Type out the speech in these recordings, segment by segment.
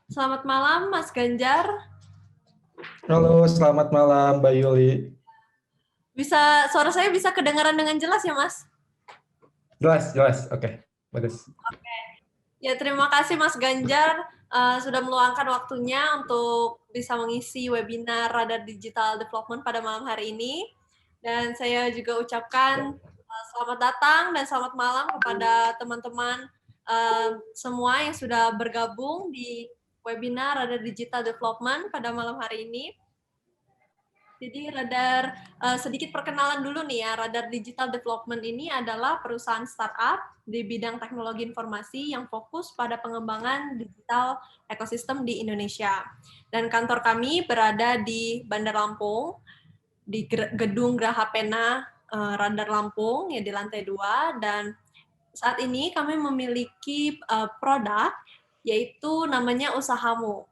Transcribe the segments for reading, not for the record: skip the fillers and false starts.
Selamat malam, Mas Ganjar. Halo, selamat malam Mbak Yuli. Suara saya bisa kedengaran dengan jelas ya, Mas? Jelas, jelas. Oke, bagus. Ya, terima kasih Mas Ganjar sudah meluangkan waktunya untuk bisa mengisi webinar Radar Digital Development pada malam hari ini. Dan saya juga ucapkan selamat datang dan selamat malam kepada teman-teman semua yang sudah bergabung di webinar Radar Digital Development pada malam hari ini. Jadi sedikit perkenalan dulu nih ya, Radar Digital Development ini adalah perusahaan startup di bidang teknologi informasi yang fokus pada pengembangan digital ekosistem di Indonesia. Dan kantor kami berada di Bandar Lampung, di Gedung Graha Pena Radar Lampung, ya di lantai 2, dan saat ini kami memiliki produk, yaitu namanya Usahamu.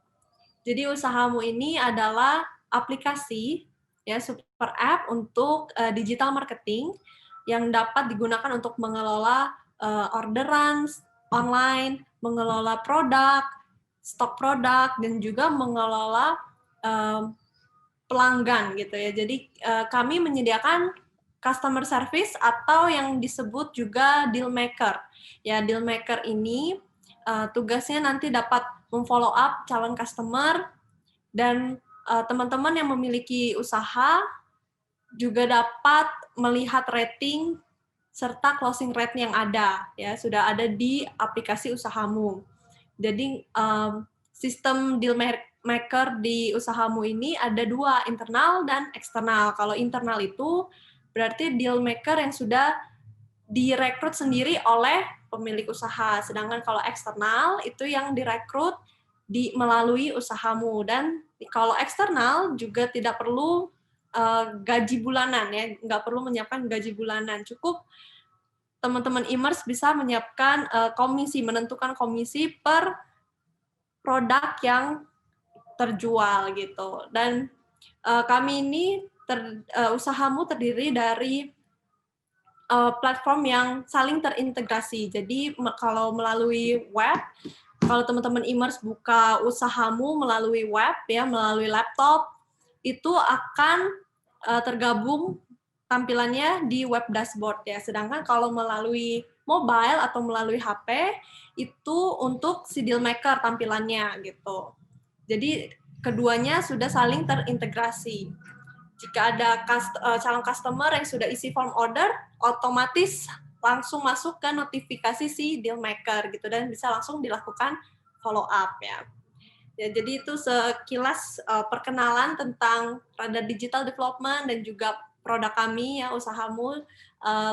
Jadi Usahamu ini adalah aplikasi ya super app untuk digital marketing yang dapat digunakan untuk mengelola orderan online, mengelola produk, stok produk, dan juga mengelola pelanggan gitu ya. Jadi kami menyediakan customer service atau yang disebut juga deal maker. Ya, deal maker ini tugasnya nanti dapat memfollow up calon customer dan teman-teman yang memiliki usaha juga dapat melihat rating serta closing rate yang ada ya sudah ada di aplikasi Usahamu. Jadi sistem deal maker di Usahamu ini ada dua, internal dan eksternal. Kalau internal itu berarti deal maker yang sudah direkrut sendiri oleh pemilik usaha, sedangkan kalau eksternal itu yang direkrut melalui Usahamu. Dan kalau eksternal juga tidak perlu gaji bulanan ya, nggak perlu menyiapkan gaji bulanan, cukup teman-teman Immers bisa menyiapkan komisi, menentukan komisi per produk yang terjual gitu. Dan kami ini Usahamu terdiri dari platform yang saling terintegrasi. Jadi kalau melalui web, kalau teman-teman Immers buka Usahamu melalui web ya, melalui laptop, itu akan tergabung tampilannya di web dashboard ya. Sedangkan kalau melalui mobile atau melalui HP itu untuk si deal maker tampilannya gitu. Jadi keduanya sudah saling terintegrasi. Jika ada calon customer yang sudah isi form order, otomatis langsung masuk ke notifikasi si deal maker gitu dan bisa langsung dilakukan follow up ya. Ya, jadi itu sekilas perkenalan tentang Radar Digital Development dan juga produk kami ya Usahamu.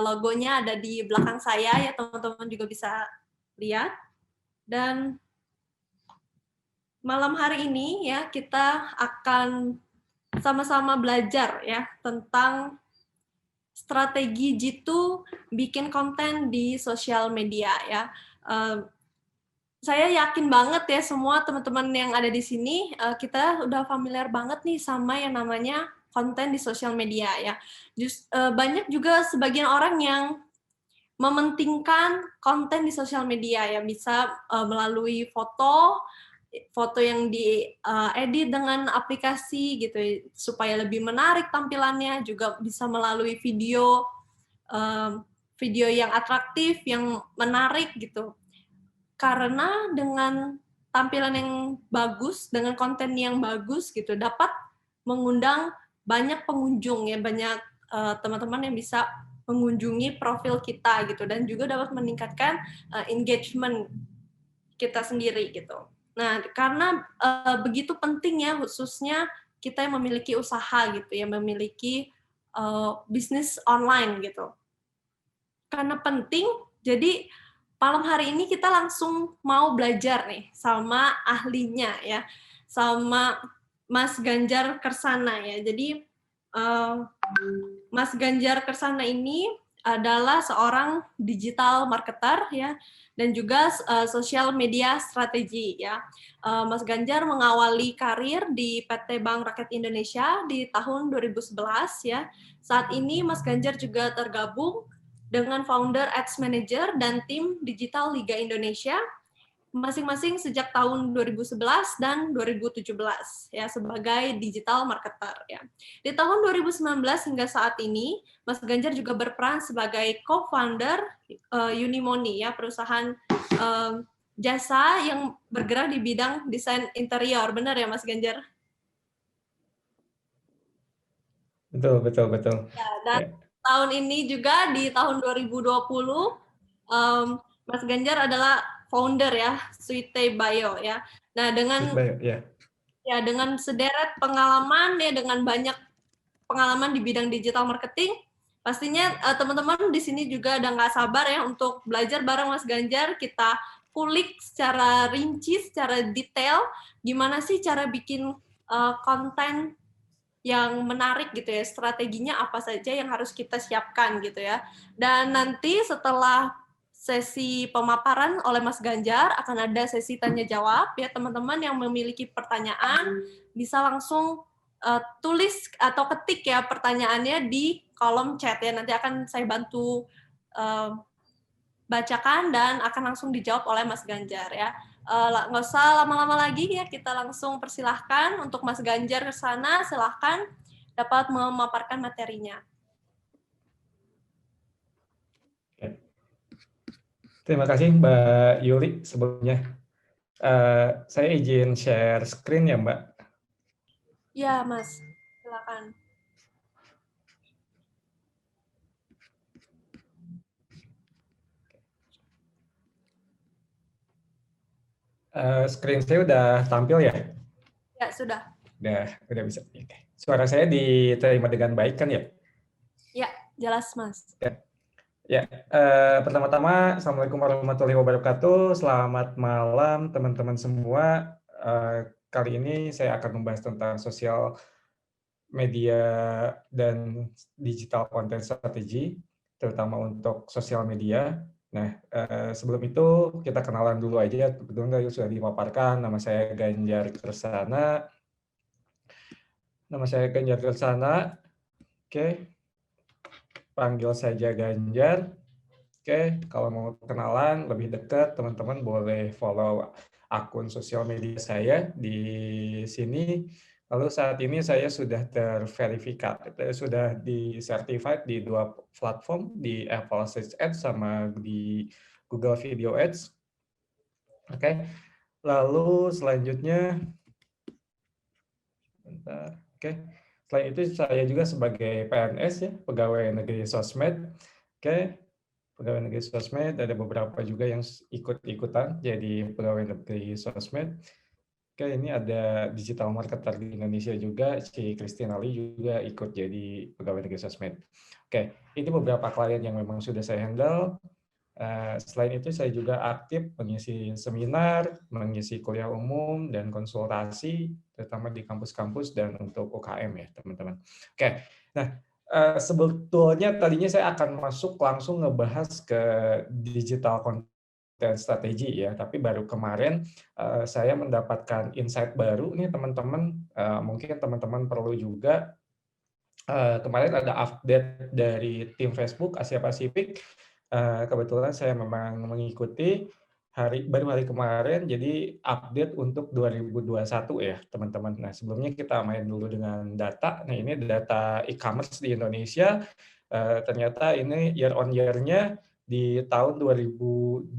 Logonya ada di belakang saya ya, teman-teman juga bisa lihat. Dan malam hari ini ya kita akan sama-sama belajar ya tentang strategi Jitu bikin konten di sosial media ya. Saya yakin banget ya semua teman-teman yang ada di sini kita udah familiar banget nih sama yang namanya konten di sosial media ya. Banyak juga sebagian orang yang mementingkan konten di sosial media ya, bisa melalui foto yang diedit dengan aplikasi gitu supaya lebih menarik tampilannya, juga bisa melalui video yang atraktif, yang menarik gitu. Karena dengan tampilan yang bagus, dengan konten yang bagus gitu, dapat mengundang banyak pengunjung ya, banyak teman-teman yang bisa mengunjungi profil kita gitu, dan juga dapat meningkatkan engagement kita sendiri gitu. Nah, karena begitu pentingnya khususnya kita yang memiliki usaha gitu ya, memiliki bisnis online gitu. Karena penting, jadi malam hari ini kita langsung mau belajar nih sama ahlinya ya, sama Mas Ganjar Kersana ya. Jadi Mas Ganjar Kersana ini adalah seorang digital marketer ya, dan juga social media strategi ya. Mas Ganjar mengawali karir di PT Bank Rakyat Indonesia di tahun 2011 ya. Saat ini Mas Ganjar juga tergabung dengan founder Ads Manager dan tim Digital Liga Indonesia, masing-masing sejak tahun 2011 dan 2017 ya sebagai digital marketer ya. Di tahun 2019 hingga saat ini Mas Ganjar juga berperan sebagai co-founder Unimoni ya, perusahaan jasa yang bergerak di bidang desain interior. Benar ya Mas Ganjar? Betul, betul, betul. Ya, dan tahun ini juga di tahun 2020 Mas Ganjar adalah founder ya Suite Bio ya. Nah, dengan sederet pengalaman ya, dengan banyak pengalaman di bidang digital marketing, pastinya teman-teman di sini juga udah nggak sabar ya untuk belajar bareng Mas Ganjar. Kita kulik secara rinci, secara detail, gimana sih cara bikin konten yang menarik gitu ya, strateginya apa saja yang harus kita siapkan gitu ya. Dan nanti setelah sesi pemaparan oleh Mas Ganjar akan ada sesi tanya jawab ya, teman-teman yang memiliki pertanyaan bisa langsung tulis atau ketik ya pertanyaannya di kolom chat ya, nanti akan saya bantu bacakan dan akan langsung dijawab oleh Mas Ganjar ya. Nggak usah lama-lama lagi ya, kita langsung persilahkan untuk Mas Ganjar ke sana, silahkan dapat memaparkan materinya. Terima kasih Mbak Yuli sebelumnya. Saya izin share screen ya Mbak. Ya Mas, silakan. Screen saya udah tampil ya? Ya, sudah. Udah bisa. Suara saya diterima dengan baik kan ya? Ya, jelas Mas. Ya, pertama-tama Assalamualaikum warahmatullahi wabarakatuh. Selamat malam teman-teman semua. Kali ini saya akan membahas tentang sosial media dan digital content strategy, terutama untuk sosial media. Nah, sebelum itu kita kenalan dulu aja. Kebetulan sudah dipaparkan, nama saya Ganjar Kersana. Oke, panggil saja Ganjar. Oke, kalau mau kenalan lebih dekat, teman-teman boleh follow akun sosial media saya di sini. Lalu saat ini saya sudah terverifikasi, sudah di-certified di 2 platform, di Apple Search Ads sama di Google Video Ads. Oke, lalu selanjutnya, selain itu saya juga sebagai PNS ya, pegawai negeri sosmed. Oke, pegawai negeri sosmed, ada beberapa juga yang ikut-ikutan jadi pegawai negeri sosmed. Oke, ini ada digital marketer di Indonesia juga, si Christine Ali juga ikut jadi pegawai negeri sosmed. Oke, ini beberapa klien yang memang sudah saya handle. Selain itu, saya juga aktif mengisi seminar, mengisi kuliah umum, dan konsultasi, terutama di kampus-kampus dan untuk UKM ya, teman-teman. Oke, nah, sebetulnya tadinya saya akan masuk langsung ngebahas ke digital content strategi ya, tapi baru kemarin saya mendapatkan insight baru nih teman-teman, mungkin teman-teman perlu juga. Kemarin ada update dari tim Facebook Asia Pasifik, kebetulan saya memang mengikuti baru hari kemarin, jadi update untuk 2021 ya teman-teman. Nah, sebelumnya kita main dulu dengan data. Nah, ini data e-commerce di Indonesia. Ternyata ini year on year-nya di tahun 2020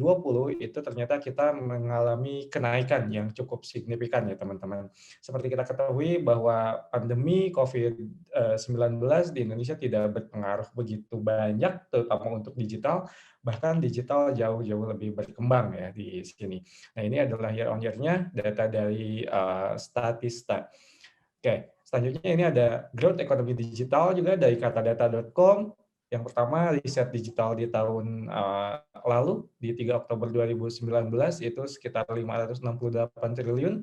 itu ternyata kita mengalami kenaikan yang cukup signifikan ya teman-teman. Seperti kita ketahui bahwa pandemi COVID-19 di Indonesia tidak berpengaruh begitu banyak, terutama untuk digital, bahkan digital jauh-jauh lebih berkembang ya di sini. Nah, ini adalah year on year-nya data dari Statista. Oke, selanjutnya ini ada growth ekonomi digital juga dari katadata.com. Yang pertama, riset digital di tahun lalu, di 3 Oktober 2019, itu sekitar 568 triliun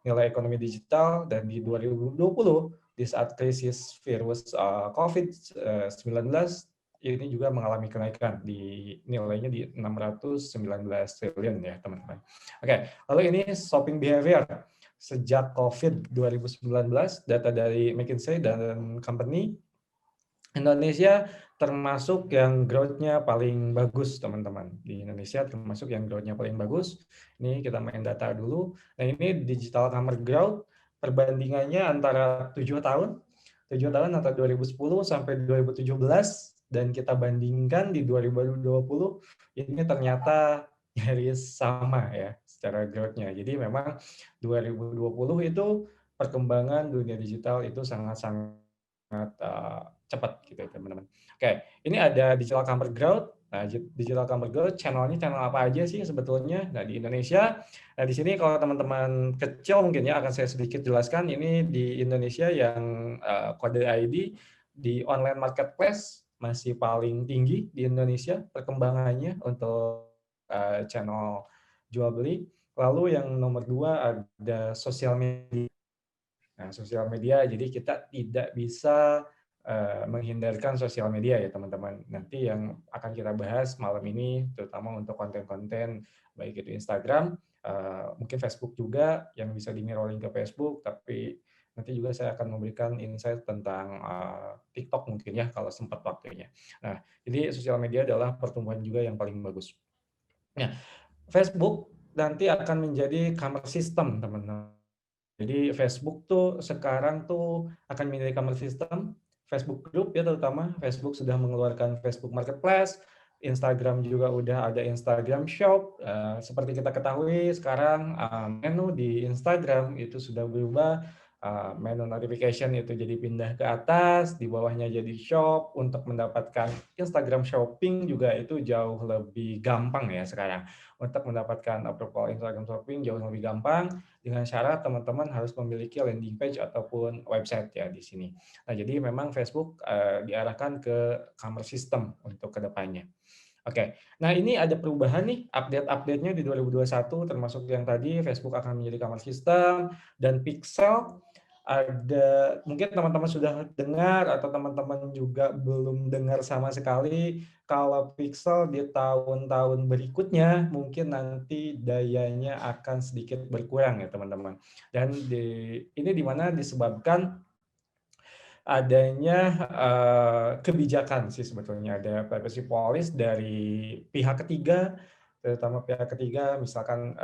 nilai ekonomi digital, dan di 2020, di saat krisis virus COVID-19, ini juga mengalami kenaikan, di nilainya di 619 triliun ya teman-teman. Oke, lalu ini shopping behavior. Sejak COVID 2019, data dari McKinsey dan Company, Indonesia termasuk yang growth-nya paling bagus, teman-teman. Di Indonesia termasuk yang growth-nya paling bagus. Ini kita main data dulu. Nah, ini digital commerce growth, perbandingannya antara 7 tahun. 7 tahun antara 2010 sampai 2017, dan kita bandingkan di 2020, ini ternyata nyaris sama ya secara growth-nya. Jadi memang 2020 itu perkembangan dunia digital itu sangat-sangat cepat gitu teman-teman. Oke, ini ada digital commerce growth. Nah, digital commerce growth channelnya channel apa aja sih sebetulnya? Nah, di Indonesia, nah di sini kalau teman-teman kecil mungkin ya akan saya sedikit jelaskan. Ini di Indonesia yang kode ID di online marketplace masih paling tinggi di Indonesia perkembangannya untuk channel jual beli. Lalu yang nomor 2 ada sosial media. Nah, sosial media, jadi kita tidak bisa menghindarkan sosial media ya teman-teman. Nanti yang akan kita bahas malam ini, terutama untuk konten-konten, baik itu Instagram, mungkin Facebook juga, yang bisa di-mirroring ke Facebook, tapi nanti juga saya akan memberikan insight tentang TikTok mungkin ya, kalau sempat waktunya. Nah, jadi sosial media adalah pertumbuhan juga yang paling bagus. Nah, Facebook nanti akan menjadi commerce system, teman-teman. Jadi Facebook tuh sekarang tuh akan menjadi commerce system, Facebook Group ya terutama, Facebook sudah mengeluarkan Facebook Marketplace, Instagram juga udah ada Instagram Shop. Seperti kita ketahui sekarang menu di Instagram itu sudah berubah, menu notification itu jadi pindah ke atas, di bawahnya jadi shop. Untuk mendapatkan Instagram Shopping juga itu jauh lebih gampang ya sekarang. Untuk mendapatkan approval Instagram Shopping jauh lebih gampang, dengan syarat teman-teman harus memiliki landing page ataupun website ya di sini. Nah, jadi memang Facebook diarahkan ke commerce system untuk kedepannya. Oke, nah ini ada perubahan nih, update-update-nya di 2021, termasuk yang tadi Facebook akan menjadi commerce system, dan Pixel ada, mungkin teman-teman sudah dengar atau teman-teman juga belum dengar sama sekali, kalau Pixel di tahun-tahun berikutnya mungkin nanti dayanya akan sedikit berkurang ya teman-teman. Dan ini dimana disebabkan adanya kebijakan sih sebetulnya, ada privacy policy dari pihak ketiga, terutama pihak ketiga, misalkan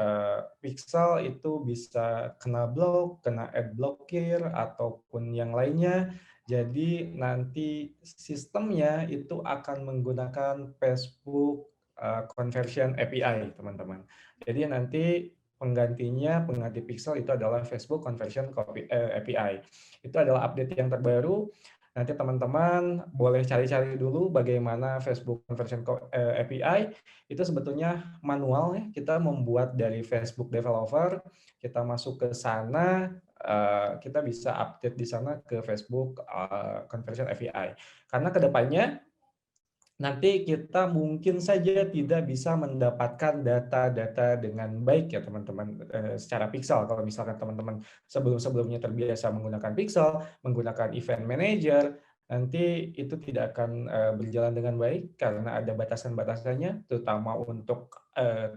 Pixel itu bisa kena blok, kena ad blocker, ataupun yang lainnya. Jadi nanti sistemnya itu akan menggunakan Facebook Conversion API, teman-teman. Jadi nanti pengganti Pixel itu adalah Facebook Conversion API. Itu adalah update yang terbaru. Nanti teman-teman boleh cari-cari dulu bagaimana Facebook Conversion API. Itu sebetulnya manual ya. Kita membuat dari Facebook Developer, kita masuk ke sana, kita bisa update di sana ke Facebook Conversion API. Karena kedepannya nanti kita mungkin saja tidak bisa mendapatkan data-data dengan baik ya teman-teman secara Pixel. Kalau misalkan teman-teman sebelum-sebelumnya terbiasa menggunakan Pixel, menggunakan Event Manager, nanti itu tidak akan berjalan dengan baik karena ada batasan-batasannya, terutama untuk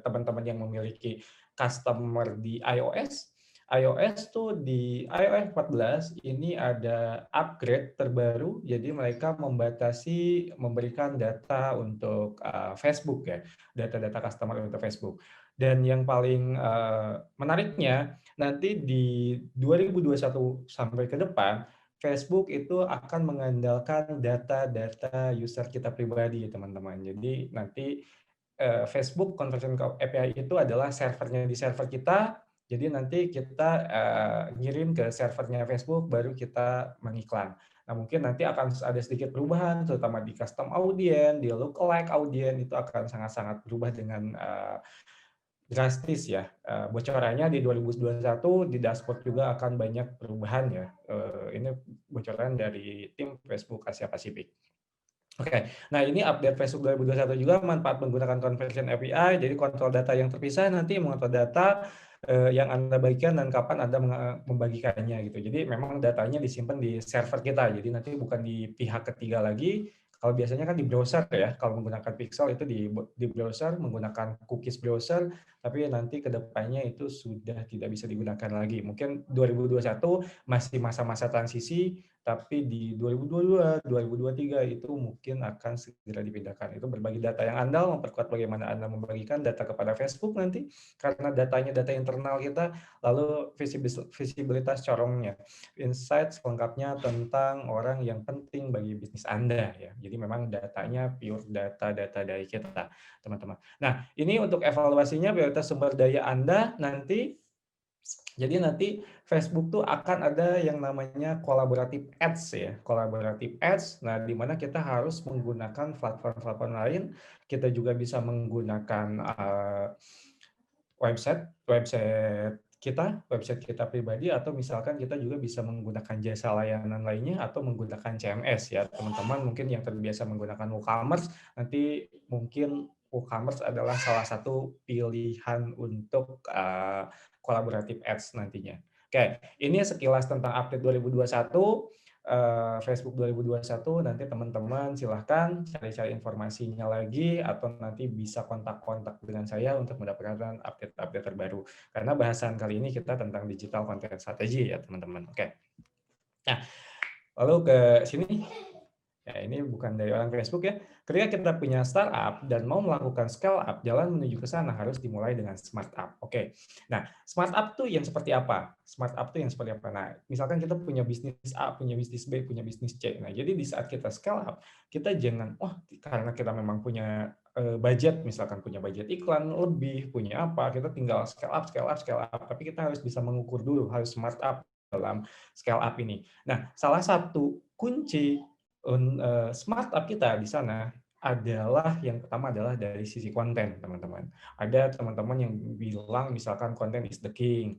teman-teman yang memiliki customer di iOS. iOS tuh di iOS 14 ini ada upgrade terbaru, jadi mereka membatasi memberikan data untuk Facebook ya, data-data customer untuk Facebook. Dan yang paling menariknya, nanti di 2021 sampai ke depan, Facebook itu akan mengandalkan data-data user kita pribadi, teman-teman. Jadi nanti Facebook Conversion API itu adalah servernya di server kita. Jadi nanti kita ngirim ke servernya Facebook, baru kita mengiklan. Nah, mungkin nanti akan ada sedikit perubahan, terutama di custom audience, di lookalike audience, itu akan sangat-sangat berubah dengan drastis ya. Bocorannya di 2021 di dashboard juga akan banyak perubahan ya. Ini bocoran dari tim Facebook Asia Pasifik. Oke, nah ini update Facebook 2021 juga, manfaat menggunakan Conversion API, jadi kontrol data yang terpisah, nanti mengontrol data yang Anda bagikan dan kapan Anda membagikannya gitu. Jadi memang datanya disimpan di server kita, jadi nanti bukan di pihak ketiga lagi. Kalau biasanya kan di browser ya, kalau menggunakan Pixel itu di browser, menggunakan cookies browser, tapi nanti kedepannya itu sudah tidak bisa digunakan lagi. Mungkin 2021 masih masa-masa transisi, tapi di 2022, 2023 itu mungkin akan segera dipindahkan. Itu berbagi data yang andal, memperkuat bagaimana Anda membagikan data kepada Facebook nanti, karena datanya data internal kita, lalu visibilitas corongnya, insight selengkapnya tentang orang yang penting bagi bisnis Anda ya. Jadi memang datanya pure data-data dari kita, teman-teman. Nah, ini untuk evaluasinya prioritas sumber daya Anda nanti. Jadi nanti Facebook tuh akan ada yang namanya collaborative ads ya, collaborative ads. Nah, di mana kita harus menggunakan platform-platform lain. Kita juga bisa menggunakan website kita pribadi, atau misalkan kita juga bisa menggunakan jasa layanan lainnya atau menggunakan CMS ya. Teman-teman mungkin yang terbiasa menggunakan WooCommerce, nanti mungkin WooCommerce adalah salah satu pilihan untuk collaborative ads nantinya. Oke, ini sekilas tentang update 2021. Facebook 2021, nanti teman-teman silahkan cari-cari informasinya lagi atau nanti bisa kontak-kontak dengan saya untuk mendapatkan update-update terbaru. Karena bahasan kali ini kita tentang digital content strategy ya teman-teman. Oke. Nah, lalu ke sini. Ya, ini bukan dari orang Facebook ya. Ketika kita punya startup dan mau melakukan scale up, jalan menuju ke sana harus dimulai dengan smart up. Oke. Nah, smart up tuh yang seperti apa? Smart up tuh yang seperti apa? Nah, misalkan kita punya bisnis A, punya bisnis B, punya bisnis C. Nah, jadi di saat kita scale up, kita jangan, karena kita memang punya budget, misalkan punya budget iklan lebih, punya apa, kita tinggal scale up, scale up, scale up. Tapi kita harus bisa mengukur dulu, harus smart up dalam scale up ini. Nah, salah satu kunci smart up kita di sana adalah, yang pertama adalah dari sisi konten, teman-teman. Ada teman-teman yang bilang misalkan konten is the king,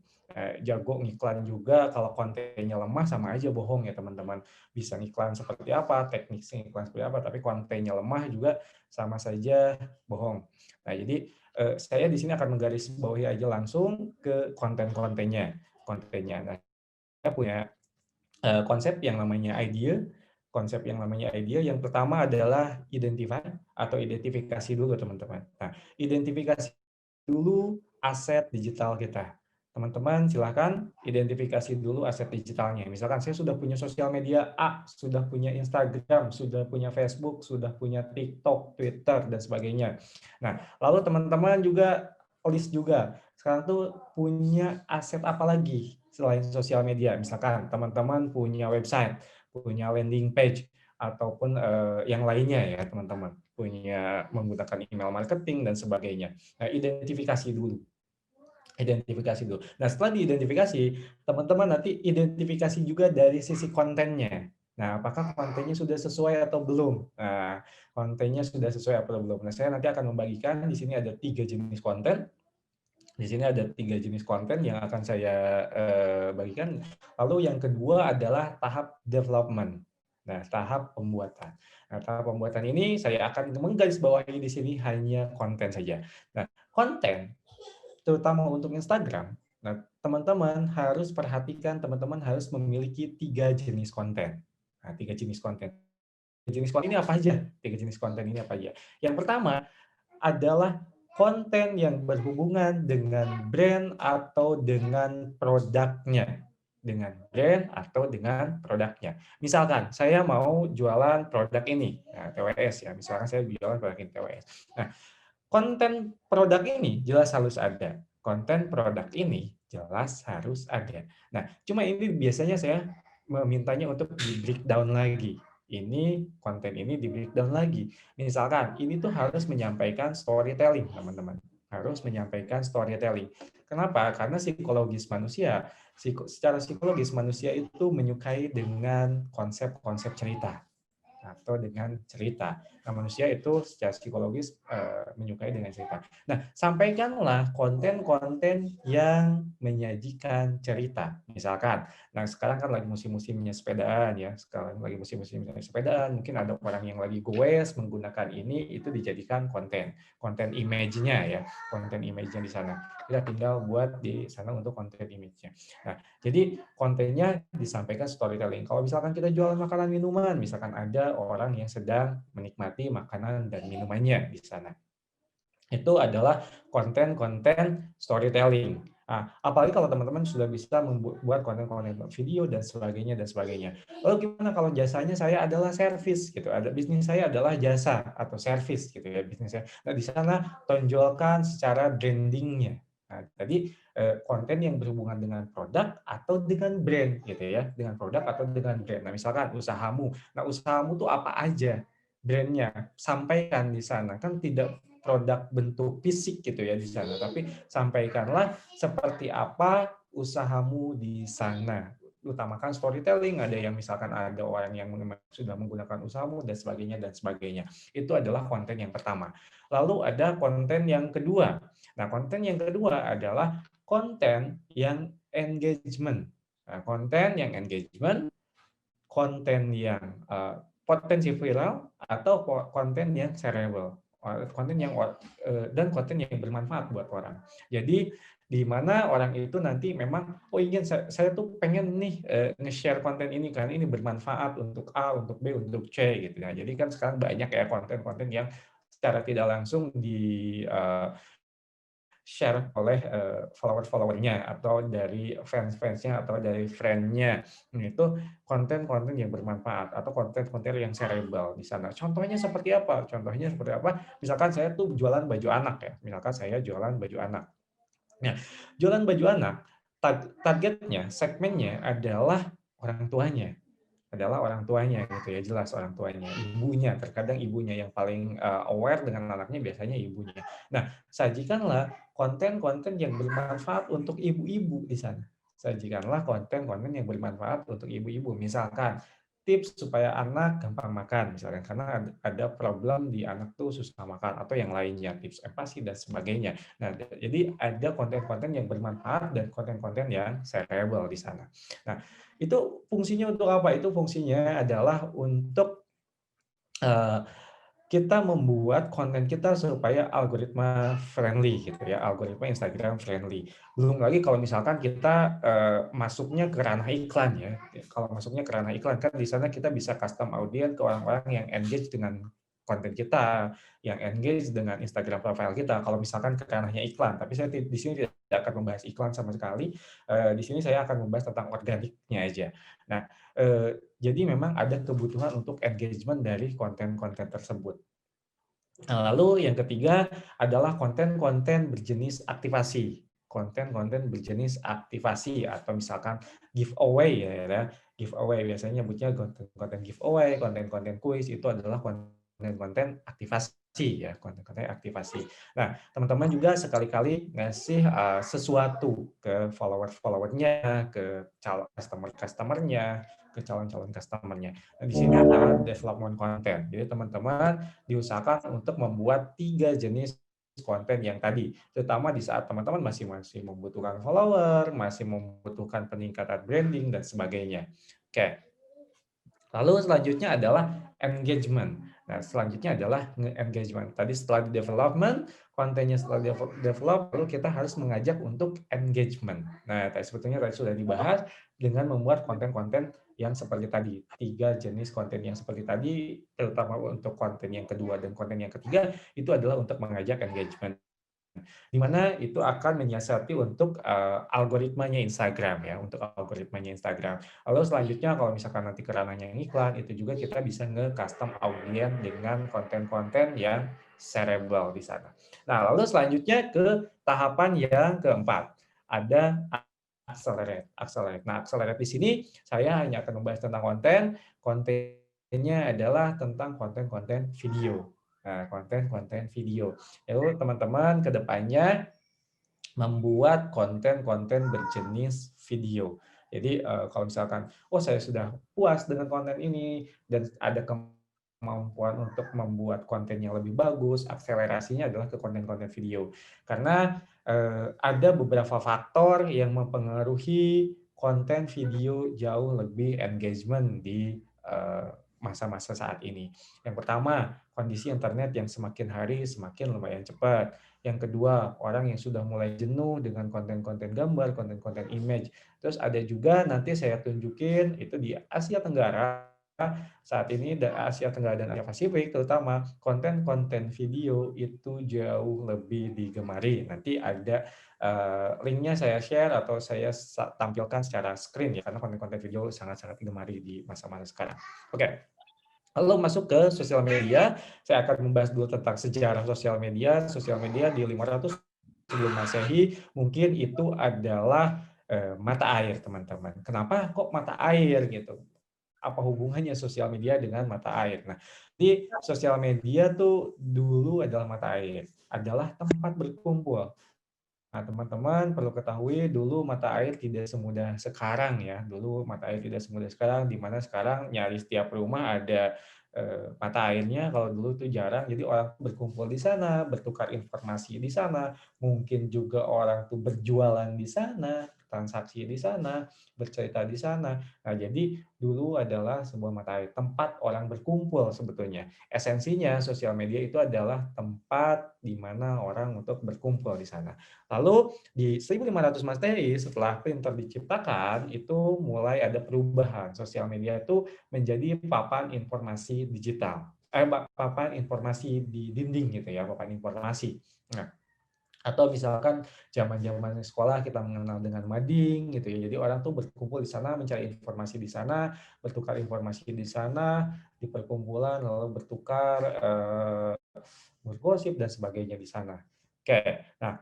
jago ngiklan juga, kalau kontennya lemah sama aja bohong ya teman-teman. Bisa ngiklan seperti apa, teknik ngiklan seperti apa, tapi kontennya lemah juga sama saja bohong. Nah, jadi saya di sini akan menggarisbawahi aja langsung ke kontennya. Nah, saya punya konsep yang namanya idea. Yang pertama adalah identifikasi dulu, teman-teman. Nah, identifikasi dulu aset digital kita. Teman-teman silahkan identifikasi dulu aset digitalnya. Misalkan saya sudah punya sosial media A, sudah punya Instagram, sudah punya Facebook, sudah punya TikTok, Twitter, dan sebagainya. Nah, lalu teman-teman juga list juga. Sekarang tuh punya aset apa lagi selain sosial media? Misalkan teman-teman punya website, punya landing page, ataupun yang lainnya ya teman-teman, punya menggunakan email marketing dan sebagainya. Nah, identifikasi dulu. Nah, setelah diidentifikasi, teman-teman nanti identifikasi juga dari sisi kontennya. Nah, apakah kontennya sudah sesuai atau belum? Nah, kontennya sudah sesuai atau belum? Nah, saya nanti akan membagikan di sini ada 3 jenis konten. Di sini ada 3 jenis konten yang akan saya bagikan. Lalu yang kedua adalah tahap development. Nah, tahap pembuatan. Nah, tahap pembuatan ini saya akan menggarisbawahi di sini hanya konten saja. Nah, konten terutama untuk Instagram. Nah, teman-teman harus perhatikan, teman-teman harus memiliki 3 jenis konten. Nah, 3 jenis konten. Jenis konten ini apa aja? 3 jenis konten ini apa aja? Yang pertama adalah konten yang berhubungan dengan brand atau dengan produknya. Misalkan saya mau jualan produk ini, nah, TWS ya. Misalkan saya jualan produk ini TWS. Nah, konten produk ini jelas harus ada. Nah, cuma ini biasanya saya memintanya untuk di breakdown lagi. Konten ini di breakdown lagi. Misalkan, ini tuh harus menyampaikan storytelling, teman-teman. Harus menyampaikan storytelling. Kenapa? Karena secara psikologis manusia itu menyukai dengan konsep-konsep cerita atau dengan cerita. Nah, manusia itu secara psikologis menyukai dengan cerita. Nah, sampaikanlah konten-konten yang menyajikan cerita. Misalkan, nah sekarang kan lagi musim-musimnya sepedaan ya. Sekarang lagi musim-musimnya sepedaan, mungkin ada orang yang lagi goes menggunakan ini, itu dijadikan konten image-nya ya. Konten image-nya di sana. Kita tinggal buat di sana untuk konten image-nya. Nah, jadi kontennya disampaikan storytelling. Kalau misalkan kita jualan makanan minuman, misalkan ada orang yang sedang menikmati makanan dan minumannya di sana. Itu adalah konten-konten storytelling. Nah, apalagi kalau teman-teman sudah bisa membuat konten-konten video dan sebagainya dan sebagainya. Lalu gimana kalau jasanya saya adalah service gitu, ada bisnis saya adalah jasa atau service gitu ya bisnisnya. Nah, di sana tonjolkan secara brandingnya. Nah, tadi konten yang berhubungan dengan produk atau dengan brand gitu ya, dengan produk atau dengan brand. Nah, misalkan usahamu. Nah, usahamu tuh apa aja brandnya, sampaikan di sana. Kan tidak produk bentuk fisik gitu ya di sana, tapi sampaikanlah seperti apa usahamu di sana. Utamakan storytelling, ada yang misalkan ada orang yang sudah menggunakan usahamu dan sebagainya dan sebagainya. Itu adalah konten yang pertama. Lalu ada konten yang kedua. Nah, konten yang kedua adalah konten yang engagement. Nah, konten yang engagement, konten yang potensi viral atau konten yang shareable, konten yang dan konten yang bermanfaat buat orang. Jadi di mana orang itu nanti memang ingin saya tuh pengen nih nge-share konten ini karena ini bermanfaat untuk A, untuk B, untuk C gitu ya. Jadi kan sekarang banyak ya konten-konten yang secara tidak langsung di share oleh follower-followernya atau dari fans-fansnya atau dari friend-nya. Itu konten-konten yang bermanfaat atau konten-konten yang shareable di sana. Contohnya seperti apa? Contohnya seperti apa? Misalkan saya tuh jualan baju anak ya. Misalkan saya jualan baju anak. Nah, jualan baju anak, targetnya, segmennya adalah orang tuanya. Adalah orang tuanya gitu ya, jelas orang tuanya, ibunya, terkadang ibunya yang paling aware dengan anaknya biasanya ibunya. Nah, sajikanlah konten-konten yang bermanfaat untuk ibu-ibu di sana. Sajikanlah konten-konten yang bermanfaat untuk ibu-ibu. Misalkan tips supaya anak gampang makan misalkan karena ada problem di anak tuh susah makan atau yang lainnya, tips empati dan sebagainya. Nah, jadi ada konten-konten yang bermanfaat dan konten-konten yang shareable di sana. Nah, itu fungsinya untuk apa? Itu fungsinya adalah untuk kita membuat konten kita supaya algoritma friendly gitu ya, algoritma Instagram friendly. Belum lagi kalau misalkan kita masuknya ke ranah iklan ya. Kalau masuknya ke ranah iklan kan di sana kita bisa custom audience ke orang-orang yang engage dengan konten kita, yang engage dengan Instagram profile kita. Kalau misalkan ke ranahnya iklan, tapi saya di sini tidak akan membahas iklan sama sekali. Di sini saya akan membahas tentang organiknya aja. Nah, jadi memang ada kebutuhan untuk engagement dari konten-konten tersebut. Nah, lalu yang ketiga adalah konten-konten berjenis aktivasi. Konten-konten berjenis aktivasi atau misalkan giveaway ya. Giveaway biasanya nyebutnya konten-konten giveaway, konten-konten kuis itu adalah konten-konten aktivasi ya, konten-konten aktivasi. Nah, teman-teman juga sekali-kali ngasih sesuatu ke follower-followernya, ke customer-customernya, ke calon-calon customernya. Nah, di sini adalah development konten. Jadi teman-teman diusahakan untuk membuat 3 jenis konten yang tadi, terutama di saat teman-teman masih membutuhkan follower, masih membutuhkan peningkatan branding dan sebagainya. Oke. Lalu selanjutnya adalah engagement. Nah, selanjutnya adalah engagement. Tadi setelah di development, kontennya setelah develop, lalu kita harus mengajak untuk engagement. Nah, sebetulnya tadi sudah dibahas dengan membuat konten-konten yang seperti tadi. 3 jenis konten yang seperti tadi, terutama untuk konten yang kedua dan konten yang ketiga, itu adalah untuk mengajak engagement. Di mana itu akan menyiasati untuk algoritmanya Instagram ya, untuk algoritmanya Instagram. Lalu selanjutnya kalau misalkan nanti ke ranahnya iklan, itu juga kita bisa nge-custom audience dengan konten-konten yang shareable di sana. Nah, lalu selanjutnya ke tahapan yang keempat, ada accelerate. Accelerate. Nah, accelerate di sini saya hanya akan membahas tentang kontennya adalah tentang konten-konten video. Nah, konten-konten video. Lalu teman-teman ke depannya membuat konten-konten berjenis video. Jadi kalau misalkan, oh saya sudah puas dengan konten ini dan ada kemampuan untuk membuat konten yang lebih bagus, akselerasinya adalah ke konten-konten video. Karena ada beberapa faktor yang mempengaruhi konten video jauh lebih engagement di masa-masa saat ini. Yang pertama, kondisi internet yang semakin hari semakin lumayan cepat. Yang kedua, orang yang sudah mulai jenuh dengan konten-konten gambar, konten-konten image. Terus ada juga nanti saya tunjukin itu di Asia Tenggara saat ini Asia Tenggara dan Asia Pasifik terutama konten-konten video itu jauh lebih digemari. Nanti ada linknya saya share atau saya tampilkan secara screen ya, karena konten-konten video sangat-sangat digemari di masa-masa sekarang. Oke. Lalu masuk ke sosial media, saya akan membahas dulu tentang sejarah sosial media. Sosial media di 500 sebelum Masehi mungkin itu adalah mata air, teman-teman. Kenapa kok mata air gitu? Apa hubungannya sosial media dengan mata air? Nah, di sosial media tuh dulu adalah mata air, adalah tempat berkumpul. Nah, teman-teman perlu ketahui dulu mata air tidak semudah sekarang ya. Dulu mata air tidak semudah sekarang, di mana sekarang nyaris setiap rumah ada mata airnya. Kalau dulu itu jarang, jadi orang berkumpul di sana, bertukar informasi di sana, mungkin juga orang tuh berjualan di sana, transaksi di sana, bercerita di sana. Nah, jadi dulu adalah sebuah mata air, tempat orang berkumpul sebetulnya. Esensinya sosial media itu adalah tempat di mana orang untuk berkumpul di sana. Lalu di 1500 Masehi setelah printer diciptakan itu mulai ada perubahan. Sosial media itu menjadi papan informasi digital. Papan informasi di dinding gitu ya, papan informasi. Nah, atau misalkan zaman-zaman sekolah kita mengenal dengan mading gitu ya. Jadi orang tuh berkumpul di sana, mencari informasi di sana, bertukar informasi di sana, di perkumpulan lalu bertukar bergosip dan sebagainya di sana. Oke. Nah,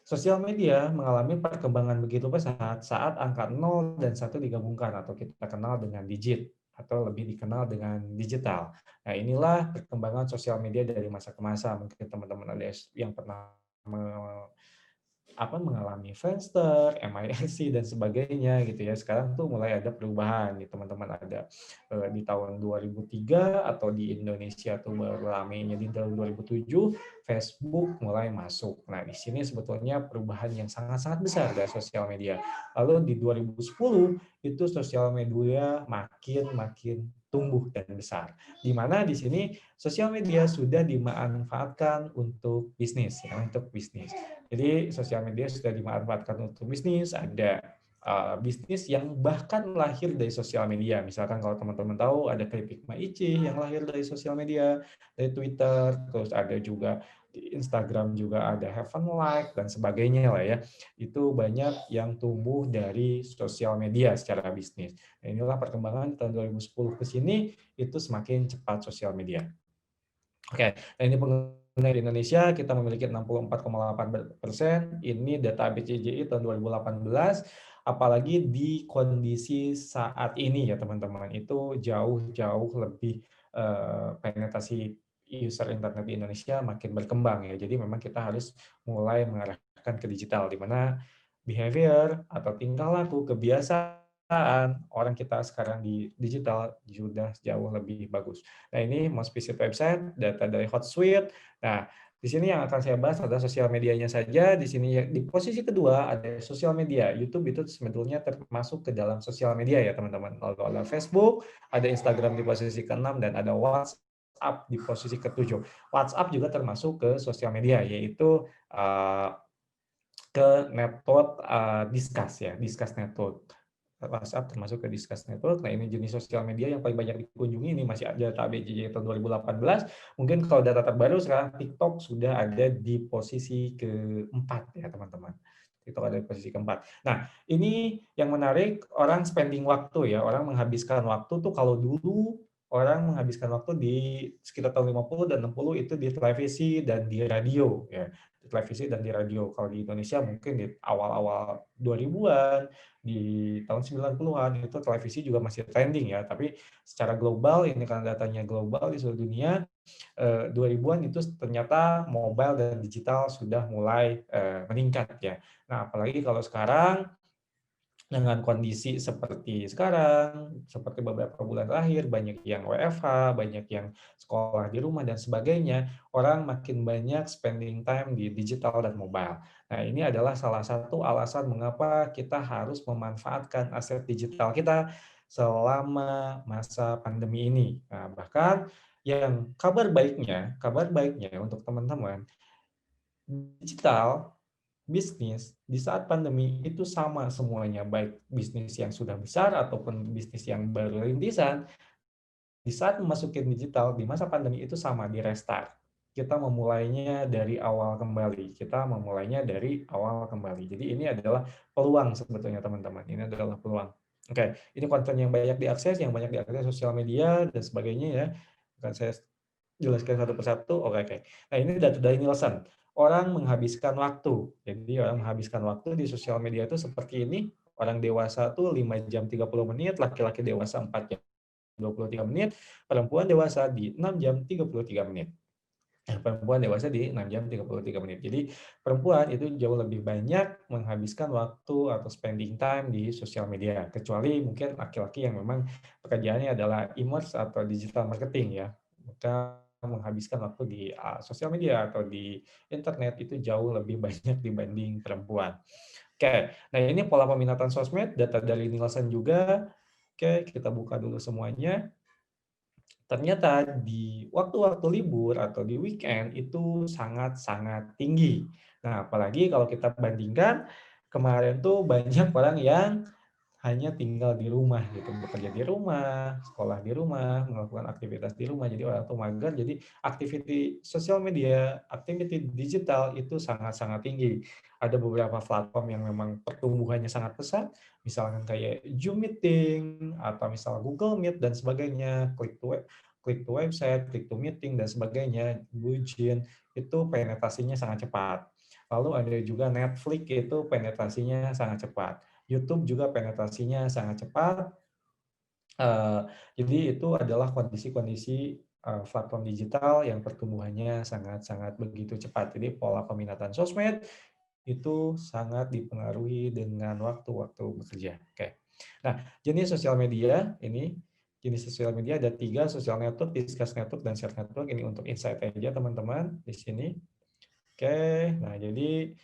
sosial media mengalami perkembangan begitu pesat saat angka 0 dan 1 digabungkan atau kita kenal dengan digit atau lebih dikenal dengan digital. Nah, inilah perkembangan sosial media dari masa ke masa. Mungkin teman-teman ada yang pernah mengalami Friendster, MIRC dan sebagainya gitu ya. Sekarang tuh mulai ada perubahan nih teman-teman, ada di tahun 2003 atau di Indonesia tuh baru ramainya di tahun 2007 Facebook mulai masuk. Nah, di sini sebetulnya perubahan yang sangat-sangat besar dari sosial media. Lalu di 2010 itu sosial media makin tumbuh dan besar. Di mana di sini sosial media sudah dimanfaatkan untuk bisnis ya, untuk bisnis. Jadi sosial media sudah dimanfaatkan untuk bisnis, ada bisnis yang bahkan lahir dari sosial media. Misalkan kalau teman-teman tahu ada keripik Maici yang lahir dari sosial media, dari Twitter, terus ada juga di Instagram juga ada Heaven Like dan sebagainya lah ya. Itu banyak yang tumbuh dari sosial media secara bisnis. Nah, inilah perkembangan tahun 2010 ke sini itu semakin cepat sosial media. Oke, nah ini pengguna di Indonesia kita memiliki 64,8%. Ini data BCGI tahun 2018. Apalagi di kondisi saat ini ya teman-teman, itu jauh-jauh lebih penetrasi user internet di Indonesia makin berkembang ya. Jadi memang kita harus mulai mengarahkan ke digital, di mana behavior atau tingkah laku, kebiasaan orang kita sekarang di digital sudah jauh lebih bagus. Nah, ini most visited website, data dari Hotsuite. Nah, di sini yang akan saya bahas adalah sosial medianya saja. Di sini di posisi kedua ada sosial media. YouTube itu sebetulnya termasuk ke dalam sosial media ya, teman-teman. Lalu ada Facebook, ada Instagram di posisi ke-6 dan ada WhatsApp di posisi ke-7. WhatsApp juga termasuk ke sosial media, yaitu ke network Discuss ya, Discuss Network. WhatsApp termasuk ke Discuss Network. Nah, ini jenis sosial media yang paling banyak dikunjungi. Ini masih ada data BJJ tahun 2018. Mungkin kalau data terbaru sekarang TikTok sudah ada di posisi keempat ya, teman-teman. TikTok ada di posisi keempat. Nah, ini yang menarik, orang spending waktu ya, orang menghabiskan waktu tuh kalau dulu orang menghabiskan waktu di sekitar tahun 50 dan 60 itu di televisi dan di radio ya. Di televisi dan di radio. Kalau di Indonesia mungkin di awal-awal 2000-an, di tahun 90-an itu televisi juga masih trending ya, tapi secara global ini karena datanya global di seluruh dunia, 2000-an itu ternyata mobile dan digital sudah mulai meningkat ya. Nah, apalagi kalau sekarang dengan kondisi seperti sekarang, seperti beberapa bulan terakhir, banyak yang WFH, banyak yang sekolah di rumah dan sebagainya, orang makin banyak spending time di digital dan mobile. Nah, ini adalah salah satu alasan mengapa kita harus memanfaatkan aset digital kita selama masa pandemi ini. Nah, bahkan yang kabar baiknya untuk teman-teman, digital bisnis di saat pandemi itu sama semuanya, baik bisnis yang sudah besar ataupun bisnis yang baru rintisan, di saat memasuki digital di masa pandemi itu sama, di restart. Kita memulainya dari awal kembali. Kita memulainya dari awal kembali. Jadi ini adalah peluang sebetulnya teman-teman. Ini adalah peluang. Oke, ini konten yang banyak diakses, sosial media dan sebagainya ya. Akan saya jelaskan satu persatu. Oke. Nah, ini data dari Nielsen. Orang menghabiskan waktu. Jadi orang menghabiskan waktu di sosial media itu seperti ini. Orang dewasa tuh 5 jam 30 menit, laki-laki dewasa 4 jam 23 menit, perempuan dewasa di 6 jam 33 menit. Perempuan dewasa di 6 jam 33 menit. Jadi perempuan itu jauh lebih banyak menghabiskan waktu atau spending time di sosial media, kecuali mungkin laki-laki yang memang pekerjaannya adalah e-commerce atau digital marketing ya. Maka menghabiskan waktu di sosial media atau di internet itu jauh lebih banyak dibanding perempuan. Oke, nah ini pola peminatan sosmed, data dari Nielsen juga. Oke, kita buka dulu semuanya. Ternyata di waktu-waktu libur atau di weekend itu sangat-sangat tinggi. Nah, apalagi kalau kita bandingkan kemarin tuh banyak orang yang hanya tinggal di rumah gitu, bekerja di rumah, sekolah di rumah, melakukan aktivitas di rumah. Jadi orang tuh mager, jadi aktiviti sosial media, aktiviti digital itu sangat-sangat tinggi. Ada beberapa platform yang memang pertumbuhannya sangat pesat, misalkan kayak Zoom Meeting atau misal Google Meet dan sebagainya, klik to website, klik to meeting dan sebagainya, Bujin itu penetrasinya sangat cepat. Lalu ada juga Netflix itu penetrasinya sangat cepat. YouTube juga penetrasinya sangat cepat. Jadi itu adalah kondisi-kondisi platform digital yang pertumbuhannya sangat-sangat begitu cepat. Jadi pola peminatan sosmed itu sangat dipengaruhi dengan waktu-waktu bekerja. Oke. Nah, jenis sosial media ada 3, social network, discuss network, dan share network. Ini untuk insight aja teman-teman di sini. Oke, nah jadi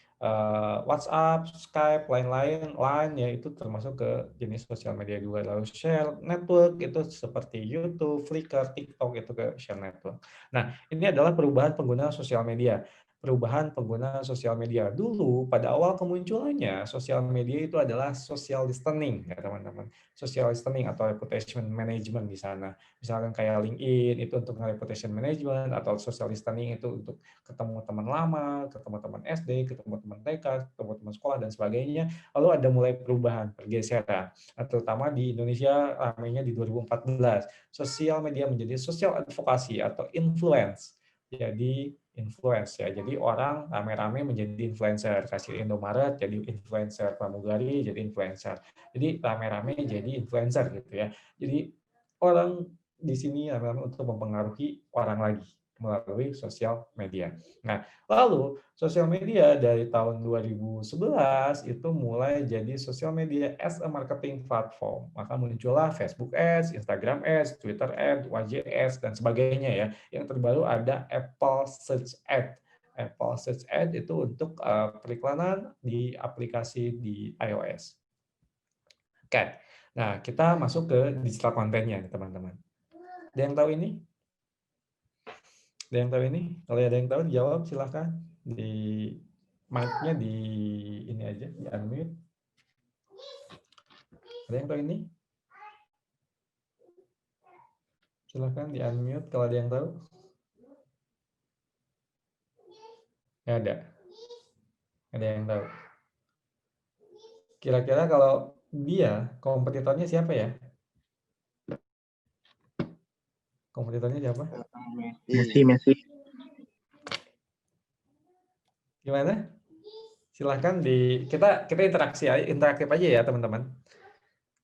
WhatsApp, Skype, lain-lain, Line ya itu termasuk ke jenis sosial media juga. Lalu share network itu seperti YouTube, Flickr, TikTok itu ke share network. Nah, ini adalah perubahan pengguna sosial media. Perubahan pengguna sosial media. Dulu pada awal kemunculannya sosial media itu adalah social listening ya teman-teman. Social listening atau reputation management di sana. Misalkan kayak LinkedIn itu untuk reputation management atau social listening itu untuk ketemu teman lama, ketemu teman SD, ketemu teman TK, ketemu teman sekolah dan sebagainya. Lalu ada mulai perubahan, pergeseran. Terutama di Indonesia ramainya di 2014. Sosial media menjadi sosial advokasi atau influence. Jadi influence ya. Jadi orang rame-rame menjadi influencer. Kasih Indomaret jadi influencer, pramugari jadi influencer. Jadi rame-rame jadi influencer gitu ya. Jadi orang di sini rame-rame untuk mempengaruhi orang lagi melalui sosial media. Nah, lalu sosial media dari tahun 2011 itu mulai jadi sosial media as a marketing platform. Maka muncullah Facebook Ads, Instagram Ads, Twitter Ads, YJ Ads, dan sebagainya ya. Yang terbaru ada Apple Search Ads. Apple Search Ads itu untuk periklanan di aplikasi di iOS. Oke, nah kita masuk ke digital kontennya teman-teman. Ada yang tahu ini? Ada yang tahu ini? Kalau ada yang tahu dijawab silahkan. Di mic-nya di ini aja, di unmute. Ada yang tahu ini? Silahkan di unmute kalau ada yang tahu. Nggak ada. Ada yang tahu. Kira-kira kalau dia kompetitornya siapa ya? Kompetitornya siapa? Messi. Gimana? Silahkan kita interaktif aja ya teman-teman.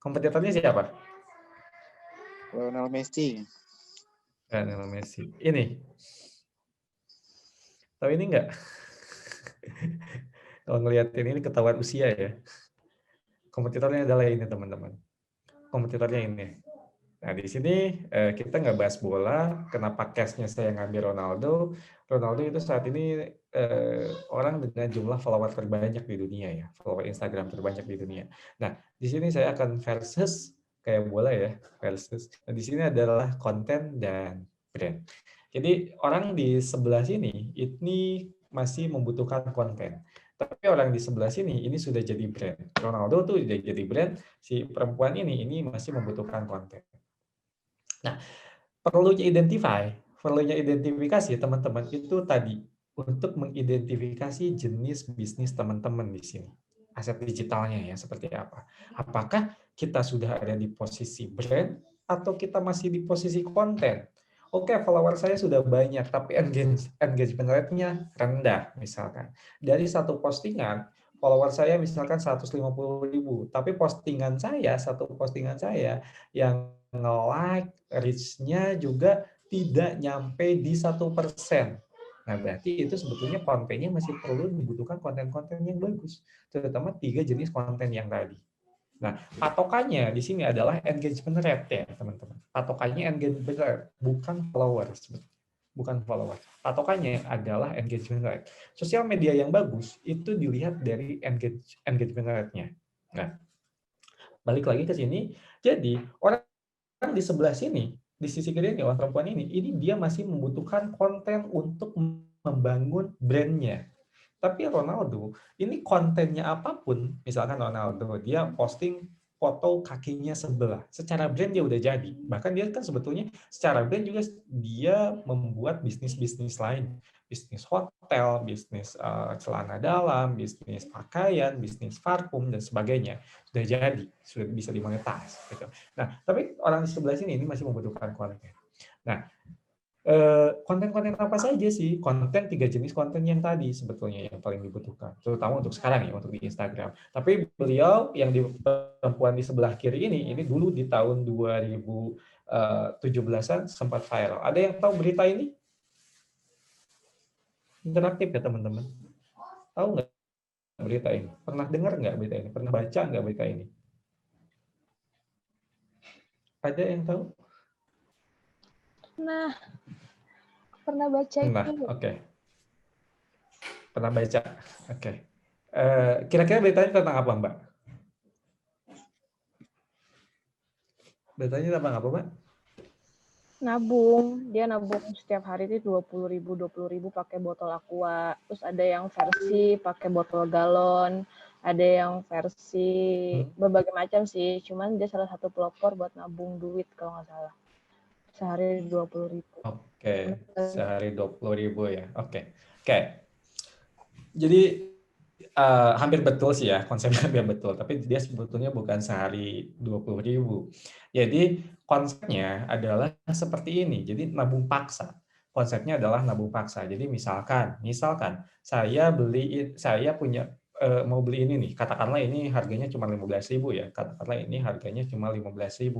Kompetitornya siapa? Lionel Messi. Lionel Messi. Ini. Tahu ini enggak? Kalau ngeliatin ini ketahuan usia ya. Kompetitornya adalah ini teman-teman. Kompetitornya ini. Nah, di sini kita nggak bahas bola. Kenapa case-nya saya ngambil Ronaldo? Ronaldo itu saat ini orang dengan jumlah follower terbanyak di dunia ya. Follower Instagram terbanyak di dunia. Nah, di sini saya akan versus kayak bola ya, versus. Nah, di sini adalah konten dan brand. Jadi orang di sebelah sini ini masih membutuhkan konten. Tapi orang di sebelah sini ini sudah jadi brand. Ronaldo tuh udah jadi brand, si perempuan ini masih membutuhkan konten. Nah, perlunya identifikasi teman-teman itu tadi untuk mengidentifikasi jenis bisnis teman-teman di sini. Aset digitalnya ya seperti apa. Apakah kita sudah ada di posisi brand atau kita masih di posisi konten? Oke, follower saya sudah banyak, tapi engagement rate-nya rendah misalkan. Dari satu postingan, follower saya misalkan 150.000, tapi satu postingan saya yang nge-like, reach-nya juga tidak nyampe di 1%. Nah, berarti itu sebetulnya kontennya masih perlu dibutuhkan konten-konten yang bagus, terutama 3 jenis konten yang tadi. Nah, patokannya di sini adalah engagement rate ya, teman-teman. Patokannya engagement rate, bukan followers. Bukan followers. Patokannya adalah engagement rate. Sosial media yang bagus itu dilihat dari engagement rate-nya. Nah, balik lagi ke sini. Jadi, orang di sebelah sini, di sisi kiri ini, orang perempuan ini dia masih membutuhkan konten untuk membangun brand-nya. Tapi Ronaldo, ini kontennya apapun, misalkan Ronaldo, dia posting foto kakinya sebelah. Secara brand dia udah jadi. Bahkan dia kan sebetulnya secara brand juga dia membuat bisnis-bisnis lain. Bisnis hotel, bisnis celana dalam, bisnis pakaian, bisnis parfum, dan sebagainya. Sudah jadi, sudah bisa dimonetize. Gitu. Nah, tapi orang di sebelah sini ini masih membutuhkan konten. Nah, konten-konten apa saja sih? Konten 3 jenis konten yang tadi sebetulnya yang paling dibutuhkan, terutama untuk sekarang ya, untuk di Instagram. Tapi beliau yang di perempuan di sebelah kiri ini dulu di tahun 2017-an sempat viral. Ada yang tahu berita ini? Interaktif ya teman-teman. Tahu nggak berita ini? Pernah dengar nggak berita ini? Pernah baca nggak berita ini? Ada yang tahu? Pernah baca Pernah, itu. oke. Pernah baca, oke. Kira-kira beritanya tentang apa, Mbak? Beritanya tentang apa, Mbak? Nabung, dia nabung setiap hari itu 20.000 pakai botol aqua. Terus ada yang versi pakai botol galon, ada yang versi berbagai macam sih. Cuman dia salah satu pelopor buat nabung duit kalau nggak salah. Sehari 20.000. Oke, sehari 20.000 ya. Oke. Jadi hampir betul sih ya, konsepnya hampir betul. Tapi dia sebetulnya bukan sehari 20.000. Jadi konsepnya adalah seperti ini. Jadi nabung paksa. Konsepnya adalah nabung paksa. Jadi misalkan saya mau beli ini nih, katakanlah ini harganya cuma 15.000 ya. Katakanlah ini harganya cuma 15.000.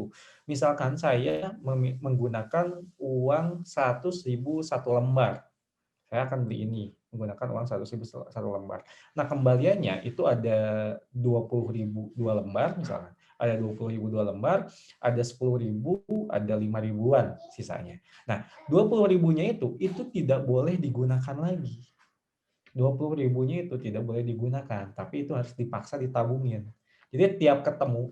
Misalkan saya menggunakan uang 100.000 satu lembar. Saya akan beli ini menggunakan uang 100.000 satu lembar. Nah, kembaliannya itu ada 20.000 dua lembar misalnya. Ada 20.000 dua lembar, ada 10.000, ada 5.000-an sisanya. Nah, 20.000-nya itu tidak boleh digunakan lagi. 20.000-nya itu tidak boleh digunakan, tapi itu harus dipaksa ditabungin. Jadi tiap ketemu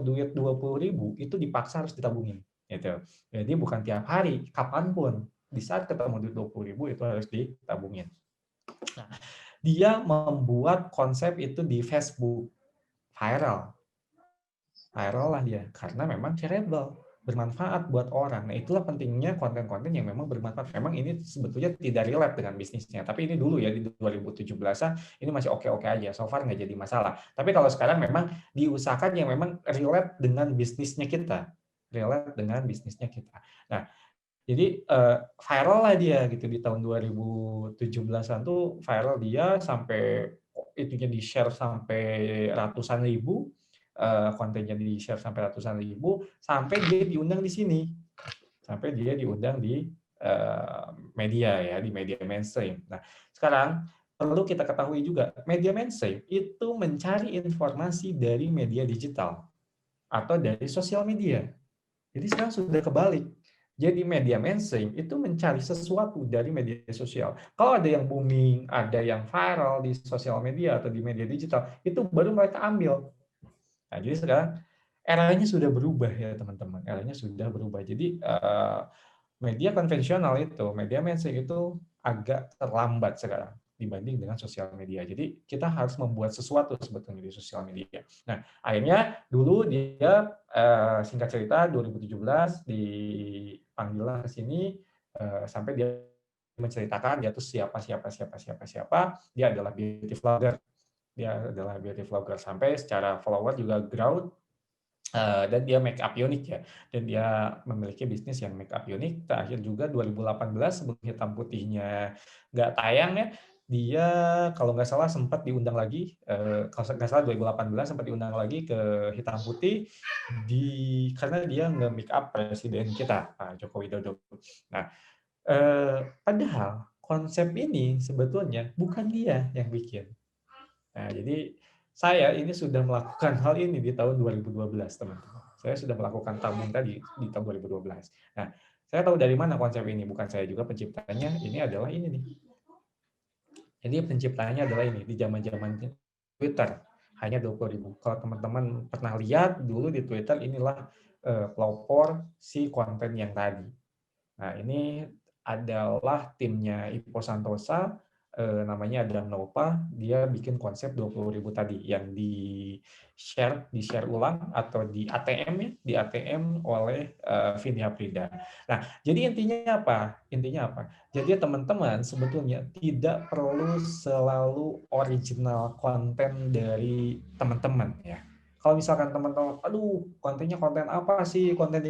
duit 20.000 itu dipaksa harus ditabungin. Gitu. Jadi bukan tiap hari, kapanpun. Di saat ketemu duit 20.000 itu harus ditabungin. Nah, dia membuat konsep itu di Facebook. Viral lah dia, karena memang shareable, bermanfaat buat orang. Nah, itulah pentingnya konten-konten yang memang bermanfaat. Memang ini sebetulnya tidak relate dengan bisnisnya, tapi ini dulu ya, di 2017-an, ini masih oke-oke aja, so far nggak jadi masalah. Tapi kalau sekarang memang diusahakan yang memang relate dengan bisnisnya kita. Nah, jadi viral lah dia gitu di tahun 2017-an tuh viral dia sampai itunya di-share sampai ratusan ribu, kontennya di-share sampai ratusan ribu, sampai dia diundang di sini. Sampai dia diundang di media ya, di media mainstream. Nah, sekarang perlu kita ketahui juga, media mainstream itu mencari informasi dari media digital atau dari sosial media. Jadi sekarang sudah kebalik. Jadi media mainstream itu mencari sesuatu dari media sosial. Kalau ada yang booming, ada yang viral di sosial media atau di media digital, itu baru mereka ambil. Nah, jadi sekarang eranya sudah berubah ya teman-teman. Eranya sudah berubah. Jadi media konvensional itu, media mainstream itu agak terlambat sekarang. dibanding dengan sosial media. Jadi kita harus membuat sesuatu sebetulnya di sosial media. Nah, akhirnya dulu dia singkat cerita 2017 dipanggil ke sini sampai dia menceritakan dia tuh siapa, dia adalah beauty vlogger. Dia adalah beauty vlogger sampai secara follower juga grow. Dan dia make up unik ya, dan dia memiliki bisnis yang make up unik. Terakhir juga 2018 sebelum Hitam Putihnya nggak tayang ya, dia kalau nggak salah sempat diundang lagi, kalau nggak salah 2018 sempat diundang lagi ke Hitam Putih karena dia nge-make up presiden kita, Pak Joko Widodo. Nah, padahal konsep ini sebetulnya bukan dia yang bikin. Nah, jadi saya ini sudah melakukan hal ini di tahun 2012, teman-teman. Saya sudah melakukan tabung tadi di tahun 2012. Nah, saya tahu dari mana konsep ini, bukan saya juga penciptanya, ini adalah ini nih. Jadi penciptanya adalah ini, di zaman-zaman Twitter, hanya 20.000. Kalau teman-teman pernah lihat dulu di Twitter, inilah pelopor si konten yang tadi. Nah, ini adalah timnya Ipo Santosa, namanya Adam Nova, dia bikin konsep 20.000 tadi yang di-share ulang atau di ATM ya, di ATM oleh Vini Aprida. Nah, jadi intinya apa? Jadi teman-teman sebetulnya tidak perlu selalu original konten dari teman-teman ya. Kalau misalkan teman-teman, aduh, kontennya konten apa sih? Konten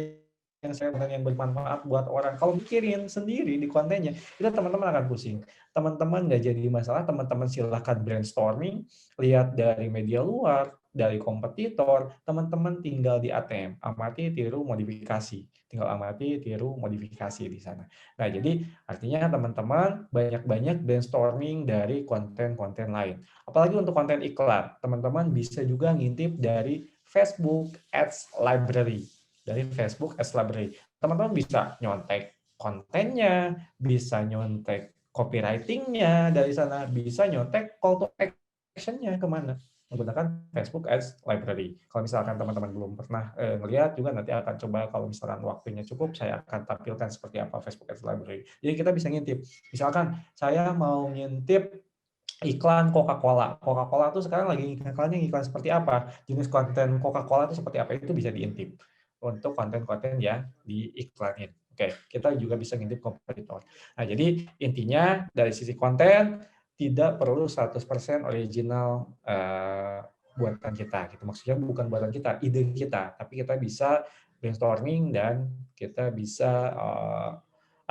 yang bermanfaat buat orang. Kalau mikirin sendiri di kontennya, itu teman-teman akan pusing. Teman-teman nggak jadi masalah, teman-teman silahkan brainstorming, lihat dari media luar, dari kompetitor, teman-teman tinggal di ATM, amati, tiru, modifikasi. Tinggal amati, tiru, modifikasi di sana. Nah, jadi artinya teman-teman banyak-banyak brainstorming dari konten-konten lain. Apalagi untuk konten iklan, teman-teman bisa juga ngintip dari Facebook Ads Library. Dari Facebook Ads Library. Teman-teman bisa nyontek kontennya, bisa nyontek copywriting-nya dari sana, bisa nyontek call to action-nya kemana, menggunakan Facebook Ads Library. Kalau misalkan teman-teman belum pernah melihat juga, nanti akan coba kalau misalkan waktunya cukup, saya akan tampilkan seperti apa Facebook Ads Library. Jadi kita bisa ngintip. Misalkan saya mau ngintip iklan Coca-Cola. Coca-Cola itu sekarang lagi iklannya iklan seperti apa? Jenis konten Coca-Cola itu seperti apa? Itu bisa diintip untuk konten-konten yang diiklanin. Oke, kita juga bisa ngintip kompetitor. Nah, jadi intinya dari sisi konten tidak perlu 100% original buatan kita. Gitu. Maksudnya bukan buatan kita, ide kita, tapi kita bisa brainstorming dan kita bisa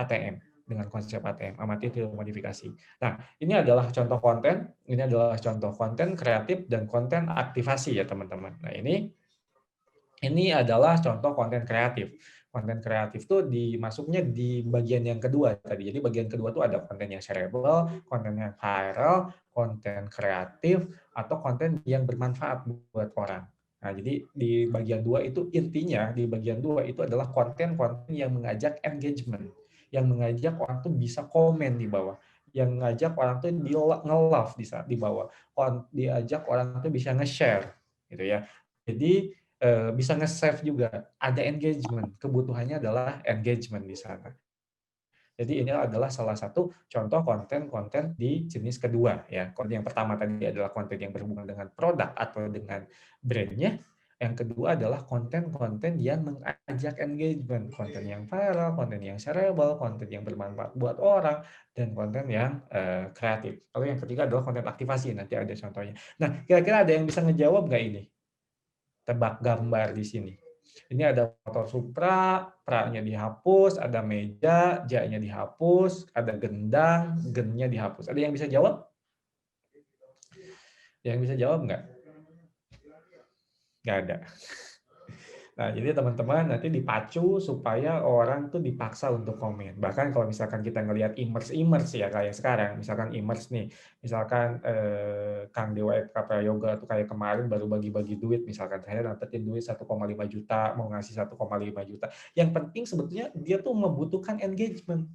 ATM dengan konsep ATM, amati, tiru, modifikasi. Nah, ini adalah contoh konten kreatif dan konten aktivasi ya teman-teman. Nah, ini adalah contoh konten kreatif. Konten kreatif tuh dimasuknya di bagian yang kedua tadi. Jadi bagian kedua tuh ada konten yang shareable, konten yang viral, konten kreatif, atau konten yang bermanfaat buat orang. Nah, jadi di bagian dua itu intinya di bagian dua itu adalah konten-konten yang mengajak engagement, yang mengajak orang tuh bisa komen di bawah, yang mengajak orang tuh nge-love di bawah, diajak orang tuh bisa nge-share gitu ya. Jadi bisa nge-save juga, ada engagement. Kebutuhannya adalah engagement di sana. Jadi ini adalah salah satu contoh konten-konten di jenis kedua ya. Konten yang pertama tadi adalah konten yang berhubungan dengan produk atau dengan brandnya. Yang kedua adalah konten-konten yang mengajak engagement, konten yang viral, konten yang shareable, konten yang bermanfaat buat orang, dan konten yang kreatif. Lalu yang ketiga adalah konten aktivasi. Nanti ada contohnya. Nah, kira-kira ada yang bisa ngejawab nggak ini? Tebak gambar di sini. Ini ada motor Supra, pra-nya dihapus, ada meja, ja-nya dihapus, ada gendang, gen-nya dihapus. Ada yang bisa jawab? Yang bisa jawab nggak? Nggak ada. Nah, jadi teman-teman nanti dipacu supaya orang tuh dipaksa untuk komen. Bahkan kalau misalkan kita ngelihat immerse ya kayak sekarang, misalkan immerse nih, misalkan Kang Dewa Eka Prayoga tuh kayak kemarin baru bagi-bagi duit, misalkan saya dapetin duit 1,5 juta, mau ngasih 1,5 juta. Yang penting sebetulnya dia tuh membutuhkan engagement.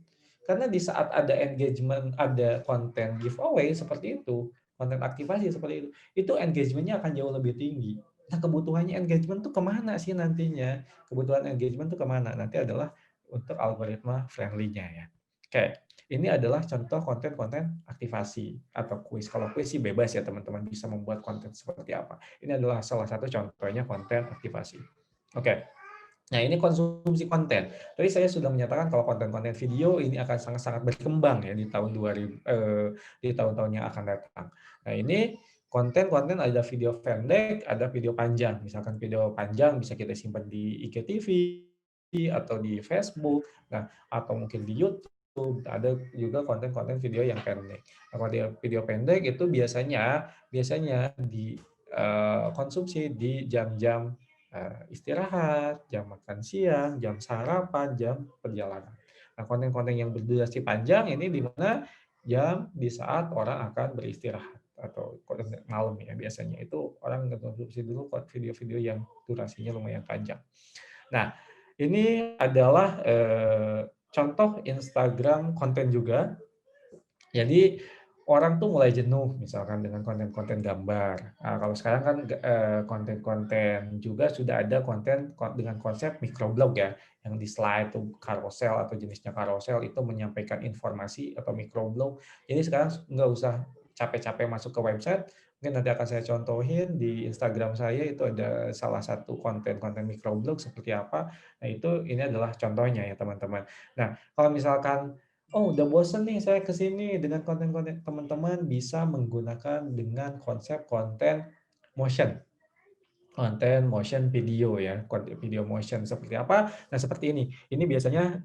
Karena di saat ada engagement, ada konten giveaway seperti itu, konten aktivasi seperti itu engagement-nya akan jauh lebih tinggi. Nah, kebutuhannya engagement tuh kemana sih nantinya? Kebutuhan engagement tuh kemana? Nanti adalah untuk algoritma friendly-nya ya. Oke, ini adalah contoh konten-konten aktivasi atau kuis. Kalau kuis sih bebas ya teman-teman bisa membuat konten seperti apa. Ini adalah salah satu contohnya konten aktivasi. Oke, nah ini konsumsi konten. Tadi saya sudah menyatakan kalau konten-konten video ini akan sangat-sangat berkembang ya di tahun 2000 di tahun-tahun yang akan datang. Nah ini konten-konten ada video pendek, ada video panjang. Misalkan video panjang bisa kita simpan di IGTV atau di Facebook, nah atau mungkin di YouTube. Ada juga konten-konten video yang pendek. Nah, kalau video pendek itu biasanya dikonsumsi di jam-jam istirahat, jam makan siang, jam sarapan, jam perjalanan. Nah, konten-konten yang berdurasi panjang ini di mana jam di saat orang akan beristirahat atau konten malam ya biasanya itu orang mengkonsumsi dulu video-video yang durasinya lumayan panjang. Nah, ini adalah contoh Instagram konten juga. Jadi orang tuh mulai jenuh misalkan dengan konten-konten gambar. Nah, kalau sekarang kan konten-konten juga sudah ada konten dengan konsep microblog ya, yang di slide tuh carousel atau jenisnya carousel itu menyampaikan informasi atau microblog. Jadi sekarang nggak usah capek-capek masuk ke website, mungkin nanti akan saya contohin di Instagram saya itu ada salah satu konten-konten microblog seperti apa. Nah, ini adalah contohnya ya teman-teman. Nah, kalau misalkan oh, udah bosen nih saya ke sini dengan konten-konten teman-teman bisa menggunakan dengan konsep konten motion. Konten motion video ya, konten video motion seperti apa? Nah, seperti ini. Ini biasanya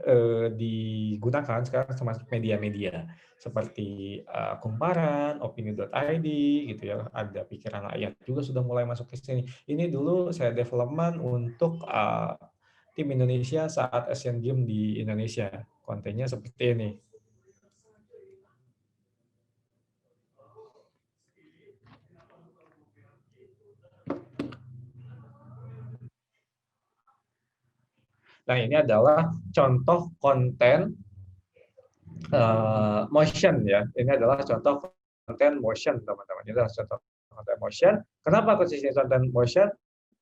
digunakan sekarang termasuk media-media seperti Kumparan, Opini.id gitu ya. Ada Pikiran Rakyat juga sudah mulai masuk ke sini. Ini dulu saya development untuk tim Indonesia saat Asian Games di Indonesia. Kontennya seperti ini. Nah, ini adalah contoh konten motion ya. Ini adalah contoh konten motion, teman-teman. Ini adalah contoh konten motion. Kenapa konsisten konten motion?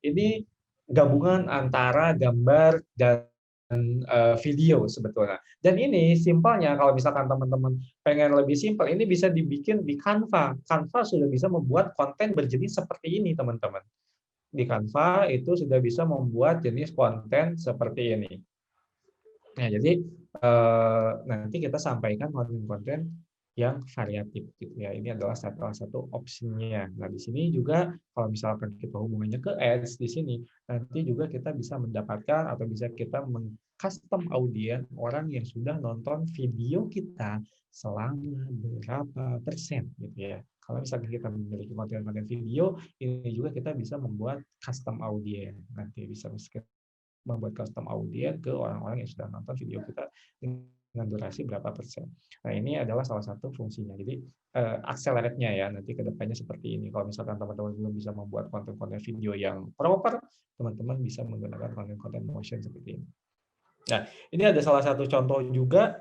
Ini gabungan antara gambar dan video sebetulnya. Dan ini simpelnya kalau misalkan teman-teman pengen lebih simpel, ini bisa dibikin di Canva. Canva sudah bisa membuat konten berjenis seperti ini, teman-teman. Di Canva itu sudah bisa membuat jenis konten seperti ini. Nah, jadi nanti kita sampaikan konten-konten yang variatif gitu ya. Ini adalah salah satu opsinya. Nah, di sini juga kalau misalkan kita hubungannya ke ads di sini, nanti juga kita bisa mendapatkan atau bisa kita meng-custom audiens orang yang sudah nonton video kita selama berapa persen gitu ya. Kalau misalkan kita memiliki konten-konten video, ini juga kita bisa membuat custom audiens. Nanti bisa membuat custom audiens ke orang-orang yang sudah nonton video kita dengan durasi berapa persen. Nah, ini adalah salah satu fungsinya. Jadi, accelerate-nya ya, nanti ke depannya seperti ini. Kalau misalkan teman-teman belum bisa membuat konten-konten video yang proper, teman-teman bisa menggunakan konten-konten motion seperti ini. Nah, ini ada salah satu contoh juga.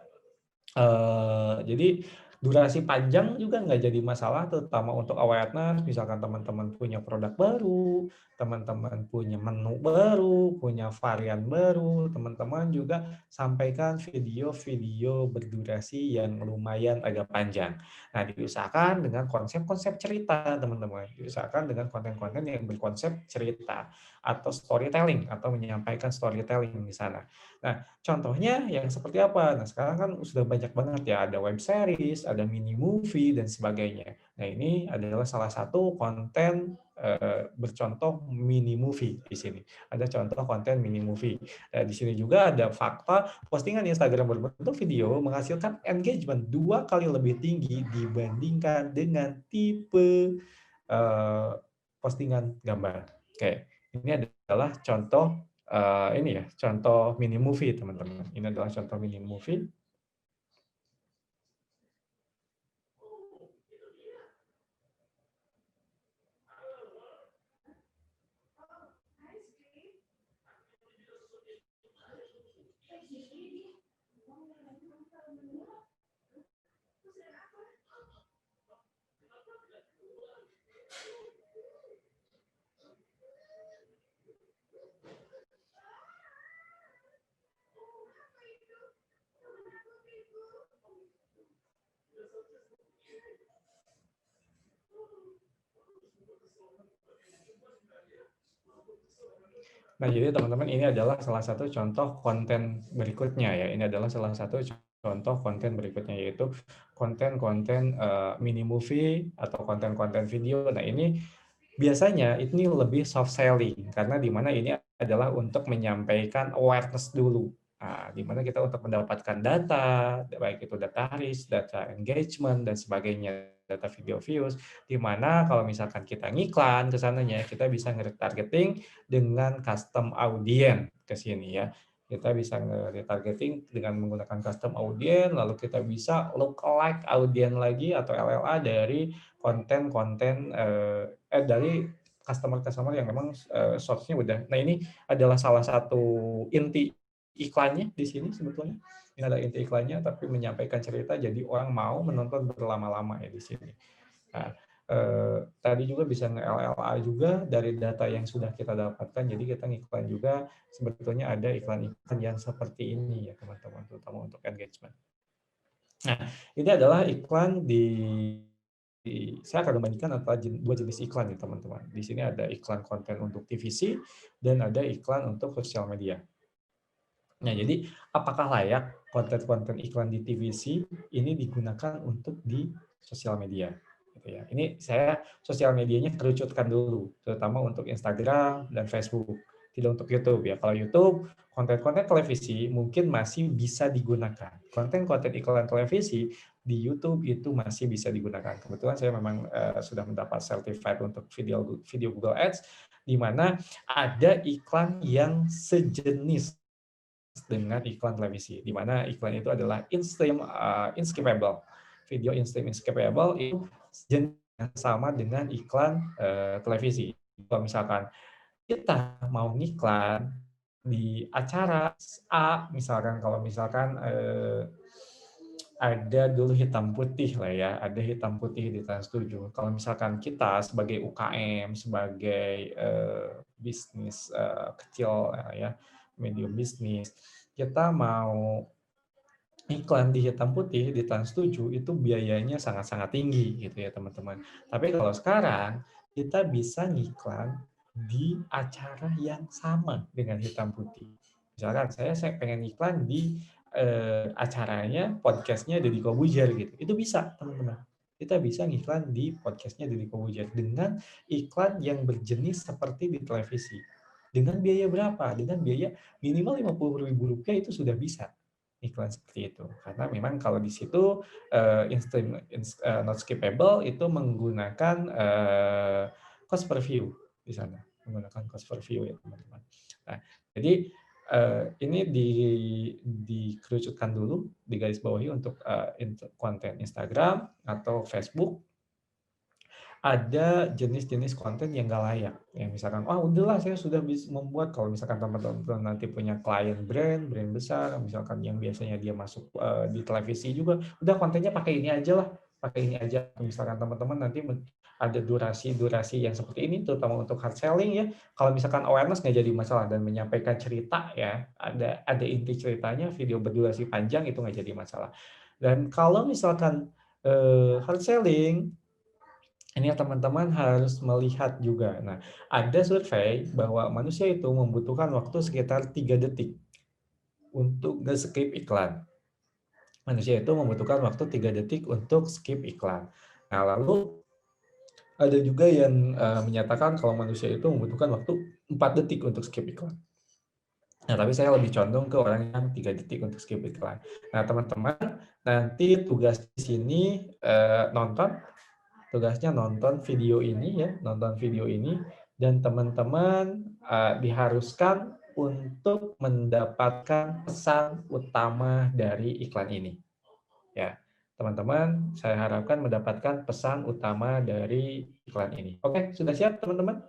Jadi durasi panjang juga nggak jadi masalah, terutama untuk awareness. Misalkan teman-teman punya produk baru, teman-teman punya menu baru, punya varian baru, teman-teman juga sampaikan video-video berdurasi yang lumayan agak panjang. Nah, diusahakan dengan konsep-konsep cerita, teman-teman. Diusahakan dengan konten-konten yang berkonsep cerita atau storytelling atau menyampaikan storytelling di sana. Nah, contohnya yang seperti apa? Nah, sekarang kan sudah banyak banget ya, ada web series, ada mini movie, dan sebagainya. Nah, ini adalah salah satu konten bercontoh mini movie di sini. Ada contoh konten mini movie. Nah, di sini juga ada fakta postingan Instagram berbentuk video menghasilkan engagement 2 kali lebih tinggi dibandingkan dengan tipe postingan gambar. Oke, ini adalah contoh ini ya, contoh mini movie, teman-teman. Ini adalah contoh mini movie. Nah, jadi teman-teman ini adalah salah satu contoh konten berikutnya ya. Ini adalah salah satu contoh konten berikutnya, yaitu konten-konten mini movie atau konten-konten video. Nah, ini biasanya ini lebih soft selling karena di mana ini adalah untuk menyampaikan awareness dulu. Nah, di mana kita untuk mendapatkan data, baik itu data risk, data engagement dan sebagainya, data video views, di mana kalau misalkan kita ngiklan ke sananya, kita bisa nge-retargeting dengan custom audience ke sini ya. Kita bisa nge-retargeting dengan menggunakan custom audience, lalu kita bisa lookalike audience lagi atau LLA dari konten-konten dari customer-customer yang memang source-nya udah. Nah, ini adalah salah satu inti iklannya di sini sebetulnya. Ini ada inti iklannya, tapi menyampaikan cerita jadi orang mau menonton berlama-lama ya di sini. Nah, tadi juga bisa nge-LLA juga dari data yang sudah kita dapatkan. Jadi kita ngiklan juga sebetulnya ada iklan-iklan yang seperti ini ya teman-teman, terutama untuk engagement. Nah, ini adalah iklan saya akan membandingkan antara dua jenis iklan nih teman-teman. Di sini ada iklan konten untuk TVC dan ada iklan untuk sosial media. Nah, jadi apakah layak konten-konten iklan di TVC ini digunakan untuk di sosial media? Gitu ya. Ini saya sosial medianya kerucutkan dulu, terutama untuk Instagram dan Facebook, tidak untuk YouTube ya. Kalau YouTube, konten-konten televisi mungkin masih bisa digunakan. Konten-konten iklan televisi di YouTube itu masih bisa digunakan. Kebetulan saya memang sudah mendapat certified untuk video Google Ads, di mana ada iklan yang sejenis dengan iklan televisi, di mana iklan itu adalah inskippable. Video inskippable itu jenis yang sama dengan iklan televisi. Kalau misalkan kita mau ngiklan di acara A, misalkan kalau misalkan ada dulu hitam putih lah ya, ada hitam putih di Trans 7. Kalau misalkan kita sebagai UKM, sebagai bisnis kecil ya, medium bisnis, kita mau iklan di hitam putih di Trans 7 itu biayanya sangat-sangat tinggi gitu ya teman-teman. Tapi kalau sekarang kita bisa ngiklan di acara yang sama dengan hitam putih. Misalkan saya pengen iklan di acaranya podcastnya Deddy Corbuzier gitu. Itu bisa teman-teman. Kita bisa ngiklan di podcastnya Deddy Corbuzier dengan iklan yang berjenis seperti di televisi. Dengan biaya berapa? Dengan biaya minimal Rp50.000 itu sudah bisa iklan seperti itu. Karena memang kalau di situ not skippable itu menggunakan cost per view di sana, menggunakan cost per view ya teman-teman. Nah, jadi ini dikerucutkan dulu, digarisbawahi untuk konten Instagram atau Facebook. Ada jenis-jenis konten yang nggak layak. Ya, misalkan, udahlah saya sudah bisa membuat, kalau misalkan teman-teman nanti punya klien brand besar, misalkan yang biasanya dia masuk di televisi juga, udah kontennya pakai ini aja lah, pakai ini aja. Misalkan teman-teman nanti ada durasi-durasi yang seperti ini, terutama untuk hard selling ya. Kalau misalkan awareness nggak jadi masalah dan menyampaikan cerita ya, ada inti ceritanya, video berdurasi panjang itu nggak jadi masalah. Dan kalau misalkan hard selling, ini teman-teman harus melihat juga. Nah, ada survei bahwa manusia itu membutuhkan waktu sekitar 3 detik untuk nge-skip iklan. Manusia itu membutuhkan waktu 3 detik untuk skip iklan. Nah, lalu ada juga yang menyatakan kalau manusia itu membutuhkan waktu 4 detik untuk skip iklan. Nah, tapi saya lebih condong ke orang yang 3 detik untuk skip iklan. Nah, teman-teman, nanti tugas di sini tugasnya nonton video ini ya, nonton video ini, dan teman-teman diharuskan untuk mendapatkan pesan utama dari iklan ini. Ya, teman-teman, saya harapkan mendapatkan pesan utama dari iklan ini. Oke, sudah siap teman-teman?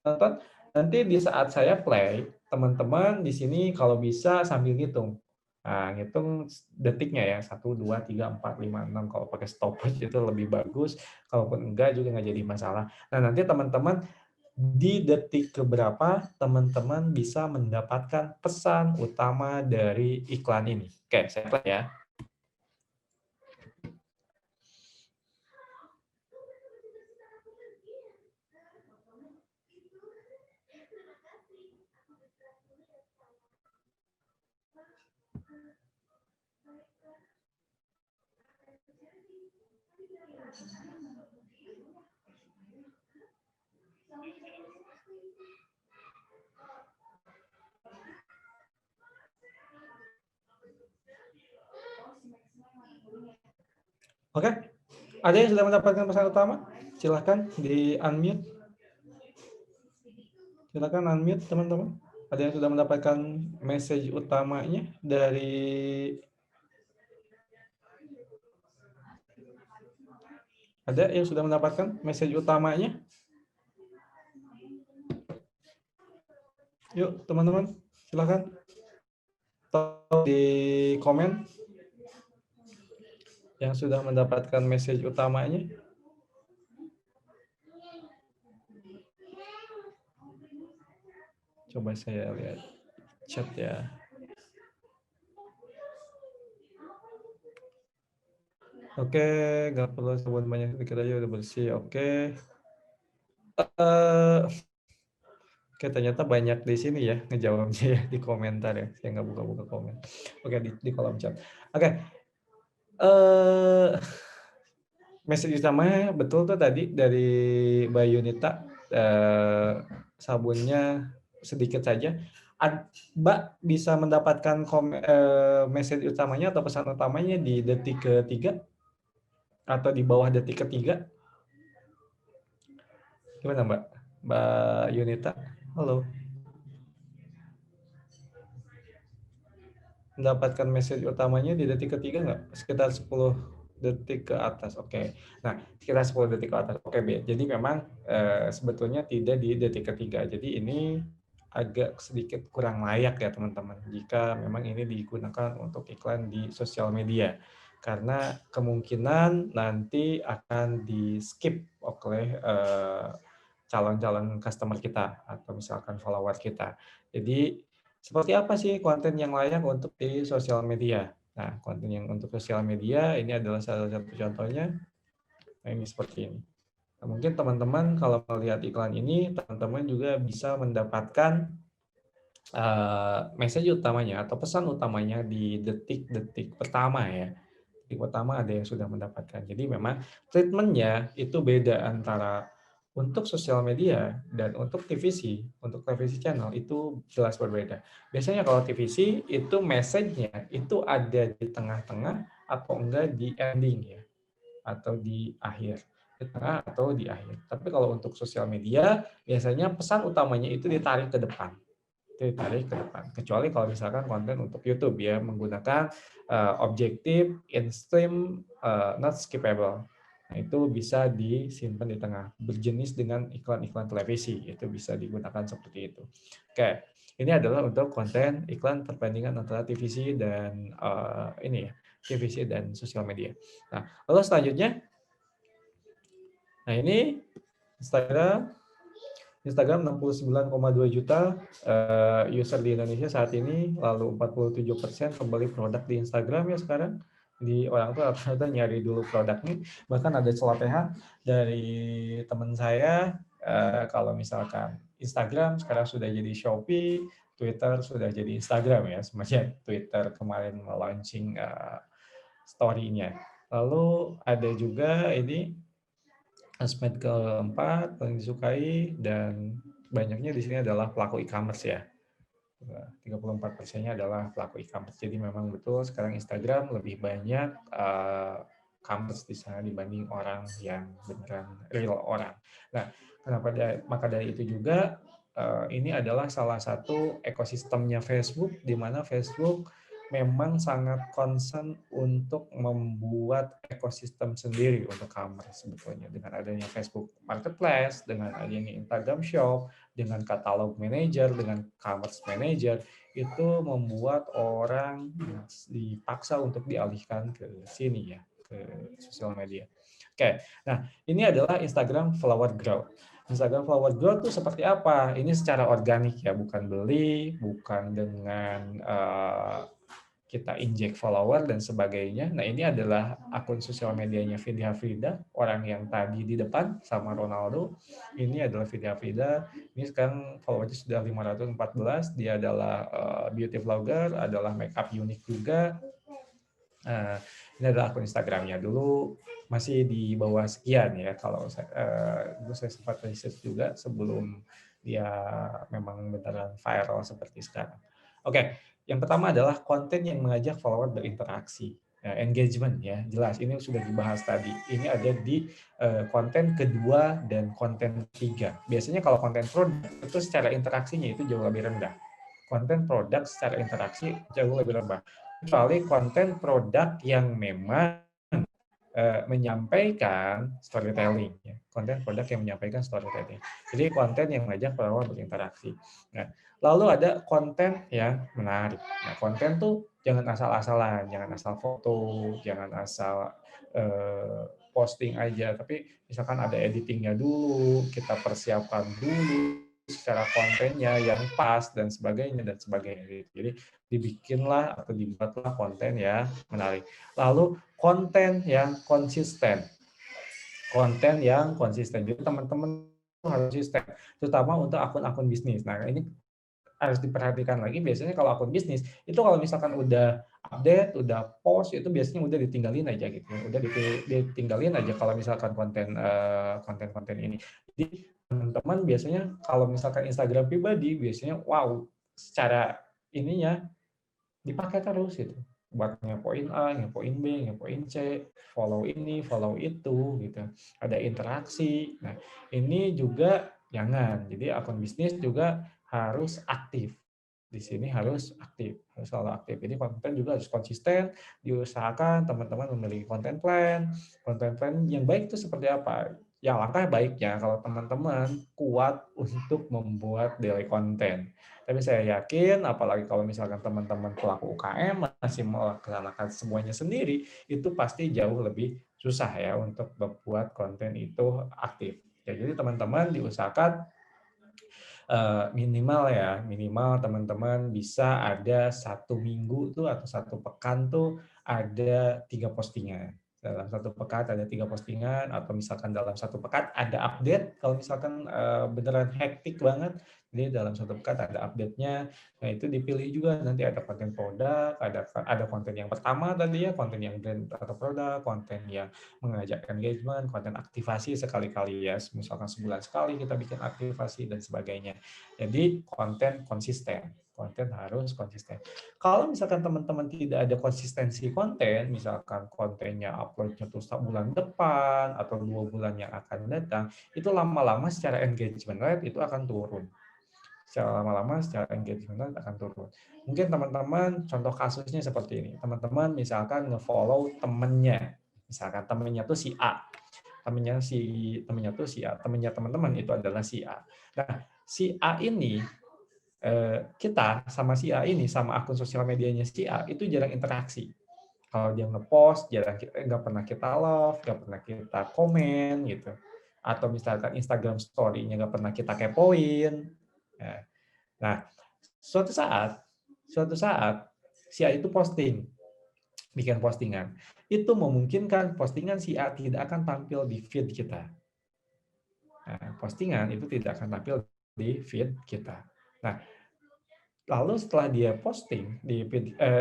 Nonton. Nanti di saat saya play, teman-teman di sini kalau bisa sambil ngitung. Nah, ngitung detiknya ya, 1, 2, 3, 4, 5, 6. Kalau pakai stopwatch itu lebih bagus, kalaupun enggak juga nggak jadi masalah. Nah, nanti teman-teman di detik keberapa teman-teman bisa mendapatkan pesan utama dari iklan ini. Oke, saya play ya. Oke, ada yang sudah mendapatkan pesan utama? Silahkan di unmute. Silakan unmute teman-teman. Ada yang sudah mendapatkan message utamanya dari... Ada yang sudah mendapatkan message utamanya? Yuk teman-teman, silakan. Atau di komen yang sudah mendapatkan message utamanya. Coba saya lihat chat ya. Oke, nggak perlu sebut banyak, sedikit aja udah bersih. Oke. Oke, ternyata banyak di sini ya ngejawabnya ya di komentar ya. Saya nggak buka-buka komen. Oke, di kolom chat. Oke. Message utamanya betul tuh tadi dari Mbak Yunita, sabunnya sedikit saja. Mbak bisa mendapatkan message utamanya atau pesan utamanya di detik ketiga atau di bawah detik ketiga. Gimana Mbak? Mbak Yunita, halo. Mendapatkan message utamanya di detik ketiga nggak? Sekitar 10 detik ke atas. Oke. Nah, sekitar 10 detik ke atas. Oke, B. Jadi memang sebetulnya tidak di detik ketiga. Jadi ini agak sedikit kurang layak ya teman-teman jika memang ini digunakan untuk iklan di sosial media. Karena kemungkinan nanti akan di-skip oleh calon-calon customer kita atau misalkan follower kita. Jadi seperti apa sih konten yang layak untuk di sosial media? Nah, konten yang untuk sosial media ini adalah salah satu contohnya. Nah, ini seperti ini. Nah, mungkin teman-teman kalau melihat iklan ini, teman-teman juga bisa mendapatkan message utamanya atau pesan utamanya di detik-detik pertama ya. Detik pertama ada yang sudah mendapatkan. Jadi memang treatmentnya itu beda antara untuk sosial media dan untuk TVC, untuk televisi channel itu jelas berbeda. Biasanya kalau TVC itu message-nya itu ada di tengah-tengah atau enggak di ending ya, atau di akhir, di tengah atau di akhir. Tapi kalau untuk sosial media biasanya pesan utamanya itu ditarik ke depan. Ditarik ke depan. Kecuali kalau misalkan konten untuk YouTube ya menggunakan objektif, in-stream, not skippable. Nah, itu bisa disimpan di tengah. Berjenis dengan iklan-iklan televisi, itu bisa digunakan seperti itu. Oke, ini adalah untuk konten iklan perbandingan antara TVC dan ini ya, TVC dan sosial media. Nah, lalu selanjutnya, nah ini Instagram 69,2 juta user di Indonesia saat ini, lalu 47% kembali produk di Instagram ya sekarang. Di orang tuh rata-rata nyari dulu produknya, bahkan ada celotehan dari teman saya kalau misalkan Instagram sekarang sudah jadi Shopee, Twitter sudah jadi Instagram ya, semacam Twitter kemarin launching story-nya. Lalu ada juga ini aspek keempat paling disukai dan banyaknya di sini adalah pelaku e-commerce ya. 34%-nya adalah pelaku e-commerce. Jadi memang betul sekarang Instagram lebih banyak commerce di sana dibanding orang yang beneran real orang. Nah, maka dari itu juga ini adalah salah satu ekosistemnya Facebook di mana Facebook memang sangat concern untuk membuat ekosistem sendiri untuk commerce sebetulnya dengan adanya Facebook Marketplace, dengan adanya Instagram Shop, dengan katalog manager, dengan commerce manager, itu membuat orang dipaksa untuk dialihkan ke sini ya, ke sosial media. Oke, nah ini adalah Instagram Flower Growth. Instagram Flower Growth itu seperti apa? Ini secara organik ya, bukan beli, bukan dengan kita injek follower dan sebagainya. Nah, ini adalah akun sosial medianya Vidi Hafrida, orang yang tadi di depan sama Ronaldo. Ini adalah Vidi Hafrida. Ini sekarang followernya sudah 514. Dia adalah beauty vlogger, adalah makeup unik juga. Ini adalah akun Instagramnya. Dulu masih di bawah sekian ya. Kalau dulu saya sempat riset juga sebelum dia memang beneran viral seperti sekarang. Oke, yang pertama adalah konten yang mengajak follower berinteraksi. Engagement ya, jelas ini sudah dibahas tadi. Ini ada di konten kedua dan konten ketiga. Biasanya kalau konten produk itu secara interaksinya itu jauh lebih rendah. Konten produk secara interaksi jauh lebih rendah. Kecuali konten produk yang memang menyampaikan storytelling, ya. Konten produk yang menyampaikan storytelling. Jadi konten yang mengajak follower berinteraksi. Nah, lalu ada konten yang menarik. Nah, konten tuh jangan asal-asalan, jangan asal foto, jangan asal posting aja, tapi misalkan ada editingnya dulu, kita persiapkan dulu secara kontennya yang pas dan sebagainya. Jadi dibikinlah atau dibuatlah konten yang menarik. Lalu konten yang konsisten. Konten yang konsisten. Jadi teman-teman harus konsisten, terutama untuk akun-akun bisnis. Nah, ini harus diperhatikan lagi. Biasanya kalau akun bisnis, itu kalau misalkan udah update, udah post, itu biasanya udah ditinggalin aja gitu. Udah ditinggalin aja kalau misalkan konten-konten ini. Jadi teman-teman biasanya kalau misalkan Instagram pribadi, biasanya wow, secara ininya dipakai terus gitu. Buat ngepoin A, ngepoin B, ngepoin C, follow ini, follow itu gitu. Ada interaksi. Nah, ini juga jangan. Jadi akun bisnis juga harus aktif. Di sini harus aktif, harus selalu aktif. Jadi konten juga harus konsisten, diusahakan teman-teman memiliki konten plan. Konten plan yang baik itu seperti apa? Ya, langkah baiknya kalau teman-teman kuat untuk membuat daily content. Tapi saya yakin, apalagi kalau misalkan teman-teman pelaku UKM masih melaksanakan semuanya sendiri, itu pasti jauh lebih susah ya untuk membuat konten itu aktif. Ya, jadi teman-teman diusahakan minimal teman-teman bisa ada 1 minggu tuh atau 1 pekan tuh ada 3 postingan. Dalam 1 pekan ada 3 postingan, atau misalkan dalam 1 pekan ada update. Kalau misalkan beneran hektik banget, jadi dalam 1 pekan ada update-nya. Nah, itu dipilih juga, nanti ada konten produk, ada konten yang pertama tadi ya, konten yang brand atau produk, konten yang mengajak engagement, konten aktivasi sekali-kali ya, misalkan sebulan sekali kita bikin aktivasi dan sebagainya. Jadi konten konsisten. Konten harus konsisten. Kalau misalkan teman-teman tidak ada konsistensi konten, misalkan kontennya uploadnya tuh bulan depan atau 2 bulan yang akan datang, itu lama-lama secara engagement rate itu akan turun. Secara lama-lama secara engagement rate akan turun. Mungkin teman-teman contoh kasusnya seperti ini. Teman-teman misalkan nge-follow temennya. Misalkan temennya tuh si A. Temennya teman-teman itu adalah si A. Nah, si A ini kita sama si A ini, sama akun sosial medianya si A itu jarang interaksi. Kalau dia ngepost, nggak pernah kita love, nggak pernah kita komen gitu, atau misalkan Instagram story-nya nggak pernah kita kepoin. Nah, suatu saat si A itu bikin postingan. Itu memungkinkan postingan si A tidak akan tampil di feed kita. Nah, postingan itu tidak akan tampil di feed kita. Nah, lalu setelah dia posting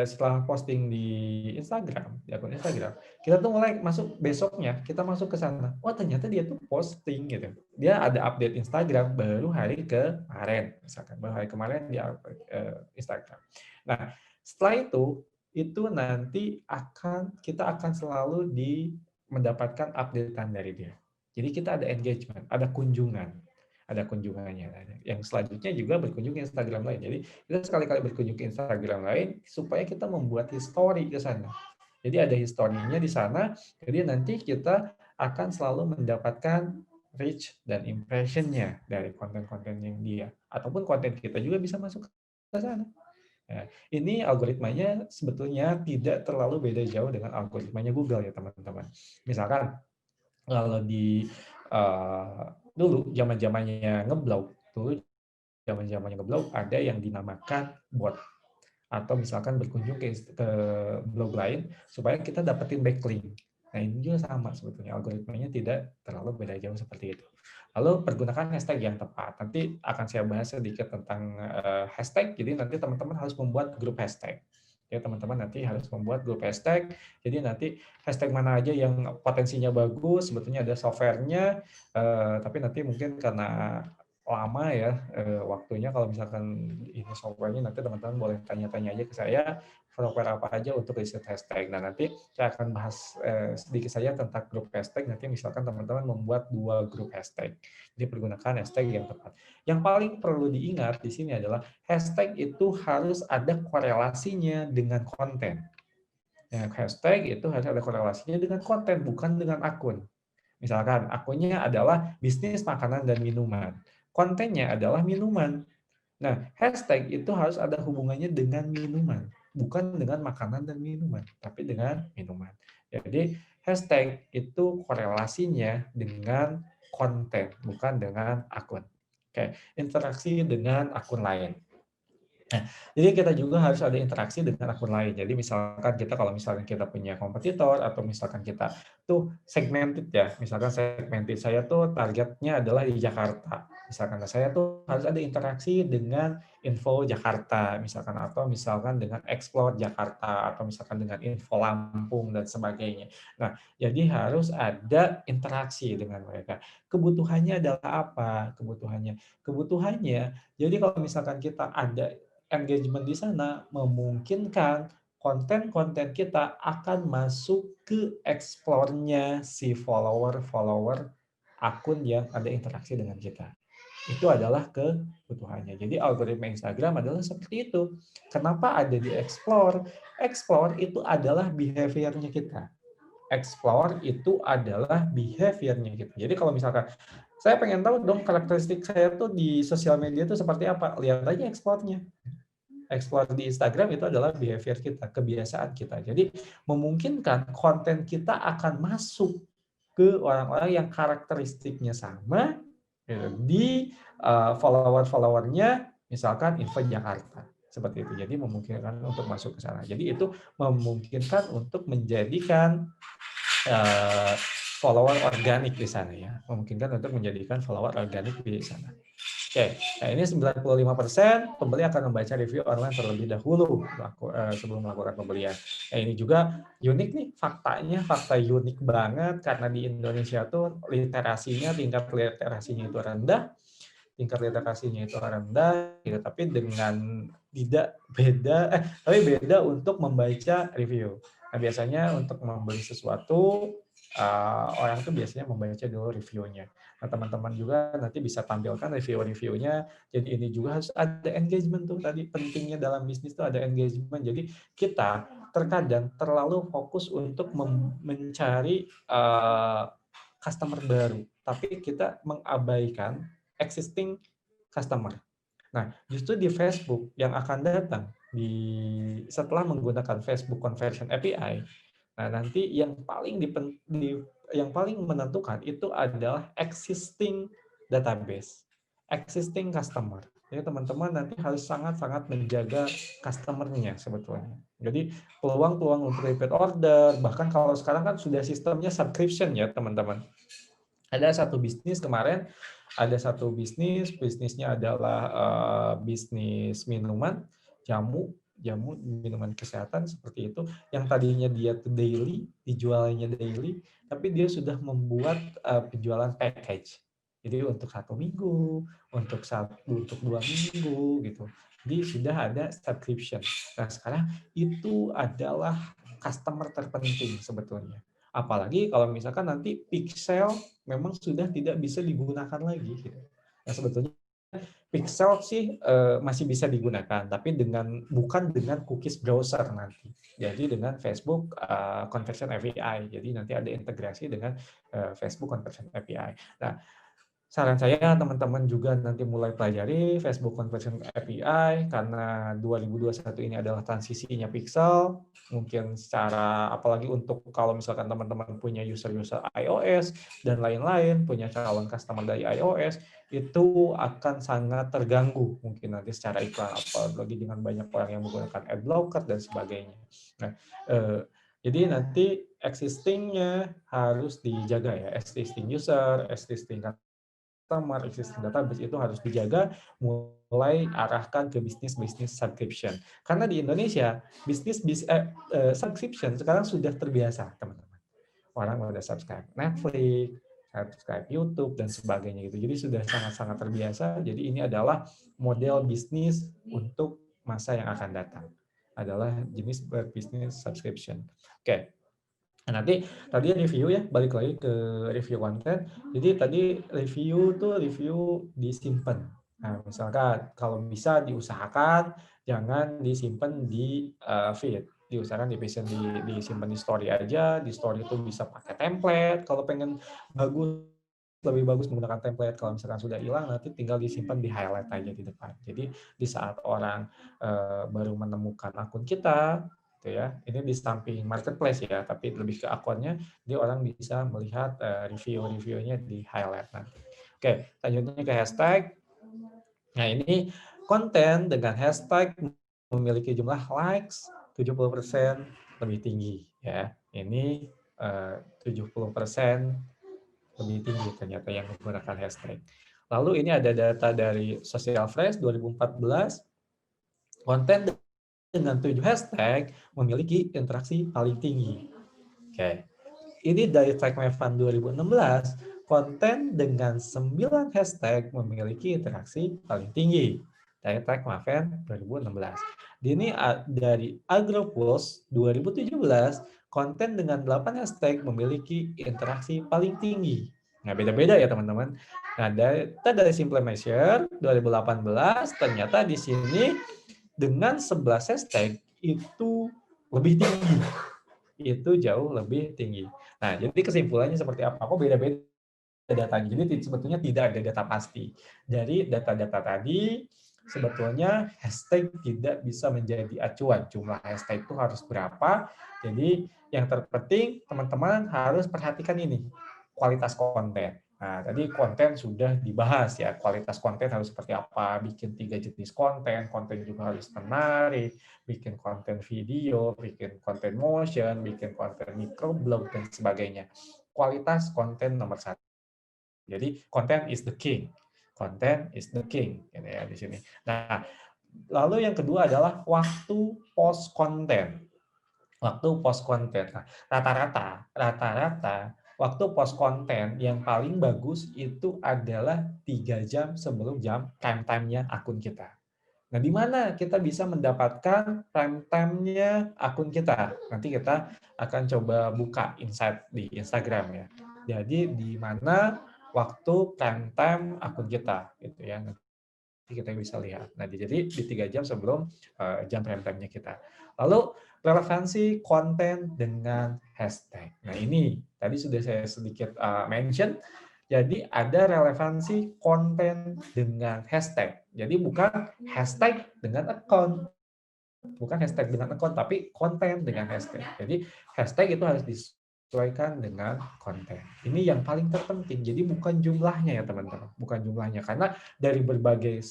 setelah posting di Instagram, di akun Instagram, kita tuh mulai besoknya kita masuk ke sana. Wah, ternyata dia tuh posting gitu. Dia ada update Instagram baru hari kemarin, misalkan baru hari kemarin di Instagram. Nah, setelah itu nanti kita akan selalu mendapatkan updatean dari dia. Jadi kita ada engagement, ada kunjungannya. Yang selanjutnya juga berkunjung ke Instagram lain. Jadi kita sekali-kali berkunjung ke Instagram lain supaya kita membuat history ke sana. Jadi ada historinya di sana. Jadi nanti kita akan selalu mendapatkan reach dan impression-nya dari konten-konten yang dia. Ataupun konten kita juga bisa masuk ke sana. Nah, ini algoritmanya sebetulnya tidak terlalu beda jauh dengan algoritmanya Google ya teman-teman. Misalkan kalau di dulu zaman-zamannya ngeblog ada yang dinamakan bot. atau misalkan berkunjung ke blog lain supaya kita dapetin backlink. Nah, ini juga sama sebetulnya, algoritmanya tidak terlalu beda jauh seperti itu. Lalu pergunakan hashtag yang tepat. Nanti akan saya bahas sedikit tentang hashtag, jadi nanti teman-teman harus membuat grup hashtag. Ya, teman-teman nanti harus membuat grup hashtag, jadi nanti hashtag mana aja yang potensinya bagus, sebetulnya ada software-nya, tapi nanti mungkin karena lama ya waktunya, kalau misalkan ini software-nya nanti teman-teman boleh tanya-tanya aja ke saya, software apa aja untuk riset hashtag. Nah, nanti saya akan bahas sedikit saja tentang grup hashtag, nanti misalkan teman-teman membuat 2 grup hashtag. Jadi pergunakan hashtag yang tepat. Yang paling perlu diingat di sini adalah hashtag itu harus ada korelasinya dengan konten. Ya, hashtag itu harus ada korelasinya dengan konten, bukan dengan akun. Misalkan akunnya adalah bisnis makanan dan minuman. Kontennya adalah minuman. Nah, hashtag itu harus ada hubungannya dengan minuman, bukan dengan makanan dan minuman, tapi dengan minuman. Jadi, hashtag itu korelasinya dengan konten, bukan dengan akun. Oke, interaksi dengan akun lain. Nah, jadi kita juga harus ada interaksi dengan akun lain. Jadi misalkan kita, kalau misalkan kita punya kompetitor atau misalkan kita tuh segmented ya, misalkan segmented saya tuh targetnya adalah di Jakarta. Misalkan saya tuh harus ada interaksi dengan info Jakarta, misalkan, atau misalkan dengan explore Jakarta, atau misalkan dengan info Lampung dan sebagainya. Nah, jadi harus ada interaksi dengan mereka. Kebutuhannya adalah apa? Kebutuhannya, jadi kalau misalkan kita ada engagement di sana, memungkinkan konten-konten kita akan masuk ke explore-nya si follower-follower akun yang ada interaksi dengan kita. Itu adalah kebutuhannya. Jadi algoritma Instagram adalah seperti itu. Kenapa ada di explore? Explore itu adalah behavior-nya kita. Explore itu adalah behavior-nya kita. Jadi kalau misalkan saya pengen tahu dong karakteristik saya tuh di sosial media itu seperti apa, lihat aja explore-nya. Explore di Instagram itu adalah behavior kita, kebiasaan kita. Jadi memungkinkan konten kita akan masuk ke orang-orang yang karakteristiknya sama gitu, di follower-followernya, misalkan info Jakarta seperti itu. Jadi memungkinkan untuk masuk ke sana. Jadi itu memungkinkan untuk menjadikan follower organik di sana ya. Memungkinkan untuk menjadikan follower organik di sana. Oke, nah ini 95% pembeli akan membaca review online terlebih dahulu sebelum melakukan pembelian. Nah, ini juga unik nih faktanya, fakta unik banget karena di Indonesia tuh tingkat literasinya itu rendah, gitu, tapi beda untuk membaca review. Nah, biasanya untuk membeli sesuatu orang tuh biasanya membaca dulu reviewnya. Nah, teman-teman juga nanti bisa tampilkan review-reviewnya. Jadi ini juga harus ada engagement tuh tadi, pentingnya dalam bisnis tuh ada engagement. Jadi kita terkadang terlalu fokus untuk mencari customer baru, tapi kita mengabaikan existing customer. Nah, justru di Facebook yang akan datang setelah menggunakan Facebook Conversion API, nah nanti yang paling menentukan itu adalah existing database, existing customer. Jadi teman-teman nanti harus sangat-sangat menjaga customer-nya sebetulnya. Jadi peluang-peluang untuk repeat order, bahkan kalau sekarang kan sudah sistemnya subscription ya teman-teman. Ada satu bisnis kemarin, bisnisnya adalah bisnis minuman, jamu minuman kesehatan seperti itu, yang tadinya dia daily, dijualnya daily, tapi dia sudah membuat penjualan package. Jadi untuk 1 minggu, untuk 2 minggu gitu. Jadi sudah ada subscription. Nah, sekarang itu adalah customer terpenting sebetulnya. Apalagi kalau misalkan nanti pixel memang sudah tidak bisa digunakan lagi. Nah, sebetulnya Pixel sih masih bisa digunakan, tapi bukan dengan cookies browser nanti. Jadi dengan Facebook Conversion API. Jadi nanti ada integrasi dengan Facebook Conversion API. Nah, saran saya teman-teman juga nanti mulai pelajari Facebook Conversion API karena 2021 ini adalah transisinya Pixel. Mungkin secara apalagi untuk kalau misalkan teman-teman punya user-user iOS dan lain-lain, punya calon customer dari iOS, itu akan sangat terganggu mungkin nanti secara iklan, apalagi dengan banyak orang yang menggunakan ad blocker dan sebagainya. Nah, jadi nanti existing-nya harus dijaga ya, existing user, existing customer, existing database itu harus dijaga, mulai arahkan ke bisnis subscription. Karena di Indonesia subscription sekarang sudah terbiasa, teman-teman. Orang udah subscribe Netflix, subscribe YouTube dan sebagainya gitu. Jadi sudah sangat-sangat terbiasa. Jadi ini adalah model bisnis untuk masa yang akan datang. Adalah jenis bisnis subscription. Oke. Nah, nanti tadi review ya, balik lagi ke review konten. Jadi tadi review disimpan. Nah, misalkan kalau bisa diusahakan jangan disimpan di feed, diusahakan disimpan di story aja. Di story itu bisa pakai template. Kalau pengen lebih bagus menggunakan template. Kalau misalkan sudah hilang, nanti tinggal disimpan di highlight aja di depan. Jadi di saat orang baru menemukan akun kita, ya, ini di samping marketplace ya, tapi lebih ke akunnya, dia orang bisa melihat review-reviewnya di highlight nanti. Oke, selanjutnya ke hashtag. Nah, ini konten dengan hashtag memiliki jumlah likes 70% lebih tinggi ya. Ini 70% lebih tinggi ternyata yang menggunakan hashtag. Lalu ini ada data dari Social Fresh 2014, konten dengan 7 hashtag memiliki interaksi paling tinggi. Oke. Ini dari TrackMaven 2016, konten dengan 9 hashtag memiliki interaksi paling tinggi. Dari TrackMaven 2016. Ini dari AgroPulse 2017, konten dengan 8 hashtag memiliki interaksi paling tinggi. Nah, beda-beda ya teman-teman. Nah, dari Simple Measure 2018, ternyata di sini dengan 11 hashtag itu lebih tinggi. Itu jauh lebih tinggi. Nah, jadi kesimpulannya seperti apa? Kok beda-beda datanya? Jadi sebetulnya tidak ada data pasti. Dari data-data tadi, sebetulnya hashtag tidak bisa menjadi acuan. Jumlah hashtag itu harus berapa. Jadi yang terpenting teman-teman harus perhatikan ini, kualitas konten. Nah, tadi konten sudah dibahas ya, kualitas konten harus seperti apa, bikin 3 jenis konten juga harus menarik, bikin konten video, bikin konten motion, bikin konten microblog, dan sebagainya. Kualitas konten nomor 1. Jadi, content is the king. Content is the king. Ini ya di sini. Nah, lalu yang kedua adalah waktu post konten. Waktu post konten. Nah, rata-rata waktu post konten yang paling bagus itu adalah 3 jam sebelum jam prime time-nya akun kita. Nah, di mana kita bisa mendapatkan prime time-nya akun kita? Nanti kita akan coba buka insight di Instagram ya. Jadi di mana waktu prime time akun kita gitu ya. Nanti kita bisa lihat. Nah, jadi di 3 jam sebelum jam prime time-nya kita. Lalu relevansi konten dengan hashtag. Nah, ini tadi sudah saya sedikit mention. Jadi ada relevansi konten dengan hashtag. Jadi bukan hashtag dengan account. Bukan hashtag dengan account, tapi konten dengan hashtag. Jadi hashtag itu harus disesuaikan dengan konten. Ini yang paling terpenting. Jadi bukan jumlahnya ya teman-teman. Bukan jumlahnya. Karena dari berbagai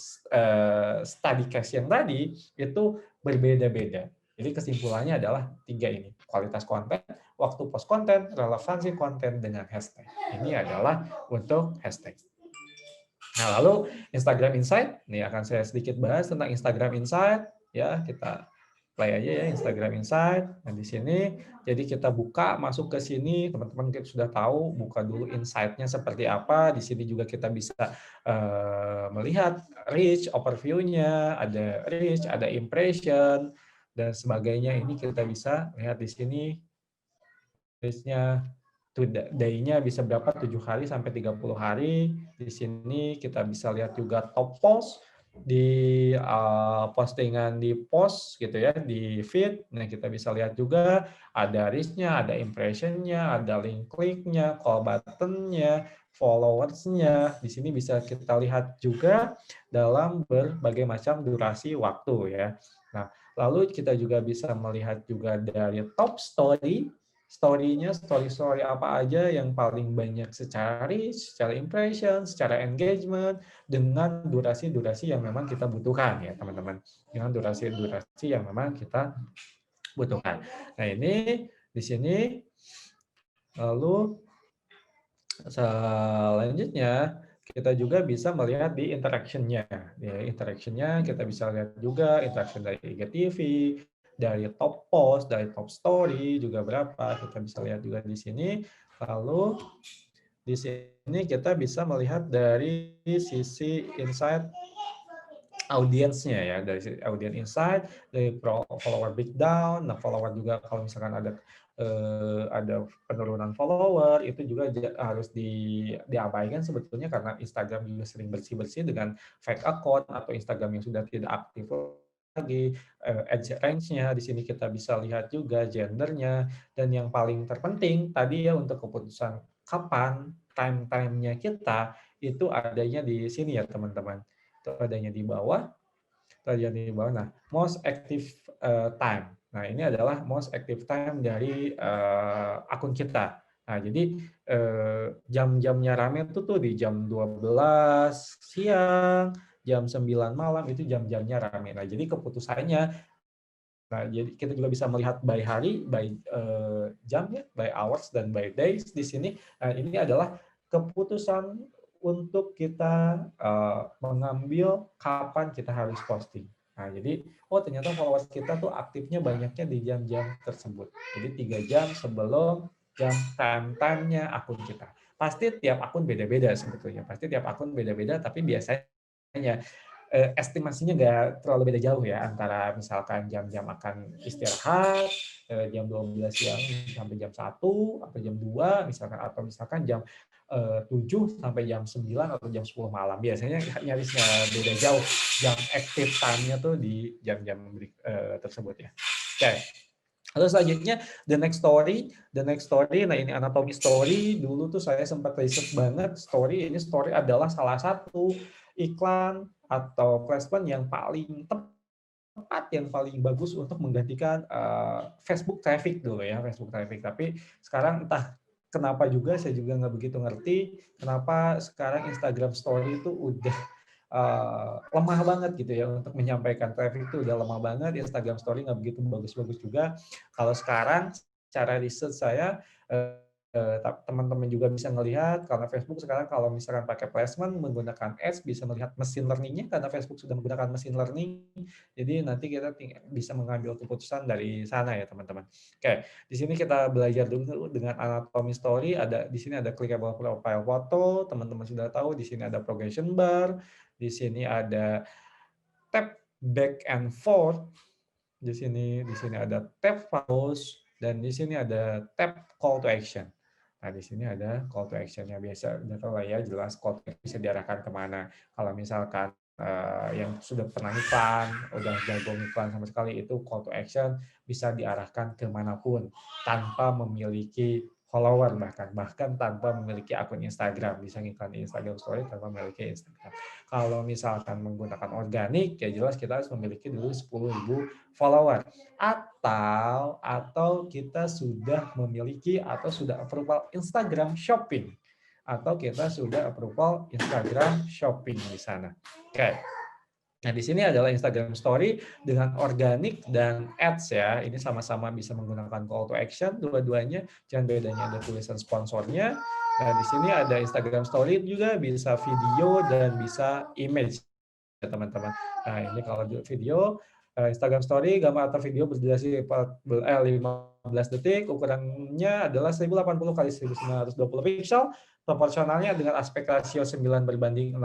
study case yang tadi, itu berbeda-beda. Jadi kesimpulannya adalah 3 ini. Kualitas konten, waktu post konten, relevansi konten dengan hashtag. Ini adalah untuk hashtag. Nah, lalu Instagram Insight. Ini akan saya sedikit bahas tentang Instagram Insight. Ya, kita play aja ya Instagram Insight. Nah, di sini, jadi kita buka, masuk ke sini. Teman-teman sudah tahu, buka dulu insight-nya seperti apa. Di sini juga kita bisa melihat reach, overview-nya, ada reach, ada impression, dan sebagainya. Ini kita bisa lihat di sini reach-nya, day-nya bisa berapa, 7 hari sampai 30 hari. Di sini kita bisa lihat juga top post di postingan di post gitu ya, di feed. Nah, kita bisa lihat juga ada reach-nya, ada impression-nya, ada link klik-nya, call button-nya, followers-nya. Di sini bisa kita lihat juga dalam berbagai macam durasi waktu ya. Nah, lalu kita juga bisa melihat juga dari top story, story-nya, story apa aja yang paling banyak secara reach, secara impression, secara engagement, dengan durasi-durasi yang memang kita butuhkan ya teman-teman. Dengan durasi-durasi yang memang kita butuhkan. Nah ini di sini lalu selanjutnya kita juga bisa melihat di interaction-nya. Ya, interaction-nya kita bisa lihat juga interaction dari IGTV, dari top post, dari top story juga berapa. Kita bisa lihat juga di sini. Lalu di sini kita bisa melihat dari sisi insight audiensnya ya, dari audience insight, dari follower breakdown. Nah, follower juga kalau misalkan ada penurunan follower itu juga harus diabaikan sebetulnya karena Instagram juga sering bersih-bersih dengan fake account atau Instagram yang sudah tidak aktif lagi. Age range-nya di sini kita bisa lihat juga gendernya, dan yang paling terpenting tadi ya untuk keputusan kapan time-nya kita itu adanya di sini ya teman-teman. Itu adanya di bawah. Nah, most active time. Nah, ini adalah most active time dari akun kita. Nah, jadi jam-jamnya rame itu tuh di jam 12 siang, jam 9 malam itu jam-jamnya rame. Nah, jadi keputusannya, nah jadi kita juga bisa melihat by hari, by jam ya, by hours dan by days di sini. Nah, ini adalah keputusan untuk kita mengambil kapan kita harus posting. Nah, jadi ternyata followers kita tuh aktifnya banyaknya di jam-jam tersebut. Jadi 3 jam sebelum jam time-nya akun kita. Pasti tiap akun beda-beda sebetulnya. Pasti tiap akun beda-beda, tapi biasanya estimasinya nggak terlalu beda jauh ya, antara misalkan jam-jam akan istirahat, jam 12 siang sampai jam 1 atau jam 2 misalkan, atau misalkan jam 7 sampai jam 9 atau jam 10 malam. Biasanya nyaris nggak beda jauh jam active time-nya tuh di jam-jam tersebut ya. Oke. Lalu selanjutnya the next story. Nah, ini anatomy story. Dulu tuh saya sempat riset banget story. Ini story adalah salah satu iklan atau placement yang paling tepat, yang paling bagus untuk menggantikan Facebook traffic dulu ya, Facebook traffic. Tapi sekarang entah kenapa juga, saya juga nggak begitu ngerti kenapa sekarang Instagram Story itu udah lemah banget gitu ya untuk menyampaikan traffic, itu udah lemah banget. Instagram Story nggak begitu bagus-bagus juga. Kalau sekarang cara riset saya, teman-teman juga bisa melihat karena Facebook sekarang kalau misalkan pakai placement menggunakan ads bisa melihat mesin learning-nya karena Facebook sudah menggunakan mesin learning. Jadi nanti kita bisa mengambil keputusan dari sana ya teman-teman. Oke, di sini kita belajar dulu dengan anatomy story. Di sini ada clickable profile photo, teman-teman sudah tahu. Di sini ada progression bar, di sini ada tap back and forth, di sini ada tap pause, dan di sini ada tap call to action. Nah, di sini ada call to action-nya. Biasa, udah tahu lah ya, jelas call to action bisa diarahkan kemana. Kalau misalkan yang sudah pernah iklan, udah jago iklan sama sekali, itu call to action bisa diarahkan kemanapun tanpa memiliki follower, bahkan tanpa memiliki akun Instagram. Bisa ngiklan di Instagram Story tanpa memiliki Instagram. Kalau misalkan menggunakan organik, ya jelas kita harus memiliki dulu 10.000 follower. Atau kita sudah memiliki atau sudah approval Instagram Shopping, atau kita sudah approval Instagram Shopping di sana. Oke. Nah, di sini adalah Instagram Story dengan organik dan ads ya. Ini sama-sama bisa menggunakan call to action dua-duanya. Jangan bedanya ada tulisan sponsornya. Nah, di sini ada Instagram Story juga bisa video dan bisa image ya teman-teman. Nah, ini kalau video Instagram Story, gambar atau video berdurasi 15 detik, ukurannya adalah 1080 x 1920 pixel, proporsionalnya dengan aspek rasio 9:16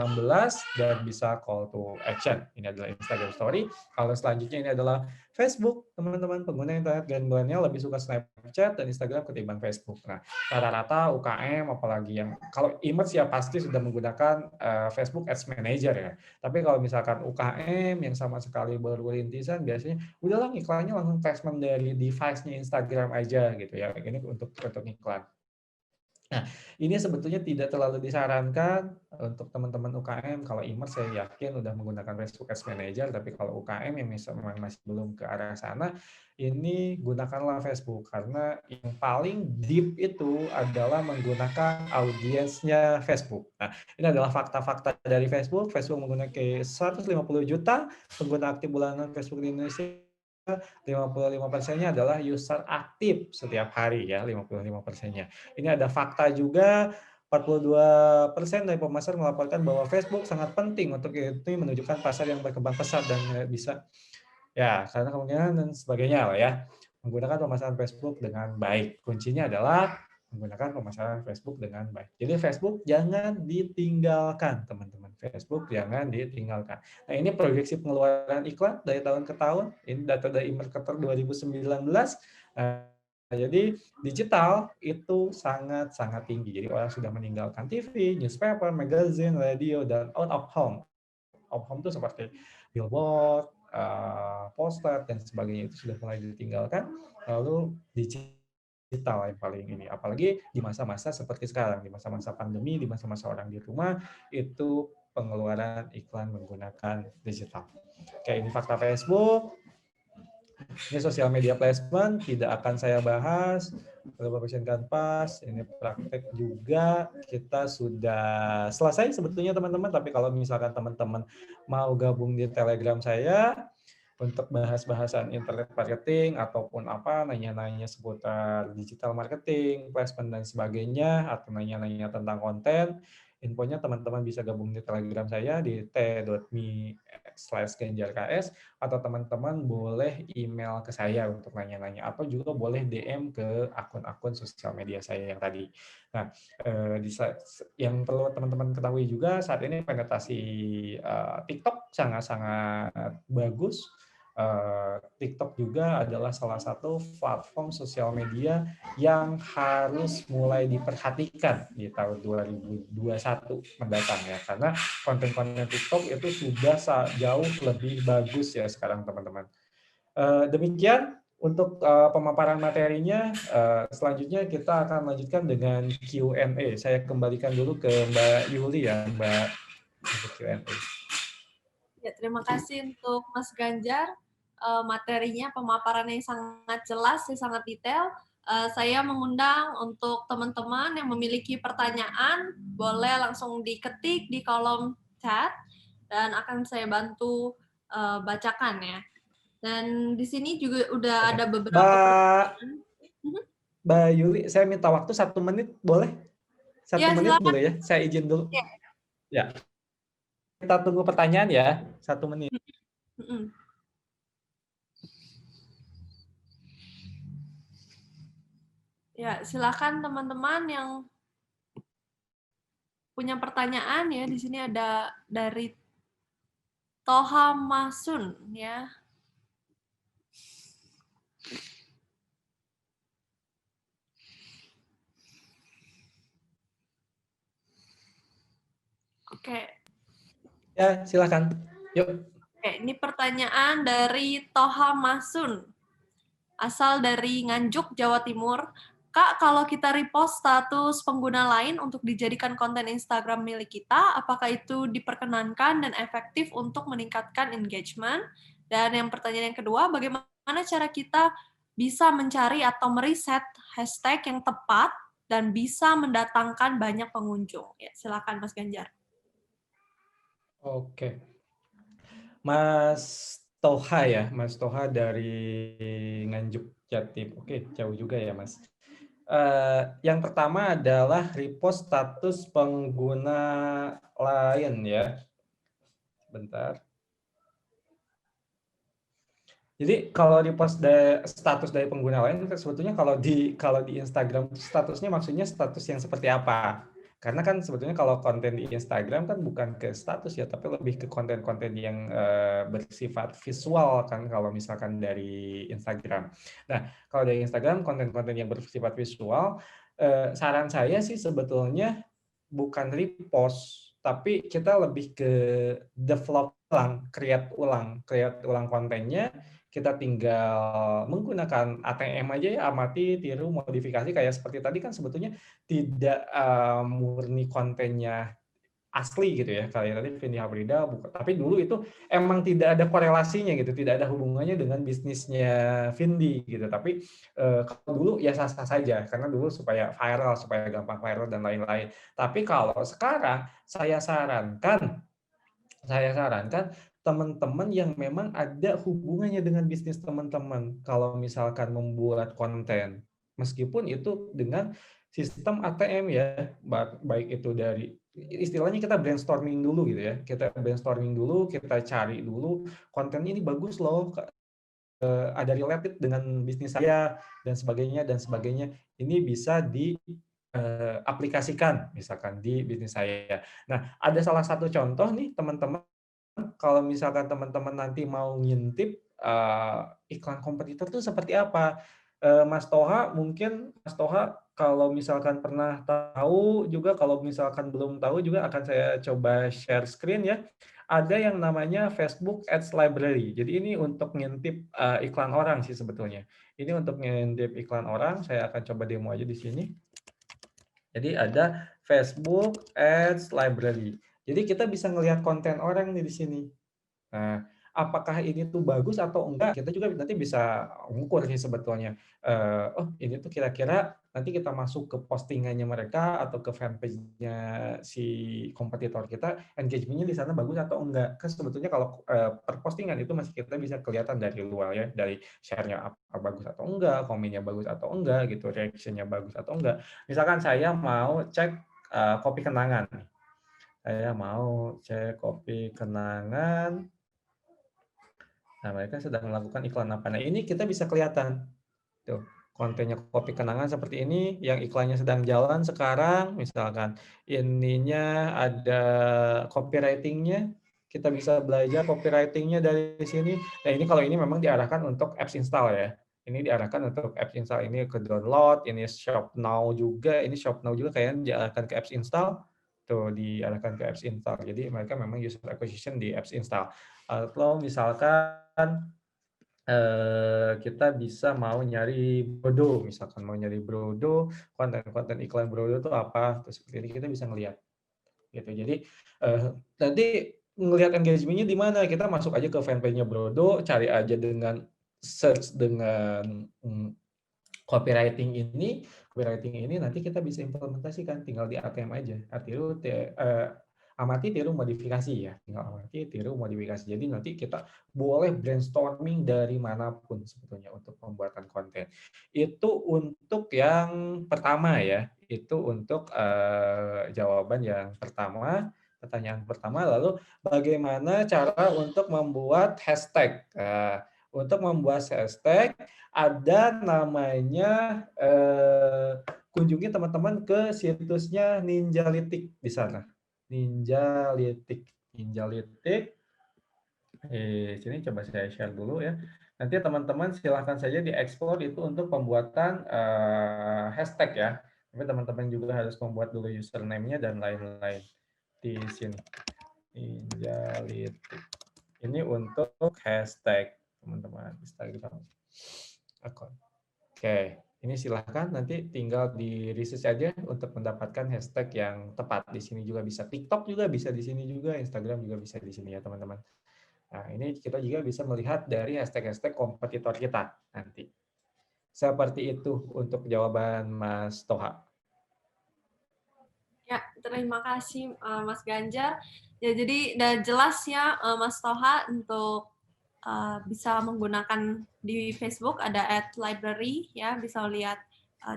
dan bisa call to action. Ini adalah Instagram Story. Kalau selanjutnya ini adalah Facebook, teman-teman. Pengguna internet milenial lebih suka Snapchat dan Instagram ketimbang Facebook. Nah, rata-rata UKM, apalagi yang kalau image ya pasti sudah menggunakan Facebook Ads Manager ya. Tapi kalau misalkan UKM yang sama sekali baru rintisan, biasanya udahlah iklannya langsung placement dari device-nya Instagram aja gitu ya. Ini untuk iklan. Nah, ini sebetulnya tidak terlalu disarankan untuk teman-teman UKM. Kalau e-commerce saya yakin udah menggunakan Facebook Ads Manager, tapi kalau UKM yang memang masih belum ke arah sana, ini gunakanlah Facebook karena yang paling deep itu adalah menggunakan audiensnya Facebook. Nah, ini adalah fakta-fakta dari Facebook. Facebook menggunakan 150 juta pengguna aktif bulanan Facebook di Indonesia. 55%-nya adalah user aktif setiap hari ya, 55%-nya. Ini ada fakta juga, 42% dari pemasar melaporkan bahwa Facebook sangat penting untuk itu menunjukkan pasar yang berkembang pesat dan bisa ya karena kemungkinan dan sebagainya lah ya. Menggunakan pemasaran Facebook dengan baik. Kuncinya adalah menggunakan pemasaran Facebook dengan baik. Jadi Facebook jangan ditinggalkan, teman-teman. Facebook jangan ditinggalkan. Nah, ini proyeksi pengeluaran iklan dari tahun ke tahun. Ini data dari eMarketer 2019. Jadi digital itu sangat-sangat tinggi. Jadi orang sudah meninggalkan TV, newspaper, magazine, radio, dan out of home. Out of home itu seperti billboard, poster, dan sebagainya itu sudah mulai ditinggalkan. Lalu digital yang paling ini. Apalagi di masa-masa seperti sekarang, di masa-masa pandemi, di masa-masa orang di rumah, itu pengeluaran iklan menggunakan digital. Kayak ini fakta Facebook. Ini sosial media placement tidak akan saya bahas. Preparation Canvas, ini praktek juga kita sudah selesai sebetulnya teman-teman. Tapi kalau misalkan teman-teman mau gabung di Telegram saya untuk bahas-bahasan internet marketing ataupun apa nanya-nanya seputar digital marketing, placement dan sebagainya, atau nanya-nanya tentang konten, infonya teman-teman bisa gabung di Telegram saya di t.me/ganjarks atau teman-teman boleh email ke saya untuk nanya-nanya atau juga boleh DM ke akun-akun sosial media saya yang tadi. Nah, yang perlu teman-teman ketahui juga saat ini penetrasi TikTok sangat-sangat bagus. TikTok juga adalah salah satu platform sosial media yang harus mulai diperhatikan di tahun 2021 mendatang ya, karena konten-konten TikTok itu sudah jauh lebih bagus ya sekarang teman-teman. Demikian untuk pemaparan materinya. Selanjutnya kita akan lanjutkan dengan Q&A. Saya kembalikan dulu ke Mbak Yuli ya, Mbak, untuk Q&A. Ya, terima kasih untuk Mas Ganjar. Materinya, pemaparannya yang sangat jelas, sangat detail. Saya mengundang untuk teman-teman yang memiliki pertanyaan, boleh langsung diketik di kolom chat, dan akan saya bantu bacakan ya. Dan di sini juga udah ada beberapa pertanyaan. Mbak Yuli, saya minta waktu 1 menit, boleh? 1 ya, menit silakan. dulu ya, saya izin dulu. Ya. Kita tunggu pertanyaan ya, 1 menit. Ya, silakan teman-teman yang punya pertanyaan ya. Di sini ada dari Toha Masun ya. Oke. Ya, silakan. Yuk. Oke, ini pertanyaan dari Toha Masun. Asal dari Nganjuk, Jawa Timur. Kak, kalau kita repost status pengguna lain untuk dijadikan konten Instagram milik kita, apakah itu diperkenankan dan efektif untuk meningkatkan engagement? Dan yang pertanyaan yang kedua, bagaimana cara kita bisa mencari atau meriset hashtag yang tepat dan bisa mendatangkan banyak pengunjung? Ya, silakan Mas Ganjar. Oke. Mas Toha ya, Mas Toha dari Nganjuk Jatim. Oke, jauh juga ya Mas. Yang pertama adalah repost status pengguna lain ya. Bentar. Jadi kalau repost status dari pengguna lain, sebetulnya kalau di Instagram statusnya maksudnya status yang seperti apa? Karena kan sebetulnya kalau konten di Instagram kan bukan ke status ya, tapi lebih ke konten-konten yang bersifat visual kan kalau misalkan dari Instagram. Nah, kalau dari Instagram konten-konten yang bersifat visual, saran saya sih sebetulnya bukan repost, tapi kita lebih ke develop create ulang kontennya. Kita tinggal menggunakan ATM aja ya, amati, tiru, modifikasi kayak seperti tadi kan sebetulnya tidak murni kontennya asli gitu ya. Kayak tadi Vindi Habrida, tapi dulu itu emang tidak ada korelasinya gitu, tidak ada hubungannya dengan bisnisnya Vindi gitu. Tapi kalau dulu ya sah-sah saja karena dulu supaya viral, supaya gampang viral dan lain-lain. Tapi kalau sekarang saya sarankan teman-teman yang memang ada hubungannya dengan bisnis teman-teman kalau misalkan membuat konten, meskipun itu dengan sistem ATM ya, baik itu dari istilahnya kita brainstorming dulu gitu ya, kita cari dulu konten ini bagus loh, ada related dengan bisnis saya dan sebagainya, ini bisa diaplikasikan misalkan di bisnis saya. Nah, ada salah satu contoh nih teman-teman. Kalau misalkan teman-teman nanti mau ngintip iklan kompetitor itu seperti apa, Mas Toha kalau misalkan pernah tahu juga, kalau misalkan belum tahu juga akan saya coba share screen ya. Ada yang namanya Facebook Ads Library. Jadi ini untuk ngintip iklan orang sih sebetulnya. Ini untuk ngintip iklan orang. Saya akan coba demo aja di sini. Jadi ada Facebook Ads Library. Jadi kita bisa ngelihat konten orang nih di sini. Nah, apakah ini tuh bagus atau enggak? Kita juga nanti bisa mengukur sih sebetulnya. Oh, ini tuh kira-kira nanti kita masuk ke postingannya mereka atau ke fanpage-nya si kompetitor kita, engagement-nya di sana bagus atau enggak? Kan sebetulnya kalau per postingan itu masih kita bisa kelihatan dari luar ya, dari share-nya apa bagus atau enggak, komennya bagus atau enggak gitu, reaction-nya bagus atau enggak. Misalkan saya mau cek kopi kenangan. Saya mau cek kopi kenangan. Nah, mereka sedang melakukan iklan apa. Nah, ini kita bisa kelihatan. Tuh, kontennya kopi kenangan seperti ini, yang iklannya sedang jalan sekarang, misalkan ininya ada copywriting-nya, kita bisa belajar copywriting-nya dari sini. Nah, ini kalau ini memang diarahkan untuk apps install ya. Ini diarahkan untuk apps install, ini ke download, ini shop now juga, kayaknya diarahkan ke apps install. Tuh, diarahkan ke apps install. Jadi mereka memang user acquisition di apps install. Atau misalkan kita bisa mau nyari Brodo, misalkan mau nyari Brodo, konten-konten iklan Brodo itu apa, terus seperti ini kita bisa ngelihat gitu. Jadi nanti ngelihat engagement-nya di mana, kita masuk aja ke fanpage-nya Brodo, cari aja dengan search dengan copywriting ini nanti kita bisa implementasikan, tinggal di ATM aja. Amati, tiru, modifikasi ya. Tinggal amati, tiru, modifikasi. Jadi nanti kita boleh brainstorming dari manapun sebetulnya untuk pembuatan konten. Itu untuk yang pertama ya. Itu untuk jawaban yang pertama, pertanyaan pertama. Lalu bagaimana cara untuk membuat hashtag? Untuk membuat hashtag ada namanya kunjungi teman-teman ke situsnya Ninjalytics di sana. Ninjalytics. Sini coba saya share dulu ya. Nanti teman-teman silahkan saja diekspor itu untuk pembuatan hashtag ya. Tapi teman-teman juga harus membuat dulu username-nya dan lain-lain di sini. Ninjalytics. Ini untuk hashtag teman-teman Instagram akun. Oke. Ini silahkan nanti tinggal di research aja untuk mendapatkan hashtag yang tepat. Di sini juga bisa, TikTok juga bisa di sini juga, Instagram juga bisa di sini ya teman-teman. Nah, ini kita juga bisa melihat dari hashtag-hashtag kompetitor kita nanti. Seperti itu untuk jawaban Mas Toha. Ya, terima kasih Mas Ganjar. Ya, jadi udah jelas ya Mas Toha untuk bisa menggunakan di Facebook ada ad library ya, bisa lihat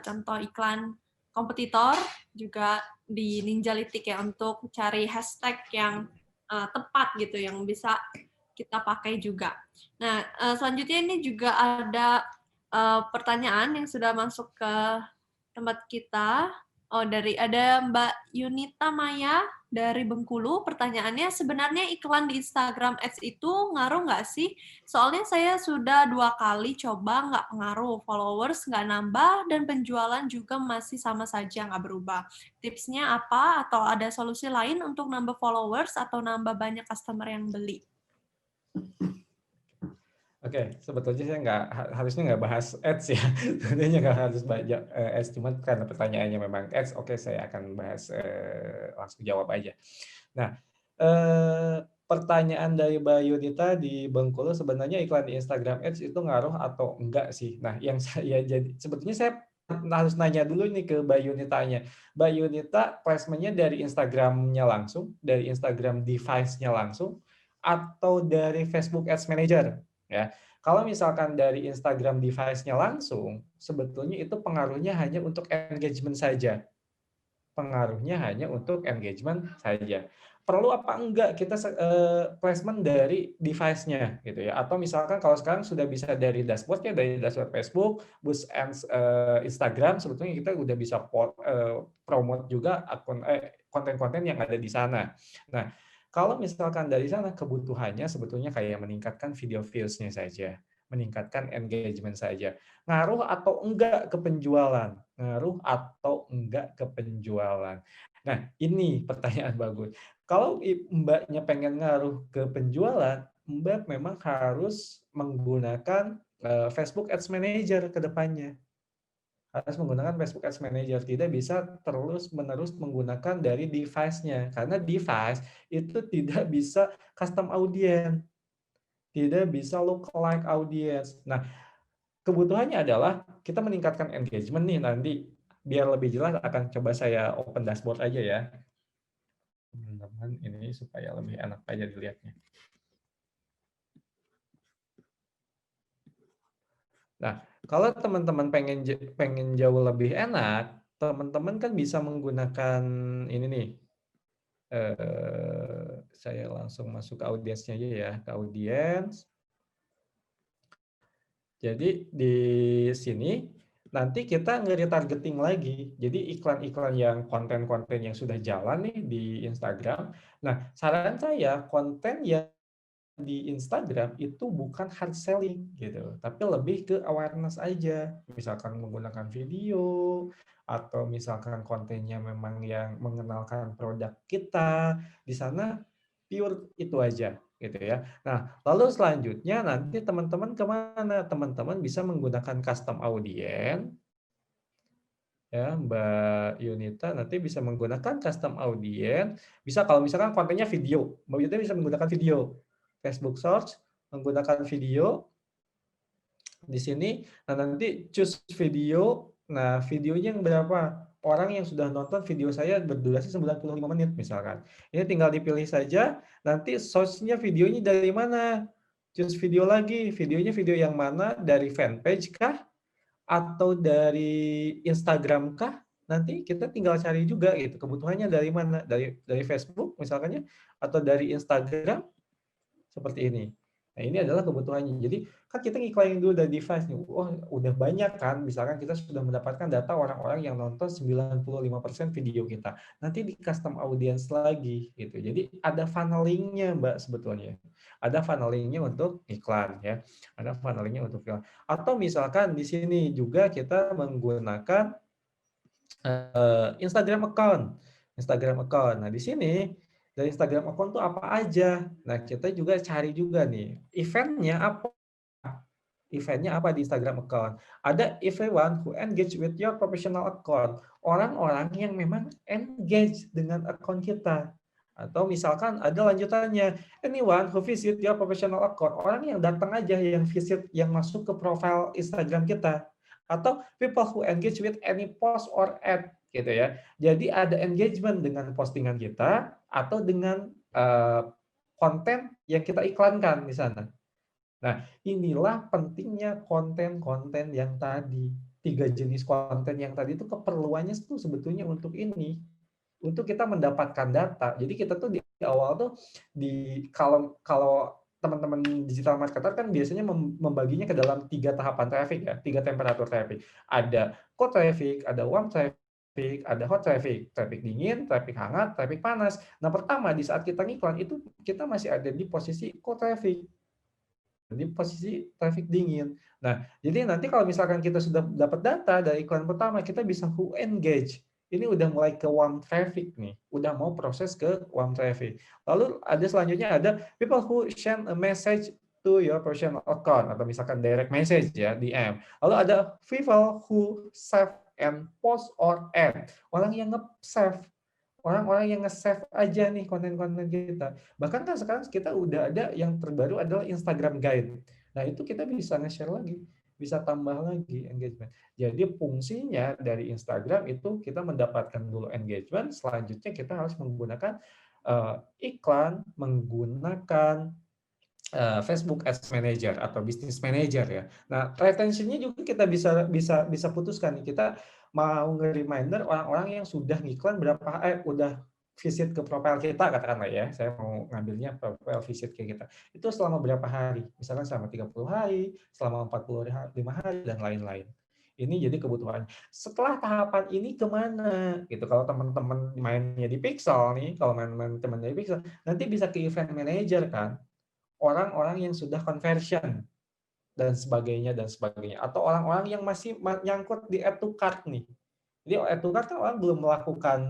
contoh iklan kompetitor, juga di Ninjalytics ya untuk cari hashtag yang tepat gitu yang bisa kita pakai juga. Nah, selanjutnya ini juga ada pertanyaan yang sudah masuk ke tempat kita. Oh, ada Mbak Yunita Maya dari Bengkulu. Pertanyaannya, sebenarnya iklan di Instagram Ads itu ngaruh nggak sih? Soalnya saya sudah 2 kali coba nggak pengaruh. Followers nggak nambah dan penjualan juga masih sama saja nggak berubah. Tipsnya apa? Atau ada solusi lain untuk nambah followers atau nambah banyak customer yang beli? Oke, sebetulnya saya harusnya nggak bahas ads ya, sebenarnya nggak harus banyak ads, cuman karena pertanyaannya memang ads, oke saya akan bahas langsung jawab aja. Nah, pertanyaan dari Mbak Yunita di Bengkulu, sebenarnya iklan di Instagram Ads itu ngaruh atau enggak sih? Nah, yang saya jadi sebetulnya saya harus nanya dulu nih ke Mbak Yunitanya. Mbak Yunita placement-nya dari Instagram-nya langsung, dari Instagram device-nya langsung, atau dari Facebook Ads Manager? Ya, kalau misalkan dari Instagram device-nya langsung, sebetulnya itu pengaruhnya hanya untuk engagement saja. Pengaruhnya hanya untuk engagement saja. Perlu apa enggak kita placement dari device-nya gitu ya? Atau misalkan kalau sekarang sudah bisa dari dashboard ya, dari dashboard Facebook, boost ads Instagram, sebetulnya kita udah bisa promote juga akun konten-konten yang ada di sana. Nah, kalau misalkan dari sana kebutuhannya sebetulnya kayak meningkatkan video views-nya saja, meningkatkan engagement saja. Ngaruh atau enggak ke penjualan? Ngaruh atau enggak ke penjualan? Nah, ini pertanyaan bagus. Kalau Mbaknya pengen ngaruh ke penjualan, Mbak memang harus menggunakan Facebook Ads Manager ke depannya. Harus menggunakan Facebook Ads Manager. Tidak bisa terus-menerus menggunakan dari device-nya. Karena device itu tidak bisa custom audience. Tidak bisa lookalike audience. Nah, kebutuhannya adalah kita meningkatkan engagement nih nanti. Biar lebih jelas akan coba saya open dashboard aja ya. Teman-teman, ini supaya lebih enak aja dilihatnya. Nah, kalau teman-teman pengen jauh lebih enak, teman-teman kan bisa menggunakan ini nih. Saya langsung masuk ke audiensnya aja ya, ke audience. Jadi di sini nanti kita nge-retargeting lagi. Jadi iklan-iklan yang konten-konten yang sudah jalan nih di Instagram. Nah, saran saya konten yang di Instagram itu bukan hard selling gitu, tapi lebih ke awareness aja. Misalkan menggunakan video atau misalkan kontennya memang yang mengenalkan produk kita, di sana pure itu aja gitu ya. Nah, lalu selanjutnya nanti teman-teman kemana? Teman-teman bisa menggunakan custom audience ya, Mbak Yunita nanti bisa menggunakan custom audience. Bisa kalau misalkan kontennya video, Mbak Yunita bisa menggunakan video. Facebook Search menggunakan video di sini. Nah, nanti choose video. Nah, videonya yang berapa? Orang yang sudah nonton video saya berdurasi 95 menit misalkan. Ini tinggal dipilih saja, nanti source-nya videonya dari mana? Choose video lagi, videonya video yang mana? Dari fanpage kah? Atau dari Instagram kah? Nanti kita tinggal cari juga gitu, kebutuhannya dari mana? Dari Facebook misalkannya, atau dari Instagram, seperti ini. Nah, ini adalah kebutuhannya. Jadi, kan kita ngiklanin dulu dari device nih. Wah, udah banyak kan. Misalkan kita sudah mendapatkan data orang-orang yang nonton 95% video kita. Nanti di custom audience lagi gitu. Jadi, ada funnelingnya, Mbak, sebetulnya. Ada funnelingnya untuk iklan ya. Ada funnelingnya untuk iklan. Atau misalkan di sini juga kita menggunakan Instagram account. Instagram account. Nah, di sini dari Instagram account tuh apa aja. Nah, kita juga cari juga nih, eventnya apa? Eventnya apa di Instagram account? Ada everyone who engage with your professional account. Orang-orang yang memang engage dengan account kita. Atau misalkan ada lanjutannya, anyone who visit your professional account. Orang yang datang aja, yang visit, yang masuk ke profile Instagram kita. Atau people who engage with any post or ad gitu ya. Jadi ada engagement dengan postingan kita atau dengan konten yang kita iklankan di sana. Nah, inilah pentingnya konten-konten yang tadi. 3 jenis konten yang tadi itu keperluannya itu sebetulnya untuk ini. Untuk kita mendapatkan data. Jadi kita tuh di awal tuh kalau teman-teman digital marketer kan biasanya membaginya ke dalam 3 tahapan traffic ya, 3 temperatur traffic. Ada cold traffic, ada warm traffic, ada hot traffic. Traffic dingin, traffic hangat, traffic panas. Nah, pertama di saat kita ngiklan itu kita masih ada di posisi cold traffic. Di posisi traffic dingin. Nah, jadi nanti kalau misalkan kita sudah dapat data dari iklan pertama, kita bisa who engage. ini udah mulai ke warm traffic nih, udah mau proses ke warm traffic. Lalu ada selanjutnya ada people who send a message to your personal account atau misalkan direct message ya, DM. Lalu ada people who save and post or add. Orang yang nge-save, orang-orang yang nge-save aja nih konten-konten kita. Bahkan kan sekarang kita udah ada yang terbaru adalah Instagram Guide. Nah, itu kita bisa nge-share lagi, bisa tambah lagi engagement. Jadi fungsinya dari Instagram itu kita mendapatkan dulu engagement, selanjutnya kita harus menggunakan iklan, menggunakan Facebook Ads Manager atau Business Manager ya. Nah, retention-nya juga kita bisa putuskan nih. Kita mau nge-reminder orang-orang yang sudah ngiklan udah visit ke profile kita katakanlah ya. Saya mau ngambilnya profile visit ke kita. Itu selama berapa hari? Misalkan selama 30 hari, selama 45 hari dan lain-lain. Ini jadi kebutuhan. Setelah tahapan ini kemana? Gitu. Kalau teman-teman mainnya di Pixel nih, kalau main temannya di Pixel, nanti bisa ke event manager kan. Orang-orang yang sudah conversion dan sebagainya atau orang-orang yang masih nyangkut di add to cart nih. Jadi add to cart kan orang belum melakukan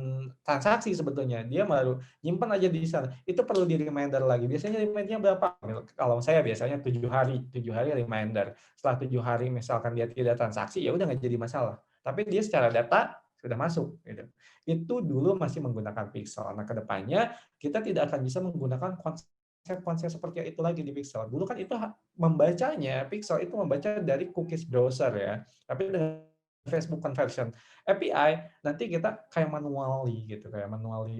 transaksi sebetulnya, dia baru nyimpan aja di sana. Itu perlu di reminder lagi. Biasanya remindernya berapa? Kalau saya biasanya 7 hari reminder. Setelah 7 hari misalkan dia tidak transaksi, ya udah nggak jadi masalah. Tapi dia secara data sudah masuk gitu. Itu dulu masih menggunakan Pixel. Nah, kedepannya kita tidak akan bisa menggunakan konsep seperti itu lagi di Pixel. Dulu kan itu membacanya, Pixel itu membaca dari cookies browser ya. Tapi dengan Facebook Conversion API, nanti kita kayak manually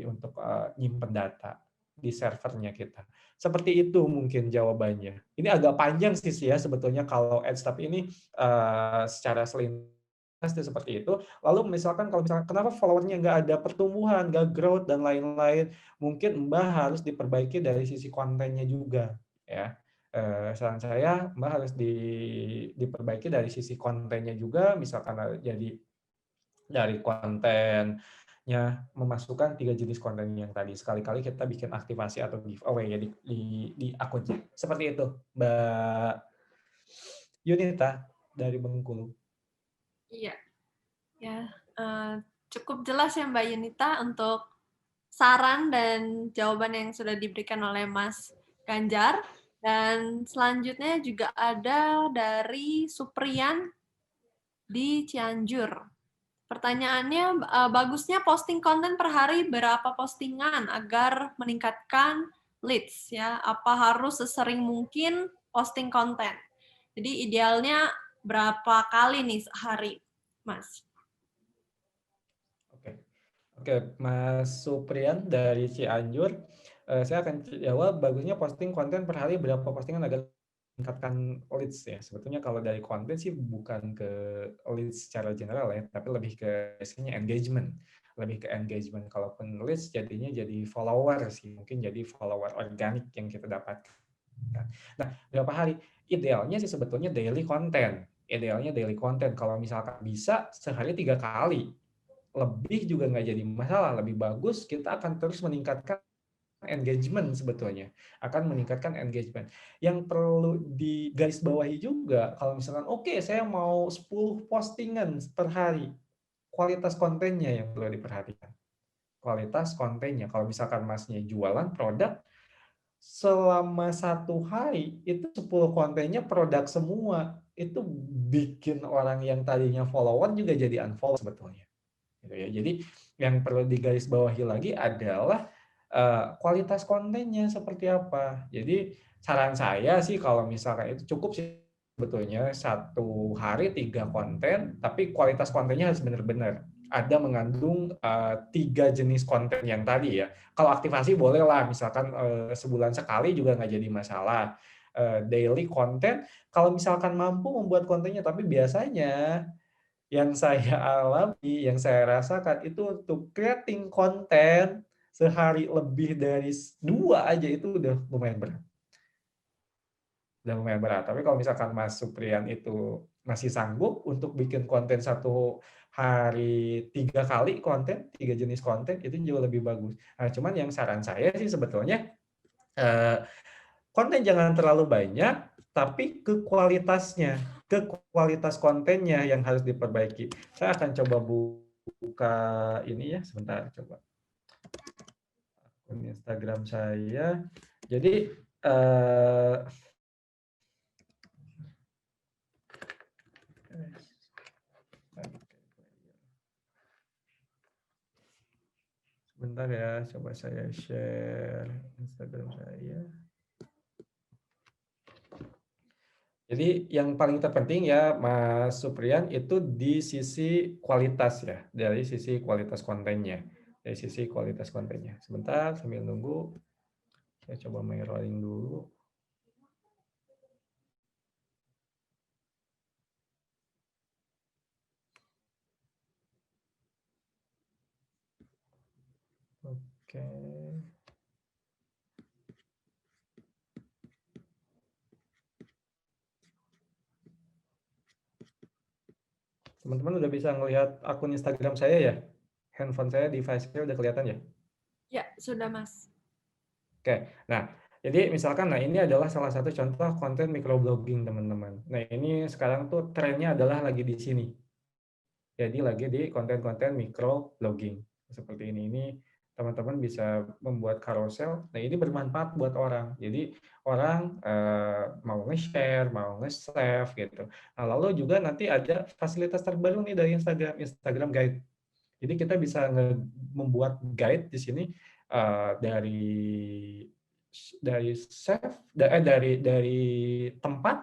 untuk nyimpen data di servernya kita. Seperti itu mungkin jawabannya. Ini agak panjang sih ya sebetulnya kalau ads, tapi ini secara selintas itu seperti itu. Lalu misalkan kenapa followernya nggak ada pertumbuhan, nggak growth dan lain-lain, mungkin Mbak harus diperbaiki dari sisi kontennya juga ya. Saran saya Mbak harus diperbaiki dari sisi kontennya juga, misalkan jadi dari kontennya memasukkan 3 jenis konten yang tadi. Sekali-kali kita bikin aktivasi atau giveaway ya di akunnya. Seperti itu, Mbak Yunita dari Bengkulu. Iya, ya cukup jelas ya Mbak Yunita untuk saran dan jawaban yang sudah diberikan oleh Mas Ganjar. Dan selanjutnya juga ada dari Supriyan di Cianjur. Pertanyaannya, bagusnya posting konten per hari berapa postingan agar meningkatkan leads ya? Apa harus sesering mungkin posting konten? Jadi idealnya berapa kali nih sehari, Mas? Oke, Mas Supriyan dari Cianjur, saya akan jawab bagusnya posting konten per hari berapa postingan agar meningkatkan leads ya. Sebetulnya kalau dari konten sih bukan ke leads secara general ya, tapi lebih ke biasanya engagement. Lebih ke engagement. Kalaupun leads jadinya jadi follower sih, mungkin jadi follower organik yang kita dapatkan. Nah, berapa hari? Idealnya sih sebetulnya daily content. Idealnya daily content. Kalau misalkan bisa sehari 3 kali. Lebih juga nggak jadi masalah. Lebih bagus kita akan terus meningkatkan engagement sebetulnya. Akan meningkatkan engagement. Yang perlu digarisbawahi juga, kalau misalkan oke, saya mau 10 postingan per hari. Kualitas kontennya yang perlu diperhatikan. Kualitas kontennya. Kalau misalkan masnya jualan produk, selama 1 hari itu 10 kontennya produk semua, itu bikin orang yang tadinya follower juga jadi unfollow sebetulnya. Gitu ya. Jadi yang perlu digarisbawahi lagi adalah kualitas kontennya seperti apa. Jadi saran saya sih kalau misalkan itu cukup sih sebetulnya 1 hari 3 konten, tapi kualitas kontennya harus benar-benar ada mengandung 3 jenis konten yang tadi ya. Kalau aktivasi boleh lah, misalkan sebulan sekali juga nggak jadi masalah. Daily content, kalau misalkan mampu membuat kontennya, tapi biasanya yang saya alami, yang saya rasakan itu untuk creating konten sehari lebih dari 2 aja itu udah lumayan berat. Tapi kalau misalkan Mas Supriyan itu masih sanggup untuk bikin konten 1 hari 3 kali konten, 3 jenis konten, itu jauh lebih bagus. Nah, cuman yang saran saya sih sebetulnya konten jangan terlalu banyak, tapi ke kualitas kontennya yang harus diperbaiki. Saya akan coba buka ini ya, sebentar coba. Akun Instagram saya. Jadi sebentar ya, coba saya share Instagram saya. Jadi yang paling terpenting ya Mas Supriyan itu di sisi kualitas ya, dari sisi kualitas kontennya. Dari sisi kualitas kontennya. Sebentar sambil nunggu, saya coba mirroring dulu. Oke. Teman-teman udah bisa ngelihat akun Instagram saya ya? Handphone saya, device-nya udah kelihatan ya? Ya, sudah Mas. Oke, nah jadi misalkan, nah ini adalah salah satu contoh konten microblogging teman-teman. Nah ini sekarang tuh trennya adalah lagi di sini. Jadi lagi di konten-konten microblogging seperti ini. Ini teman-teman bisa membuat carousel. Nah ini bermanfaat buat orang. Jadi orang mau nge-share, mau nge-save gitu. Nah lalu juga nanti ada fasilitas terbaru nih dari Instagram Guide. Jadi kita bisa membuat guide di sini dari tempat,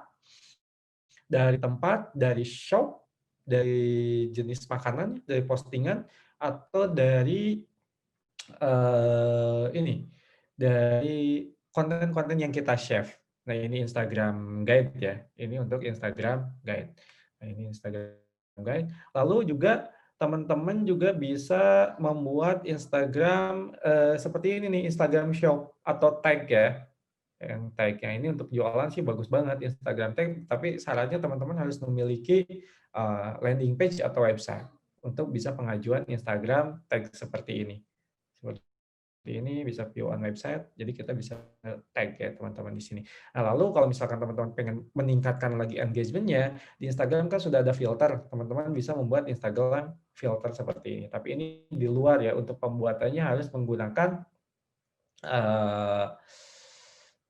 dari shop, dari jenis makanan, dari postingan, atau dari dari konten-konten yang kita share. Nah ini Instagram Guide ya. Ini untuk Instagram Guide. Nah ini Instagram Guide. Lalu juga teman-teman juga bisa membuat Instagram seperti ini nih, Instagram Shop atau tag ya. Yang tag-nya ini untuk jualan sih bagus banget Instagram tag, tapi syaratnya teman-teman harus memiliki landing page atau website untuk bisa pengajuan Instagram tag seperti ini. Seperti ini bisa view on website, jadi kita bisa tag ya teman-teman di sini. Nah lalu kalau misalkan teman-teman pengen meningkatkan lagi engagement-nya, di Instagram kan sudah ada filter, teman-teman bisa membuat Instagram filter seperti ini. Tapi ini di luar ya, untuk pembuatannya harus menggunakan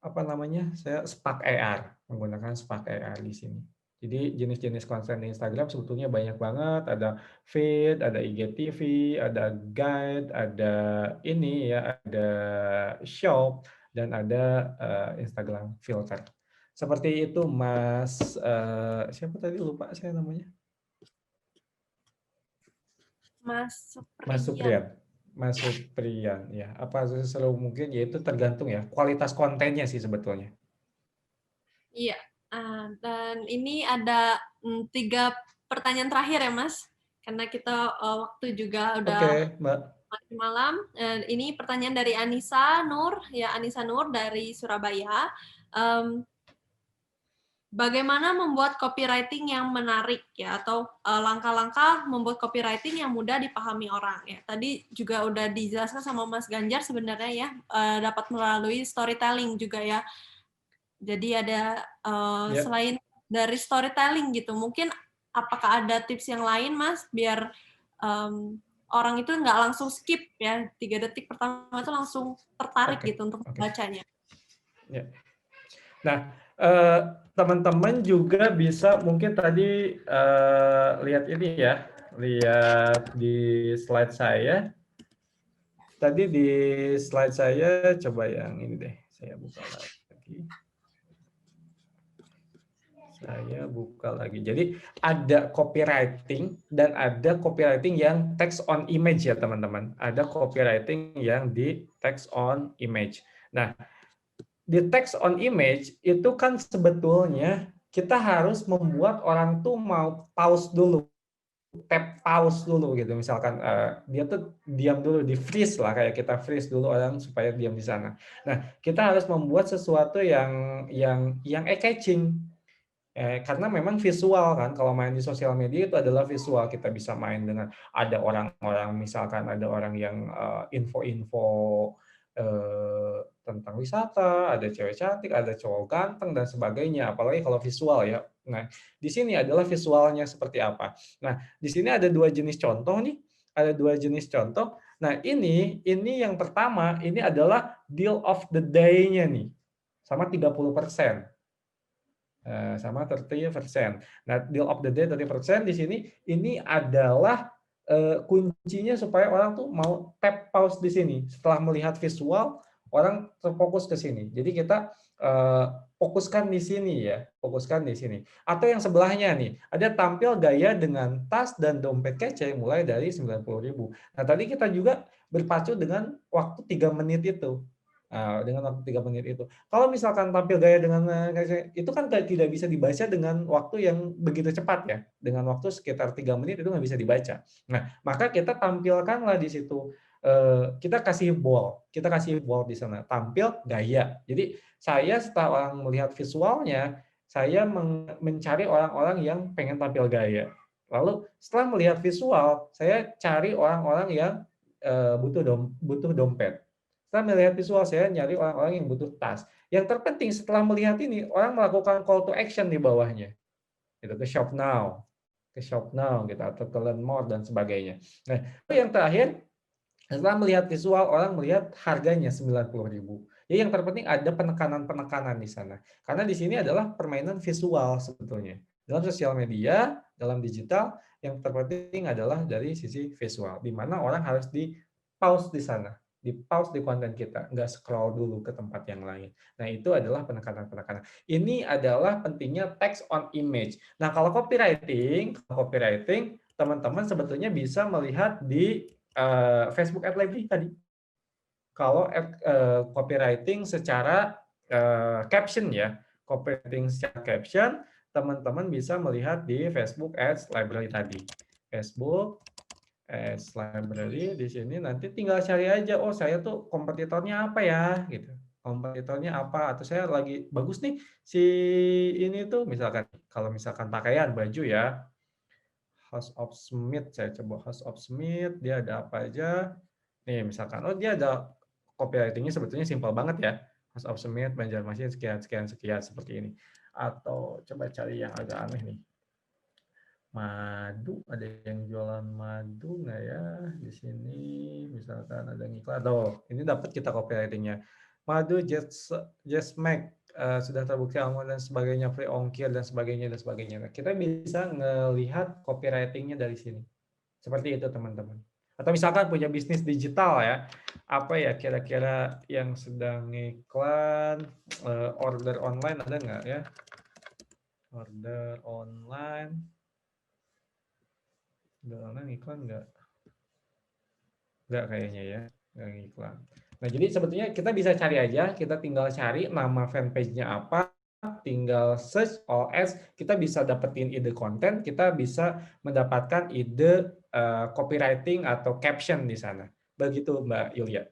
apa namanya? Saya Spark AR, menggunakan Spark AR di sini. Jadi jenis-jenis konten di Instagram sebetulnya banyak banget, ada feed, ada IGTV, ada guide, ada ini ya, ada shop, dan ada Instagram filter. Seperti itu Mas, siapa tadi lupa saya namanya? Mas Mas Supriyan. Mas Supriyan ya. Apa selalu mungkin ya, itu tergantung ya kualitas kontennya sih sebetulnya. Iya. Dan ini ada 3 pertanyaan terakhir ya Mas, karena kita waktu juga udah Oke, Mbak. makin malam. Ini pertanyaan dari Anissa Nur dari Surabaya. Bagaimana membuat copywriting yang menarik ya, atau langkah-langkah membuat copywriting yang mudah dipahami orang ya. Tadi juga udah dijelaskan sama Mas Ganjar sebenarnya ya, dapat melalui storytelling juga ya. Jadi ada selain dari storytelling gitu, mungkin apakah ada tips yang lain Mas biar orang itu nggak langsung skip ya, 3 detik pertama itu langsung tertarik gitu untuk membacanya. Ya. Nah, teman-teman juga bisa mungkin tadi lihat ini ya, lihat di slide saya. Tadi di slide saya, coba yang ini deh, saya buka lagi. Jadi ada copywriting dan ada copywriting yang text on image ya teman-teman. Ada copywriting yang di text on image. Nah, di text on image itu kan sebetulnya kita harus membuat orang tuh mau pause dulu, tap pause dulu gitu. Misalkan dia tuh diam dulu, di freeze lah, kayak kita freeze dulu orang supaya diam di sana. Nah, kita harus membuat sesuatu yang eye-catching. Karena memang visual kan, kalau main di sosial media itu adalah visual. Kita bisa main dengan ada orang-orang, misalkan ada orang yang info-info tentang wisata, ada cewek cantik, ada cowok ganteng dan sebagainya. Apalagi kalau visual ya. Nah, di sini adalah visualnya seperti apa. Nah, di sini ada 2 jenis contoh nih. ada 2 jenis contoh. Nah, ini yang pertama, ini adalah deal of the day-nya nih, sama 30%. Sama 30%. Nah, deal of the day 30% di sini, ini adalah kuncinya supaya orang tuh mau tap pause di sini. Setelah melihat visual, orang terfokus ke sini. Jadi kita fokuskan di sini ya, fokuskan di sini. Atau yang sebelahnya nih, ada tampil gaya dengan tas dan dompet kece mulai dari 90.000. Nah, tadi kita juga berpacu dengan waktu 3 menit itu. Nah, dengan waktu 3 menit itu. Kalau misalkan tampil gaya dengan itu kan tidak bisa dibaca dengan waktu yang begitu cepat ya. Dengan waktu sekitar 3 menit itu nggak bisa dibaca. Nah, maka kita tampilkanlah di situ. Kita kasih bold di sana, tampil gaya. Jadi saya setelah orang melihat visualnya, saya mencari orang-orang yang pengen tampil gaya. Lalu setelah melihat visual, saya cari orang-orang yang butuh dompet. Setelah melihat visual, saya nyari orang-orang yang butuh tas. Yang terpenting setelah melihat ini, orang melakukan call to action di bawahnya. Itu ke shop now gitu, atau ke learn more dan sebagainya. Nah, yang terakhir, setelah melihat visual, orang melihat harganya 90.000. Jadi yang terpenting ada penekanan-penekanan di sana. Karena di sini adalah permainan visual sebetulnya. Dalam sosial media, dalam digital, yang terpenting adalah dari sisi visual. Di mana orang harus di-pause di sana. Di-pause di konten kita. Nggak scroll dulu ke tempat yang lain. Nah, itu adalah penekanan-penekanan. Ini adalah pentingnya text on image. Nah, kalau copywriting, teman-teman sebetulnya bisa melihat di Facebook Ad Library tadi. Kalau copywriting secara caption ya, copywriting secara caption, teman-teman bisa melihat di Facebook Ads Library tadi. Facebook Ads Library di sini nanti tinggal cari aja, oh saya tuh kompetitornya apa ya, gitu. Kompetitornya apa? Atau saya lagi bagus nih si ini tuh, misalkan kalau misalkan pakaian baju ya. House of Smith, saya coba House of Smith, dia ada apa aja. Nih, misalkan, oh dia ada copywriting-nya sebetulnya simpel banget ya. House of Smith, Banjarmasin, sekian, seperti ini. Atau coba cari yang agak aneh nih. Madu, ada yang jualan madu nggak ya? Di sini, misalkan ada yang iklan. Oh, ini dapat kita copywriting-nya. Madu, just make. Sudah terbukti aman dan sebagainya, free ongkir dan sebagainya dan sebagainya. Nah, kita bisa ngelihat copywriting-nya dari sini. Seperti itu teman-teman. Atau misalkan punya bisnis digital ya, apa ya kira-kira yang sedang iklan, order online ada nggak ya? Order online iklan nggak? Nggak kayaknya ya, nggak iklan. Nah, jadi sebetulnya kita bisa cari aja, kita tinggal cari nama fanpage-nya apa, tinggal search all ads, kita bisa dapetin ide konten, kita bisa mendapatkan ide copywriting atau caption di sana. Begitu Mbak Yulia.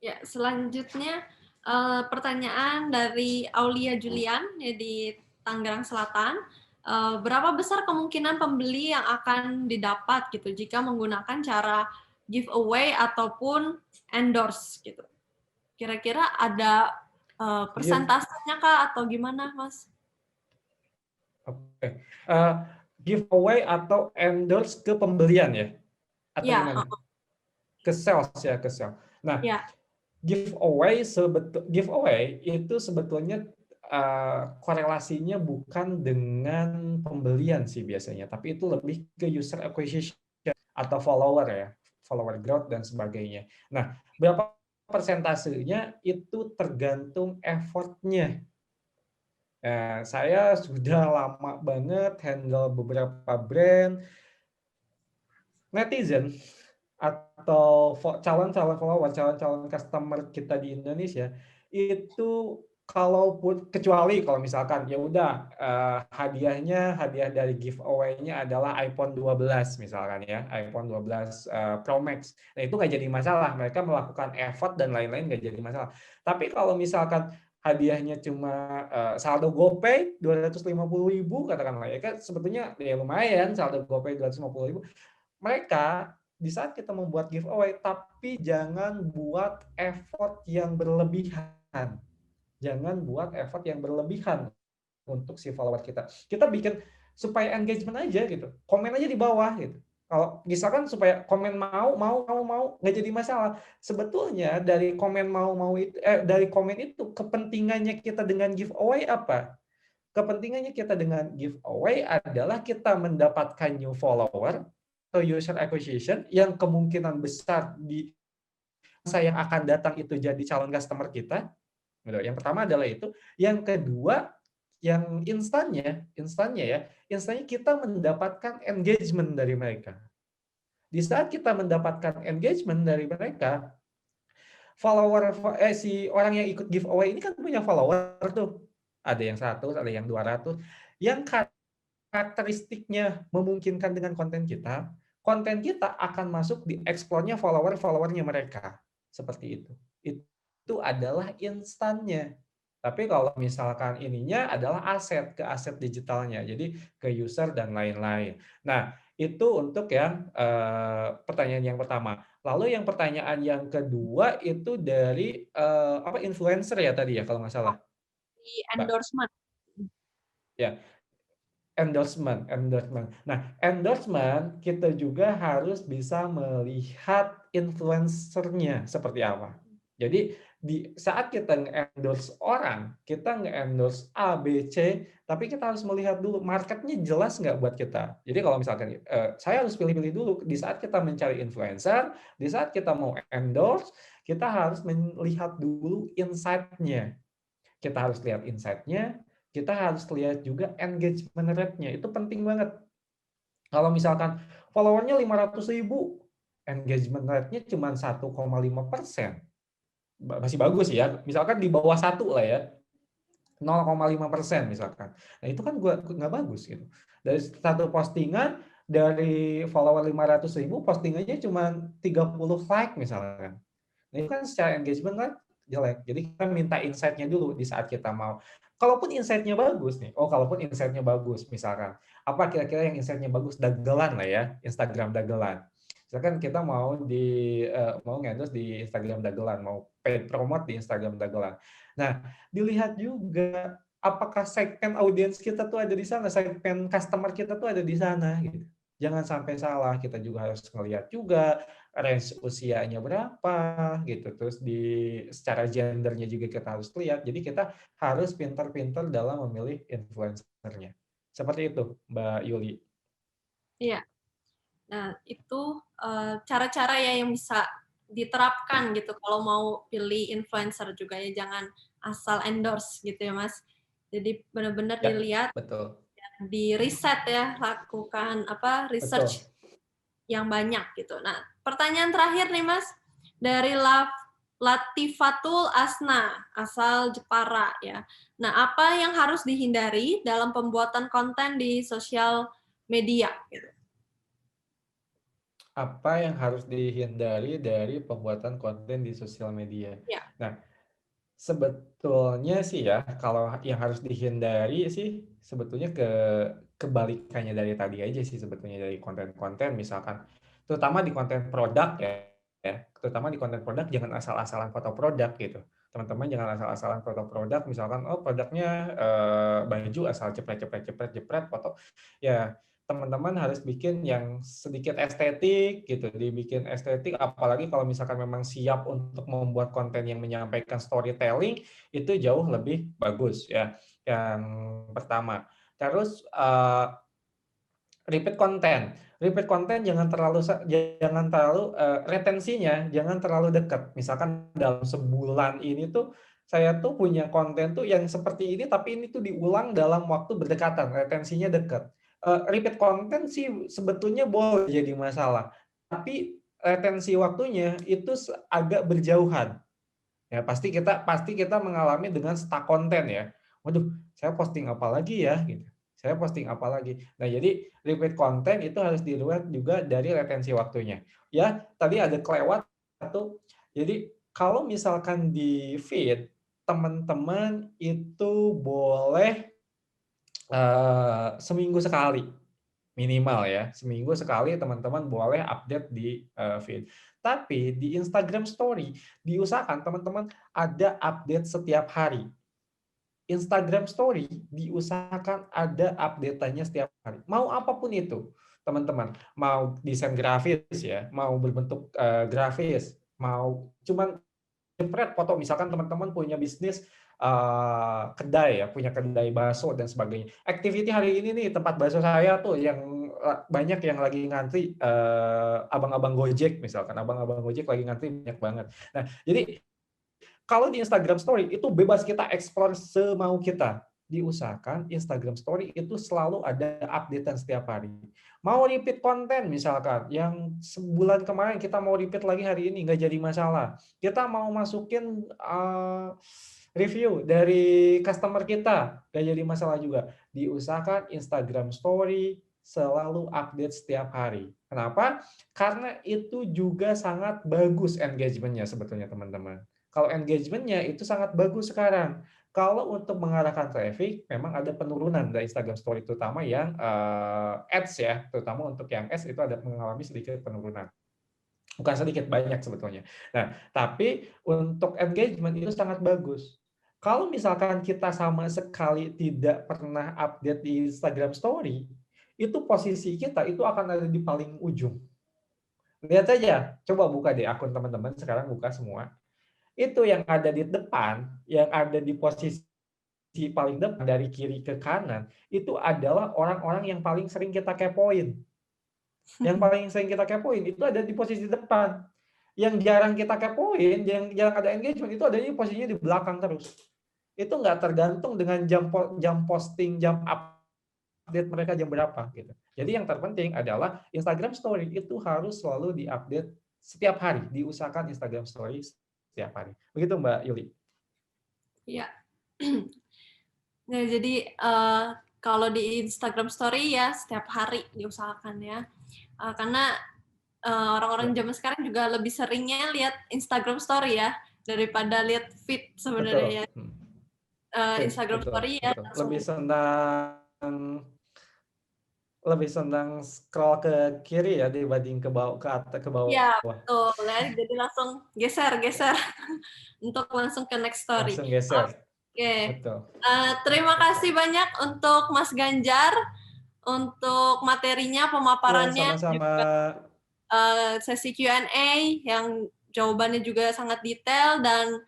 Ya, selanjutnya pertanyaan dari Aulia Julian ya, di Tangerang Selatan. Berapa besar kemungkinan pembeli yang akan didapat gitu jika menggunakan cara giveaway ataupun endorse gitu? Kira-kira ada persentasenya kah atau gimana, Mas? Oke. Giveaway atau endorse ke pembelian ya? Atau Ya. gimana? Ke sales ya, ke sales. Nah, ya. Giveaway itu sebetulnya korelasinya bukan dengan pembelian sih biasanya, tapi itu lebih ke user acquisition atau follower growth dan sebagainya. Nah, berapa persentasenya itu tergantung effortnya. Saya sudah lama banget handle beberapa brand, netizen atau calon-calon follower, calon-calon customer kita di Indonesia itu, kalaupun kecuali kalau misalkan ya udah hadiah dari giveaway-nya adalah iPhone 12 misalkan ya, iPhone 12 Pro Max. Nah, itu nggak jadi masalah, mereka melakukan effort dan lain-lain nggak jadi masalah. Tapi kalau misalkan hadiahnya cuma saldo GoPay 250.000 katakanlah ya, kan sebetulnya ya lumayan saldo GoPay 250.000. Mereka di saat kita membuat giveaway, tapi jangan buat effort yang berlebihan. Jangan buat effort yang berlebihan untuk si follower kita. Kita bikin supaya engagement aja gitu. Komen aja di bawah gitu. Kalau misalkan supaya komen mau nggak jadi masalah. Sebetulnya dari komen mau itu dari komen itu kepentingannya kita dengan giveaway apa? Kepentingannya kita dengan giveaway adalah kita mendapatkan new follower atau user acquisition yang kemungkinan besar di masa yang akan datang itu jadi calon customer kita. Yang pertama adalah itu. Yang kedua, yang instannya kita mendapatkan engagement dari mereka. Di saat kita mendapatkan engagement dari mereka, si orang yang ikut giveaway ini kan punya follower tuh. Ada yang 100, ada yang 200. Yang karakteristiknya memungkinkan dengan konten kita akan masuk di explore-nya follower-followernya mereka. Seperti itu. Itu adalah instannya. Tapi kalau misalkan ininya adalah ke aset digitalnya, jadi ke user dan lain-lain. Nah, itu untuk yang pertanyaan yang pertama. Lalu yang pertanyaan yang kedua itu dari influencer ya tadi ya kalau nggak salah. Di endorsement. Ya, endorsement. Nah, endorsement kita juga harus bisa melihat influencernya seperti apa. Jadi di saat kita nge-endorse orang, kita nge-endorse A, B, C, tapi kita harus melihat dulu marketnya jelas nggak buat kita. Jadi kalau misalkan saya harus pilih-pilih dulu di saat kita mencari influencer, di saat kita mau endorse, kita harus melihat dulu insight-nya. Kita harus lihat insight-nya, kita harus lihat juga engagement rate-nya. Itu penting banget. Kalau misalkan followernya 500.000, engagement rate-nya cuma 1,5%. Masih bagus ya, misalkan di bawah 1 lah ya, 0,5% misalkan. Nah itu kan nggak bagus gitu. Dari satu postingan, dari follower 500.000, postingannya cuma 30 like misalkan. Nah itu kan secara engagement kan jelek. Jadi kita minta insight-nya dulu di saat kita mau. Kalaupun insight-nya bagus nih, misalkan, apa kira-kira yang insight-nya bagus? Dagelan lah ya, Instagram dagelan. Misalkan kita mau nge-endorse di Instagram dagelan, mau paid promote di Instagram dagelan. Nah, dilihat juga apakah segmen audiens kita tuh ada di sana, segmen customer kita tuh ada di sana gitu. Jangan sampai salah, kita juga harus ngelihat juga range usianya berapa gitu. Terus secara gendernya juga kita harus lihat. Jadi kita harus pintar-pintar dalam memilih influencernya. Seperti itu, Mbak Yuli. Iya. Nah, itu cara-cara ya yang bisa diterapkan gitu kalau mau pilih influencer juga ya, jangan asal endorse gitu ya Mas. Jadi benar-benar dilihat, betul. Di riset ya, lakukan research yang banyak gitu. Nah, pertanyaan terakhir nih Mas, dari Latifatul Asna, asal Jepara ya. Nah, apa yang harus dihindari dalam pembuatan konten di sosial media gitu? Apa yang harus dihindari dari pembuatan konten di sosial media? Ya. Nah, sebetulnya sih ya, kalau yang harus dihindari sih sebetulnya kebalikannya dari tadi aja sih sebetulnya, dari konten-konten misalkan, terutama di konten produk ya, terutama di konten produk jangan asal-asalan foto produk gitu. Teman-teman jangan asal-asalan foto produk, misalkan produknya baju asal jepret foto. Ya, teman-teman harus bikin yang sedikit estetik gitu, dibikin estetik, apalagi kalau misalkan memang siap untuk membuat konten yang menyampaikan storytelling, itu jauh lebih bagus ya. Yang pertama. Terus repeat konten jangan terlalu retensinya jangan terlalu dekat. Misalkan dalam sebulan ini tuh saya tuh punya konten tuh yang seperti ini, tapi ini tuh diulang dalam waktu berdekatan, retensinya dekat. Repeat konten sih sebetulnya boleh jadi masalah, tapi retensi waktunya itu agak berjauhan. Ya pasti kita mengalami dengan stuck konten ya. Waduh, saya posting apa lagi ya gitu. Nah, jadi repeat konten itu harus dilihat juga dari retensi waktunya. Ya, tadi ada kelewat satu. Jadi kalau misalkan di feed teman-teman itu boleh seminggu sekali minimal ya, seminggu sekali teman-teman boleh update di feed. Tapi di Instagram Story diusahakan teman-teman ada update setiap hari. Instagram Story diusahakan ada update-nya setiap hari. Mau apapun itu, teman-teman. Mau desain grafis ya, mau berbentuk grafis, mau cuman jepret foto. Misalkan teman-teman punya bisnis kedai ya, punya kedai bakso dan sebagainya. Activity hari ini nih tempat bakso saya tuh yang banyak yang lagi ngantri, abang-abang Gojek misalkan, abang-abang Gojek lagi ngantri banyak banget. Nah, jadi kalau di Instagram Story itu bebas kita explore semau kita. Diusahakan Instagram Story itu selalu ada updatean setiap hari. Mau repeat konten misalkan, yang sebulan kemarin kita mau repeat lagi hari ini, nggak jadi masalah. Kita mau masukin review dari customer kita, nggak jadi masalah juga. Diusahakan Instagram Story selalu update setiap hari. Kenapa? Karena itu juga sangat bagus engagement-nya sebetulnya teman-teman. Kalau engagement-nya itu sangat bagus sekarang. Kalau untuk mengarahkan traffic, memang ada penurunan dari Instagram Story, terutama yang ads ya, terutama untuk yang ads itu ada mengalami sedikit penurunan. Bukan sedikit, banyak sebetulnya. Nah, tapi untuk engagement itu sangat bagus. Kalau misalkan kita sama sekali tidak pernah update di Instagram Story, itu posisi kita itu akan ada di paling ujung. Lihat aja, coba buka deh akun teman-teman, sekarang buka semua. Itu yang ada di depan, yang ada di posisi paling depan dari kiri ke kanan, itu adalah orang-orang yang paling sering kita kepoin. Yang paling sering kita kepoin itu ada di posisi depan. Yang jarang kita kepoin, yang jarang ada engagement, itu ada di posisinya di belakang terus. Itu nggak tergantung dengan jam posting, jam update mereka jam berapa gitu. Jadi yang terpenting adalah Instagram Story itu harus selalu diupdate setiap hari, diusahakan Instagram Story setiap hari. Begitu Mbak Yuli. Iya. Nah, jadi kalau di Instagram Story ya setiap hari diusahakan ya. Karena orang-orang zaman sekarang juga lebih seringnya lihat Instagram Story ya daripada lihat feed sebenarnya ya. Instagram Betul, Story ya betul. langsung Lebih senang scroll ke kiri ya dibanding ke bawah, ke atas, ke bawah. ya betul ya, jadi langsung geser untuk langsung ke next story. Langsung geser. Oke. Betul. Terima kasih banyak untuk Mas Ganjar untuk materinya, pemaparannya, Sama-sama. juga sesi Q&A yang jawabannya juga sangat detail, dan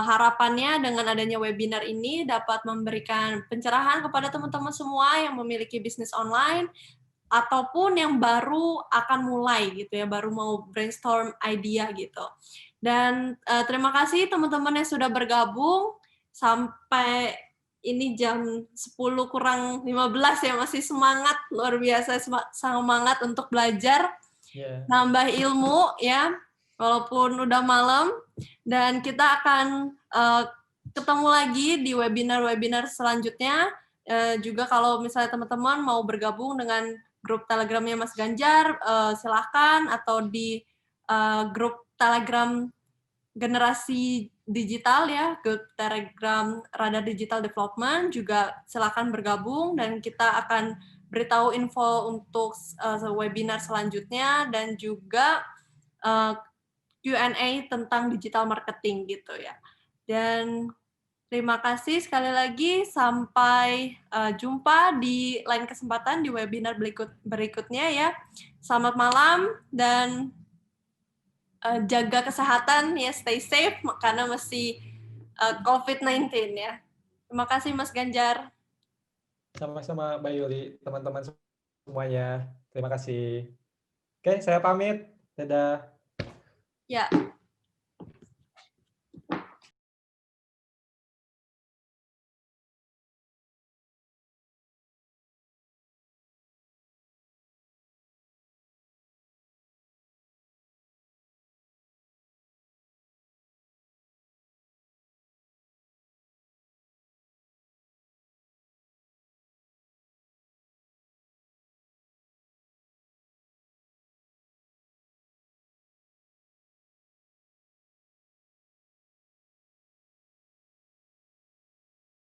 harapannya dengan adanya webinar ini dapat memberikan pencerahan kepada teman-teman semua yang memiliki bisnis online ataupun yang baru akan mulai gitu ya, baru mau brainstorm idea gitu. Dan terima kasih teman-teman yang sudah bergabung sampai ini jam 10 kurang 15 ya, masih semangat, luar biasa semangat untuk belajar, nambah ilmu ya, walaupun udah malam. Dan kita akan ketemu lagi di webinar-webinar selanjutnya. Juga kalau misalnya teman-teman mau bergabung dengan grup Telegramnya Mas Ganjar, silahkan, atau di grup Telegram Generasi Digital ya, grup Telegram Radar Digital Development, juga silahkan bergabung, dan kita akan beritahu info untuk webinar selanjutnya dan juga Q&A tentang digital marketing gitu ya. Dan terima kasih sekali lagi, sampai jumpa di lain kesempatan di webinar berikutnya ya. Selamat malam dan jaga kesehatan ya, stay safe karena masih COVID-19 ya. Terima kasih Mas Ganjar. Sama-sama Mbak Yuli, teman-teman semuanya. Terima kasih. Oke, saya pamit. Dadah. Ya.